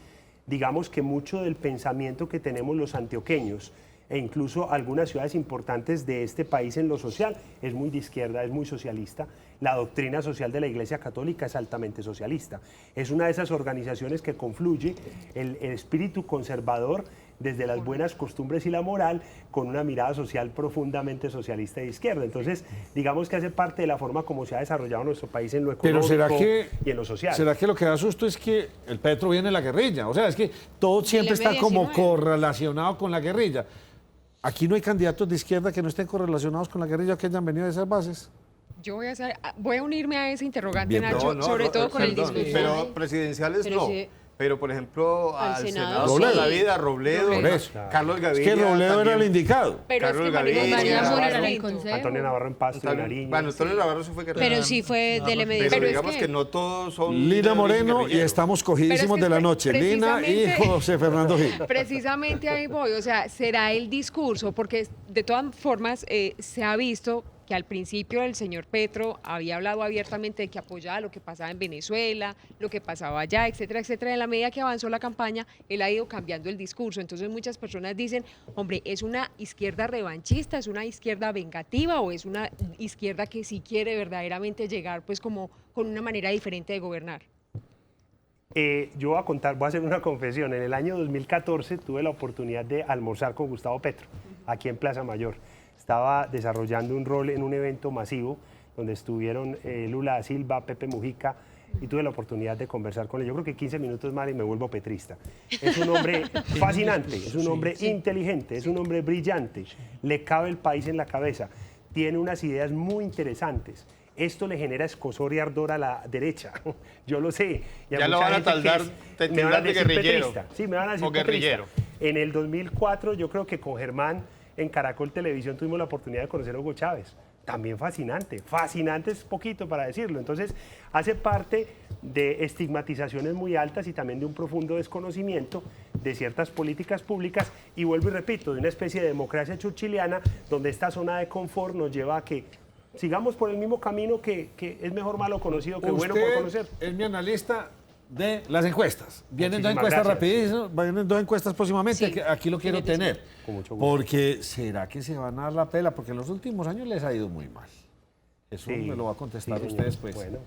digamos que mucho del pensamiento que tenemos los antioqueños e incluso algunas ciudades importantes de este país en lo social es muy de izquierda, es muy socialista. La doctrina social de la Iglesia Católica es altamente socialista. Es una de esas organizaciones que confluye el espíritu conservador desde las buenas costumbres y la moral con una mirada social profundamente socialista de izquierda. Entonces, digamos que hace parte de la forma como se ha desarrollado nuestro país en lo Pero económico y en lo social. ¿será que lo que da susto es que el Petro viene de la guerrilla? O sea, es que todo siempre está como 19. correlacionado con la guerrilla. Aquí no hay candidatos de izquierda que no estén correlacionados con la guerrilla o que hayan venido de esas bases. Yo voy a unirme a ese interrogante, Bien, Nacho, sobre todo con el perdón, discurso. Pero presidenciales Pero no. sí. Pero, por ejemplo, Al al Senado, Senado, Robledo. toda la vida, Robledo, Por eso. Carlos Gaviria. Es que Robledo era el también. indicado. Pero es Carlos que María Gaviria, María Navarro, Mora en el consejo. Antonio Navarro en Pasto, en Nariño. Bueno, Antonio Navarro sí fue guerrero. Pero sí fue del MDC. Pero es digamos que- que no todos son... Lina líderes Moreno y guerrilleros. estamos cogidísimos Pero es que de la noche. Lina y precisamente- José Fernando Gil. Precisamente ahí voy, o sea, será el discurso, porque de todas formas se ha visto que al principio el señor Petro había hablado abiertamente de que apoyaba lo que pasaba en Venezuela, lo que pasaba allá, etcétera, etcétera. En la medida que avanzó la campaña, él ha ido cambiando el discurso. Entonces muchas personas dicen, hombre, ¿es una izquierda revanchista, es una izquierda vengativa o es una izquierda que sí quiere verdaderamente llegar pues como con una manera diferente de gobernar? Yo voy a hacer una confesión. En el año 2014 tuve la oportunidad de almorzar con Gustavo Petro, aquí en Plaza Mayor. Estaba desarrollando un rol en un evento masivo donde estuvieron Lula da Silva, Pepe Mujica, y tuve la oportunidad de conversar con él. Yo creo que 15 minutos más y me vuelvo petrista. Es un hombre fascinante, es un hombre inteligente, es un hombre brillante, le cabe el país en la cabeza, tiene unas ideas muy interesantes. Esto le genera escozor y ardor a la derecha, yo lo sé. Y ya lo van a tildar de guerrillero. Sí, me van a decir o guerrillero. En el 2004 yo creo que con Germán en Caracol Televisión tuvimos la oportunidad de conocer a Hugo Chávez. También fascinante, fascinante es poquito para decirlo. Entonces hace parte de estigmatizaciones muy altas y también de un profundo desconocimiento de ciertas políticas públicas y vuelvo y repito, de una especie de democracia churchiliana donde esta zona de confort nos lleva a que sigamos por el mismo camino que es mejor malo conocido que bueno por conocer. Es mi analista de las encuestas. Vienen dos Muchísimas encuestas gracias. rapidísimas, vienen dos encuestas próximamente, Sí, que aquí lo quiero tener. Con mucho gusto. Porque ¿será que se van a dar la pela? Porque en los últimos años les ha ido muy mal. Eso Sí, me lo va a contestar sí, señor. usted después. Bueno.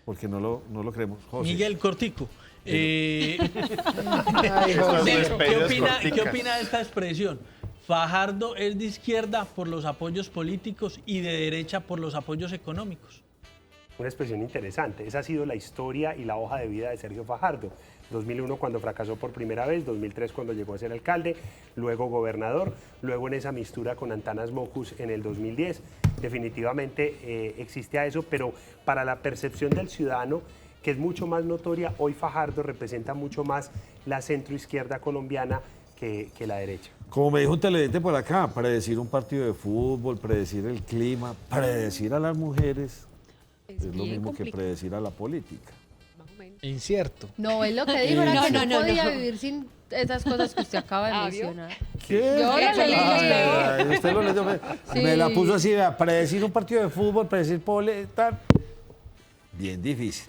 Porque no lo creemos. José. Miguel Cortico. Ay, ¿Qué José. opina de esta expresión? Fajardo es de izquierda por los apoyos políticos y de derecha por los apoyos económicos. Una expresión interesante. Esa ha sido la historia y la hoja de vida de Sergio Fajardo. 2001 cuando fracasó por primera vez, 2003 cuando llegó a ser alcalde, luego gobernador, luego en esa mistura con Antanas Mockus en el 2010. Definitivamente existe a eso, pero para la percepción del ciudadano, que es mucho más notoria, hoy Fajardo representa mucho más la centroizquierda colombiana que la derecha. Como me dijo un televidente por acá, predecir un partido de fútbol, predecir el clima, predecir a las mujeres, es lo bien mismo que complicado. predecir a la política. Incierto. No, él lo que dijo era No, que no, no, no, podía no. vivir sin esas cosas que usted acaba de Ah, ¿vio? mencionar. ¿Qué? Yo lo leí. Ay, usted lo leyó. Sí. Me la puso así, vea, predecir un partido de fútbol, predecir tal. Bien difícil.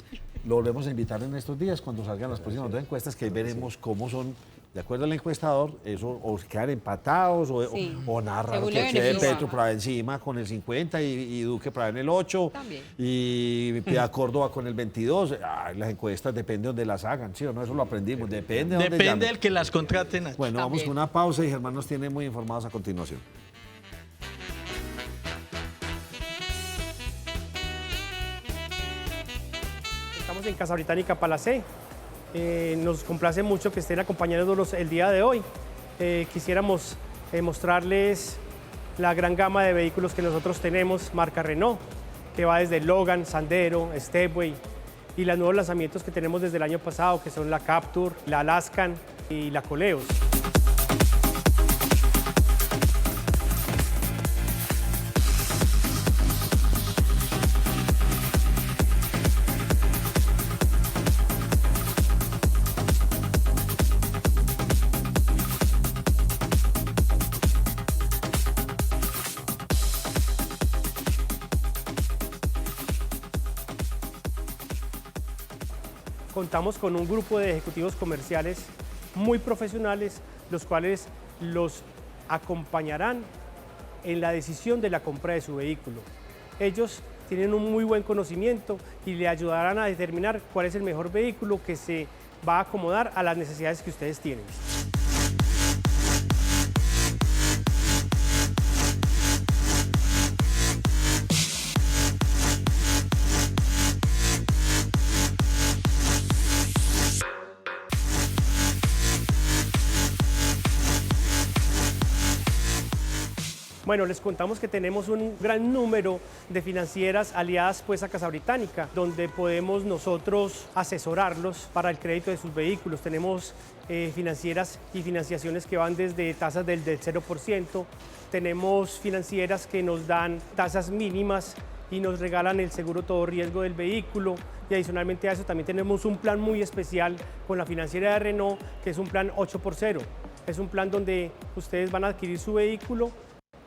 Lo volvemos a invitar en estos días cuando salgan las próximas dos encuestas, que ahí veremos cómo son, de acuerdo al encuestador, eso o quedar empatados Sí. o narrar Según que le quede beneficia. Petro por ahí encima con el 50 y Duque por ahí en el 8 También. y Piedad Córdoba con el 22. Ay, las encuestas depende de donde las hagan, ¿sí o no? Eso lo aprendimos, depende de donde Depende llamen. del que las contrate, Nacho. Bueno, vamos También. con una pausa y Germán nos tiene muy informados a continuación. Estamos en Casa Británica Palacé. Nos complace mucho que estén acompañándonos el día de hoy. Quisiéramos mostrarles la gran gama de vehículos que nosotros tenemos, marca Renault, que va desde Logan, Sandero, Stepway, y los nuevos lanzamientos que tenemos desde el año pasado, que son la Captur, la Alaskan y la Coleos. Contamos con un grupo de ejecutivos comerciales muy profesionales, los cuales los acompañarán en la decisión de la compra de su vehículo. Ellos tienen un muy buen conocimiento y le ayudarán a determinar cuál es el mejor vehículo que se va a acomodar a las necesidades que ustedes tienen. Bueno, les contamos que tenemos un gran número de financieras aliadas pues a Casa Británica, donde podemos nosotros asesorarlos para el crédito de sus vehículos. Tenemos financieras y financiaciones que van desde tasas del 0%, tenemos financieras que nos dan tasas mínimas y nos regalan el seguro todo riesgo del vehículo, y adicionalmente a eso también tenemos un plan muy especial con la financiera de Renault, que es un plan 8x0. Es un plan donde ustedes van a adquirir su vehículo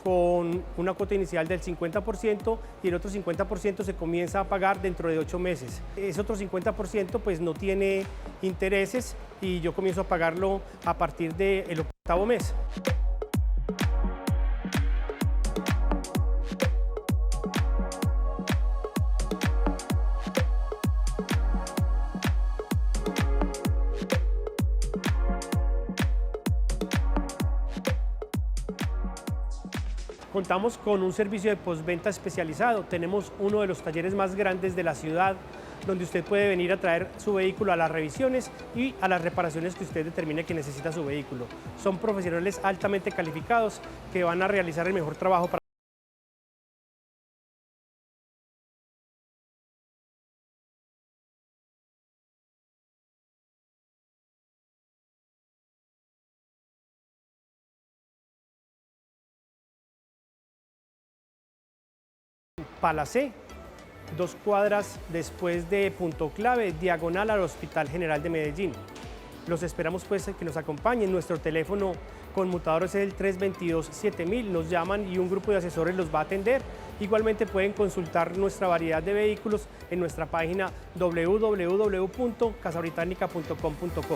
con una cuota inicial del 50% y el otro 50% se comienza a pagar dentro de 8 meses. Ese otro 50% pues no tiene intereses y yo comienzo a pagarlo a partir del 8º mes. Contamos con un servicio de postventa especializado. Tenemos uno de los talleres más grandes de la ciudad, donde usted puede venir a traer su vehículo a las revisiones y a las reparaciones que usted determine que necesita su vehículo. Son profesionales altamente calificados que van a realizar el mejor trabajo para Palacé, 2 cuadras después de Punto Clave, diagonal al Hospital General de Medellín. Los esperamos pues que nos acompañen. Nuestro teléfono conmutador es el 322-7000, nos llaman y un grupo de asesores los va a atender. Igualmente pueden consultar nuestra variedad de vehículos en nuestra página www.casabritánica.com.co.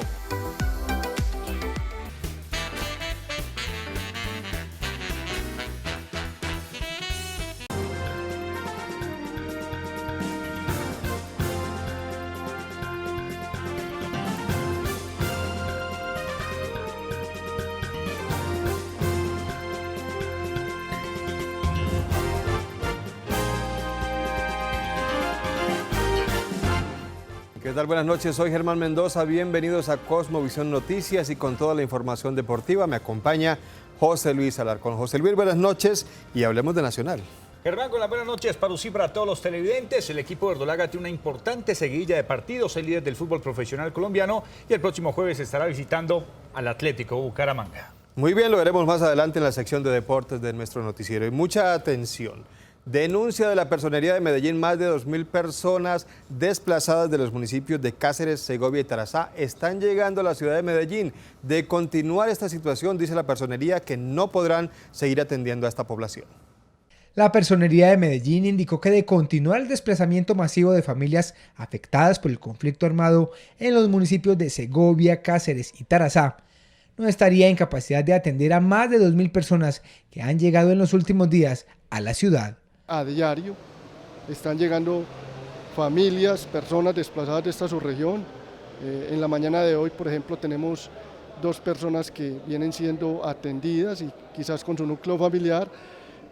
¿Qué tal? Buenas noches, soy Germán Mendoza, bienvenidos a Cosmovisión Noticias y con toda la información deportiva me acompaña José Luis Alarcón. José Luis, buenas noches y hablemos de Nacional. Germán, con las buenas noches para usted y para todos los televidentes. El equipo de Verdolaga tiene una importante seguidilla de partidos, el líder del fútbol profesional colombiano, y el próximo jueves estará visitando al Atlético Bucaramanga. Muy bien, lo veremos más adelante en la sección de deportes de nuestro noticiero. Y mucha atención. Denuncia de la Personería de Medellín, más de 2.000 personas desplazadas de los municipios de Cáceres, Segovia y Tarazá están llegando a la ciudad de Medellín. De continuar esta situación, dice la Personería que no podrán seguir atendiendo a esta población. La Personería de Medellín indicó que de continuar el desplazamiento masivo de familias afectadas por el conflicto armado en los municipios de Segovia, Cáceres y Tarazá, no estaría en capacidad de atender a más de 2.000 personas que han llegado en los últimos días a la ciudad. A diario están llegando familias, personas desplazadas de esta subregión. En la mañana de hoy, por ejemplo, tenemos 2 personas que vienen siendo atendidas y quizás con su núcleo familiar.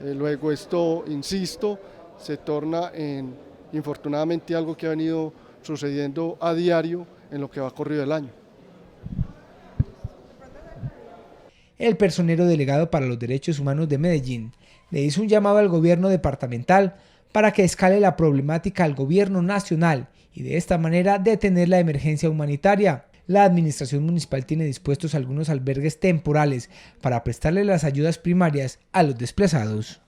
Luego esto, insisto, se torna en, infortunadamente, algo que ha venido sucediendo a diario en lo que va corrido el año. El personero delegado para los derechos humanos de Medellín le hizo un llamado al gobierno departamental para que escale la problemática al gobierno nacional y de esta manera detener la emergencia humanitaria. La administración municipal tiene dispuestos algunos albergues temporales para prestarle las ayudas primarias a los desplazados.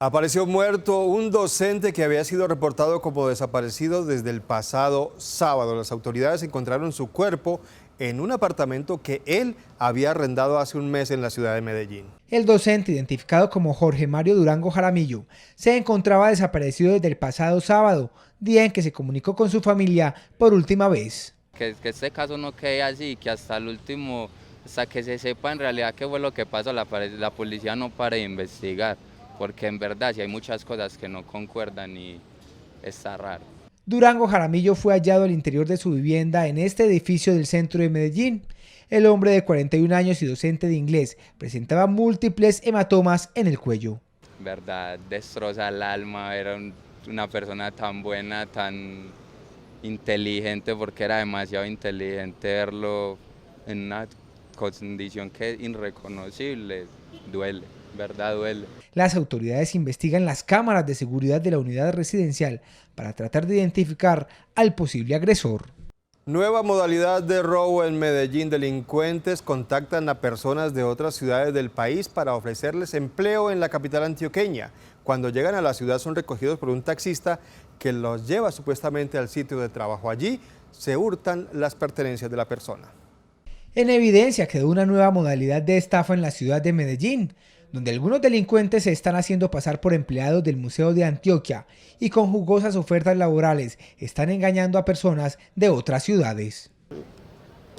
Apareció muerto un docente que había sido reportado como desaparecido desde el pasado sábado. Las autoridades encontraron su cuerpo en un apartamento que él había arrendado hace un mes en la ciudad de Medellín. El docente, identificado como Jorge Mario Durango Jaramillo, se encontraba desaparecido desde el pasado sábado, día en que se comunicó con su familia por última vez. Que este caso no quede así, que hasta el último, hasta que se sepa en realidad qué fue lo que pasó, la policía no pare de investigar, porque en verdad sí hay muchas cosas que no concuerdan y está raro. Durango Jaramillo fue hallado al interior de su vivienda en este edificio del centro de Medellín. El hombre de 41 años y docente de inglés presentaba múltiples hematomas en el cuello. Verdad, destroza el alma, era una persona tan buena, tan inteligente, porque era demasiado inteligente. Verlo en una condición que es irreconocible, duele. Verdad, duele. Las autoridades investigan las cámaras de seguridad de la unidad residencial para tratar de identificar al posible agresor. Nueva modalidad de robo en Medellín. Delincuentes contactan a personas de otras ciudades del país para ofrecerles empleo en la capital antioqueña. Cuando llegan a la ciudad son recogidos por un taxista que los lleva supuestamente al sitio de trabajo. Allí se hurtan las pertenencias de la persona. En evidencia quedó una nueva modalidad de estafa en la ciudad de Medellín, donde algunos delincuentes se están haciendo pasar por empleados del Museo de Antioquia y con jugosas ofertas laborales están engañando a personas de otras ciudades.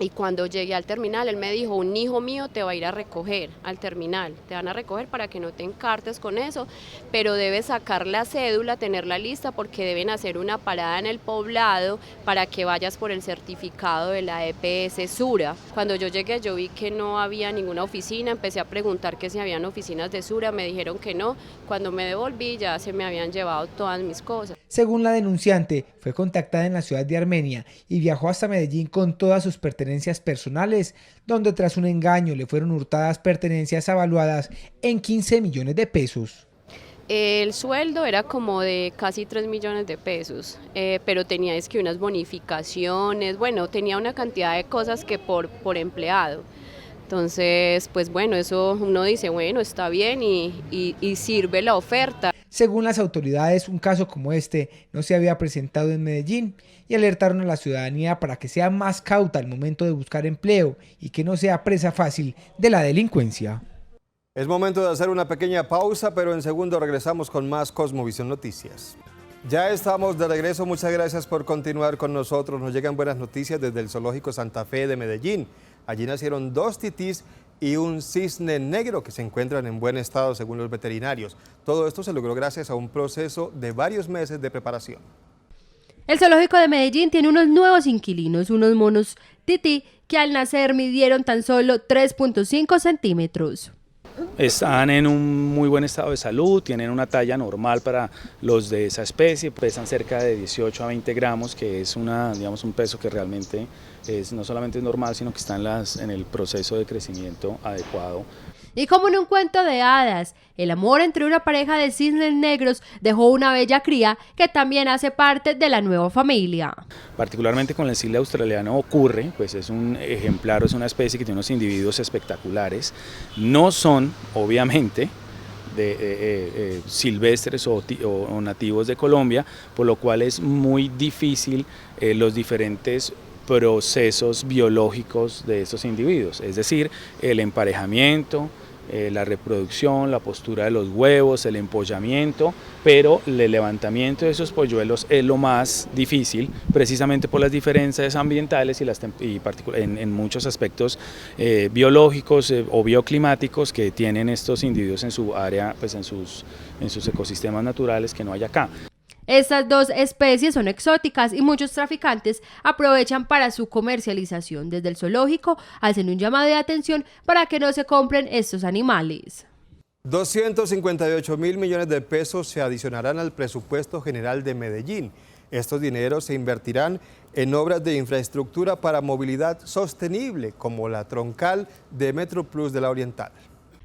Y cuando llegué al terminal, él me dijo, un hijo mío te va a ir a recoger al terminal, te van a recoger para que no te encartes con eso, pero debes sacar la cédula, tenerla lista porque deben hacer una parada en el poblado para que vayas por el certificado de la EPS Sura. Cuando yo llegué yo vi que no había ninguna oficina, empecé a preguntar que si habían oficinas de Sura, me dijeron que no, cuando me devolví ya se me habían llevado todas mis cosas. Según la denunciante, fue contactada en la ciudad de Armenia y viajó hasta Medellín con todas sus pertenencias personales, donde tras un engaño le fueron hurtadas pertenencias avaluadas en 15 millones de pesos. El sueldo era como de casi 3 millones de pesos, pero tenía unas bonificaciones, bueno, tenía una cantidad de cosas que por empleado. Entonces, pues bueno, eso uno dice, bueno, está bien y sirve la oferta. Según las autoridades, un caso como este no se había presentado en Medellín y alertaron a la ciudadanía para que sea más cauta al momento de buscar empleo y que no sea presa fácil de la delincuencia. Es momento de hacer una pequeña pausa, pero en segundo regresamos con más Cosmovisión Noticias. Ya estamos de regreso, muchas gracias por continuar con nosotros. Nos llegan buenas noticias desde el Zoológico Santa Fe de Medellín. Allí nacieron 2 titís y un cisne negro que se encuentran en buen estado según los veterinarios. Todo esto se logró gracias a un proceso de varios meses de preparación. El zoológico de Medellín tiene unos nuevos inquilinos, unos monos tití que al nacer midieron tan solo 3.5 centímetros. Están en un muy buen estado de salud, tienen una talla normal para los de esa especie, pesan cerca de 18 a 20 gramos, que es un peso que realmente no solamente es normal, sino que está en el proceso de crecimiento adecuado. Y como en un cuento de hadas, el amor entre una pareja de cisnes negros dejó una bella cría que también hace parte de la nueva familia. Particularmente con el cisne australiano ocurre, pues es un ejemplar, es una especie que tiene unos individuos espectaculares. No son, obviamente, silvestres o nativos de Colombia, por lo cual es muy difícil los diferentes procesos biológicos de estos individuos, es decir, el emparejamiento, la reproducción, la postura de los huevos, el empollamiento, pero el levantamiento de esos polluelos es lo más difícil, precisamente por las diferencias ambientales y en muchos aspectos biológicos o bioclimáticos que tienen estos individuos en su área, pues en sus ecosistemas naturales que no hay acá. Estas 2 especies son exóticas y muchos traficantes aprovechan para su comercialización. Desde el zoológico hacen un llamado de atención para que no se compren estos animales. 258.000 millones de pesos se adicionarán al presupuesto general de Medellín. Estos dineros se invertirán en obras de infraestructura para movilidad sostenible, como la troncal de MetroPlus de la Oriental.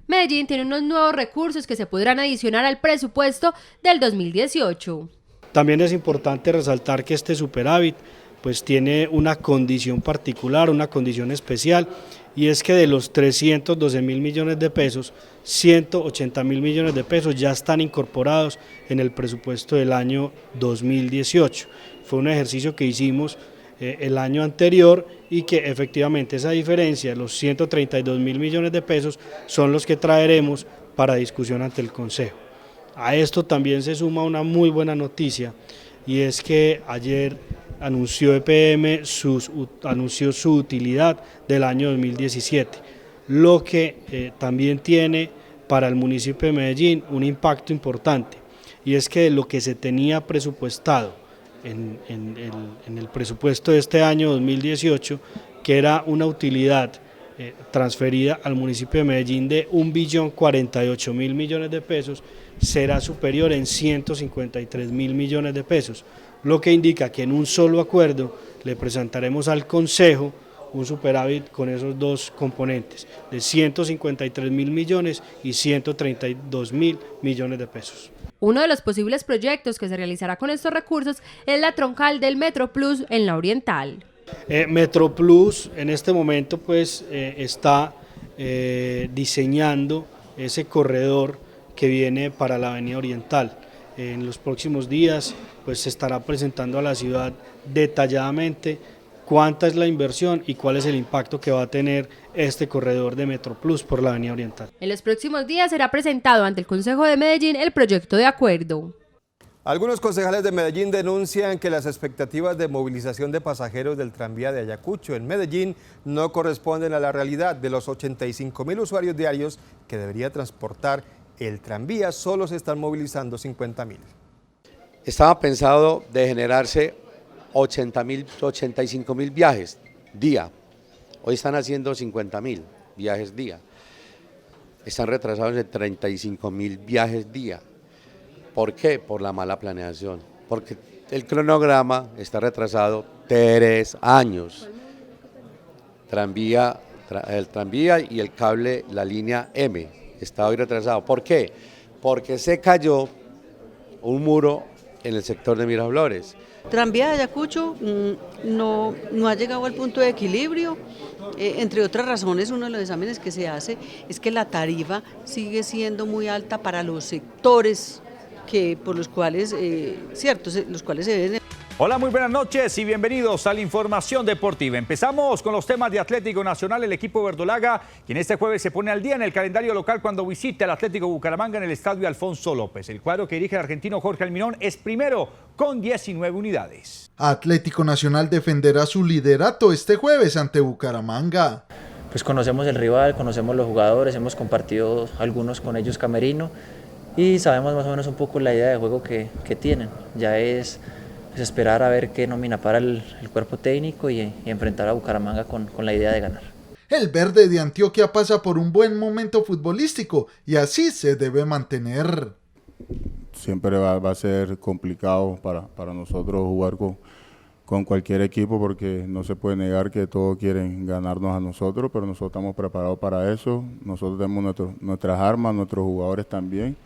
Medellín tiene unos nuevos recursos que se podrán adicionar al presupuesto del 2018. También es importante resaltar que este superávit pues tiene una condición particular, una condición especial, y es que de los 312.000 millones de pesos, 180.000 millones de pesos ya están incorporados en el presupuesto del año 2018. Fue un ejercicio que hicimos el año anterior y que efectivamente esa diferencia, los 132.000 millones de pesos, son los que traeremos para discusión ante el Consejo. A esto también se suma una muy buena noticia, y es que ayer anunció EPM anunció su utilidad del año 2017, lo que también tiene para el municipio de Medellín un impacto importante, y es que lo que se tenía presupuestado en el presupuesto de este año 2018, que era una utilidad transferida al municipio de Medellín de 1.048.000 millones de pesos, será superior en 153.000 millones de pesos, lo que indica que en un solo acuerdo le presentaremos al Consejo un superávit con esos 2 componentes, de 153.000 millones y 132.000 millones de pesos. Uno de los posibles proyectos que se realizará con estos recursos es la troncal del MetroPlus en la Oriental. MetroPlus en este momento pues está diseñando ese corredor que viene para la Avenida Oriental. En los próximos días pues se estará presentando a la ciudad detalladamente cuánta es la inversión y cuál es el impacto que va a tener este corredor de MetroPlus por la Avenida Oriental. En los próximos días será presentado ante el Consejo de Medellín el proyecto de acuerdo. Algunos concejales de Medellín denuncian que las expectativas de movilización de pasajeros del tranvía de Ayacucho en Medellín no corresponden a la realidad. De los 85.000 usuarios diarios que debería transportar el tranvía, solo se están movilizando 50.000. Estaba pensado de generarse 85.000 viajes día. Hoy están haciendo 50.000 viajes día. Están retrasados en 35.000 viajes día. ¿Por qué? Por la mala planeación. Porque el cronograma está retrasado 3 años. El tranvía y el cable, la línea M, está hoy retrasado. ¿Por qué? Porque se cayó un muro en el sector de Miraflores. Tranvía de Ayacucho no ha llegado al punto de equilibrio. Entre otras razones, uno de los exámenes que se hace es que la tarifa sigue siendo muy alta para los sectores por los cuales, los cuales se ven. Hola, muy buenas noches y bienvenidos a la información deportiva. Empezamos con los temas de Atlético Nacional, el equipo verdolaga, quien este jueves se pone al día en el calendario local cuando visite al Atlético Bucaramanga en el estadio Alfonso López. El cuadro que dirige el argentino Jorge Almirón es primero con 19 unidades. Atlético Nacional defenderá su liderato este jueves ante Bucaramanga. Pues conocemos el rival, conocemos los jugadores, hemos compartido algunos con ellos camerino y sabemos más o menos un poco la idea de juego que tienen. Ya es esperar a ver qué nómina para el cuerpo técnico y enfrentar a Bucaramanga con la idea de ganar. El verde de Antioquia pasa por un buen momento futbolístico y así se debe mantener. Siempre va a ser complicado para nosotros jugar con cualquier equipo porque no se puede negar que todos quieren ganarnos a nosotros, pero nosotros estamos preparados para eso. Nosotros tenemos nuestras armas, nuestros jugadores también,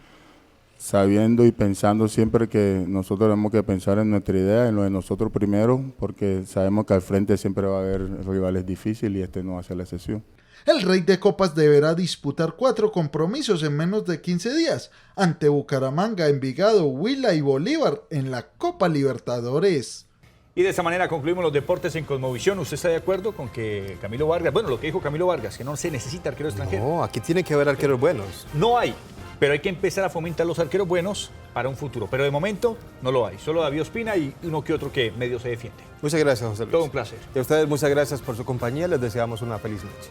sabiendo y pensando siempre que nosotros tenemos que pensar en nuestra idea, en lo de nosotros primero, porque sabemos que al frente siempre va a haber rivales difíciles y este no va a ser la excepción. El Rey de Copas deberá disputar 4 compromisos en menos de 15 días ante Bucaramanga, Envigado, Huila y Bolívar en la Copa Libertadores. Y de esa manera concluimos los deportes en Cosmovisión. ¿Usted está de acuerdo con que Camilo Vargas, bueno, lo que dijo Camilo Vargas, que no se necesita arquero extranjero? No, aquí tiene que haber arqueros buenos. No hay, pero hay que empezar a fomentar los arqueros buenos para un futuro. Pero de momento no lo hay. Solo David Ospina y uno que otro que medio se defiende. Muchas gracias, José Luis. Todo un placer. Y a ustedes muchas gracias por su compañía. Les deseamos una feliz noche.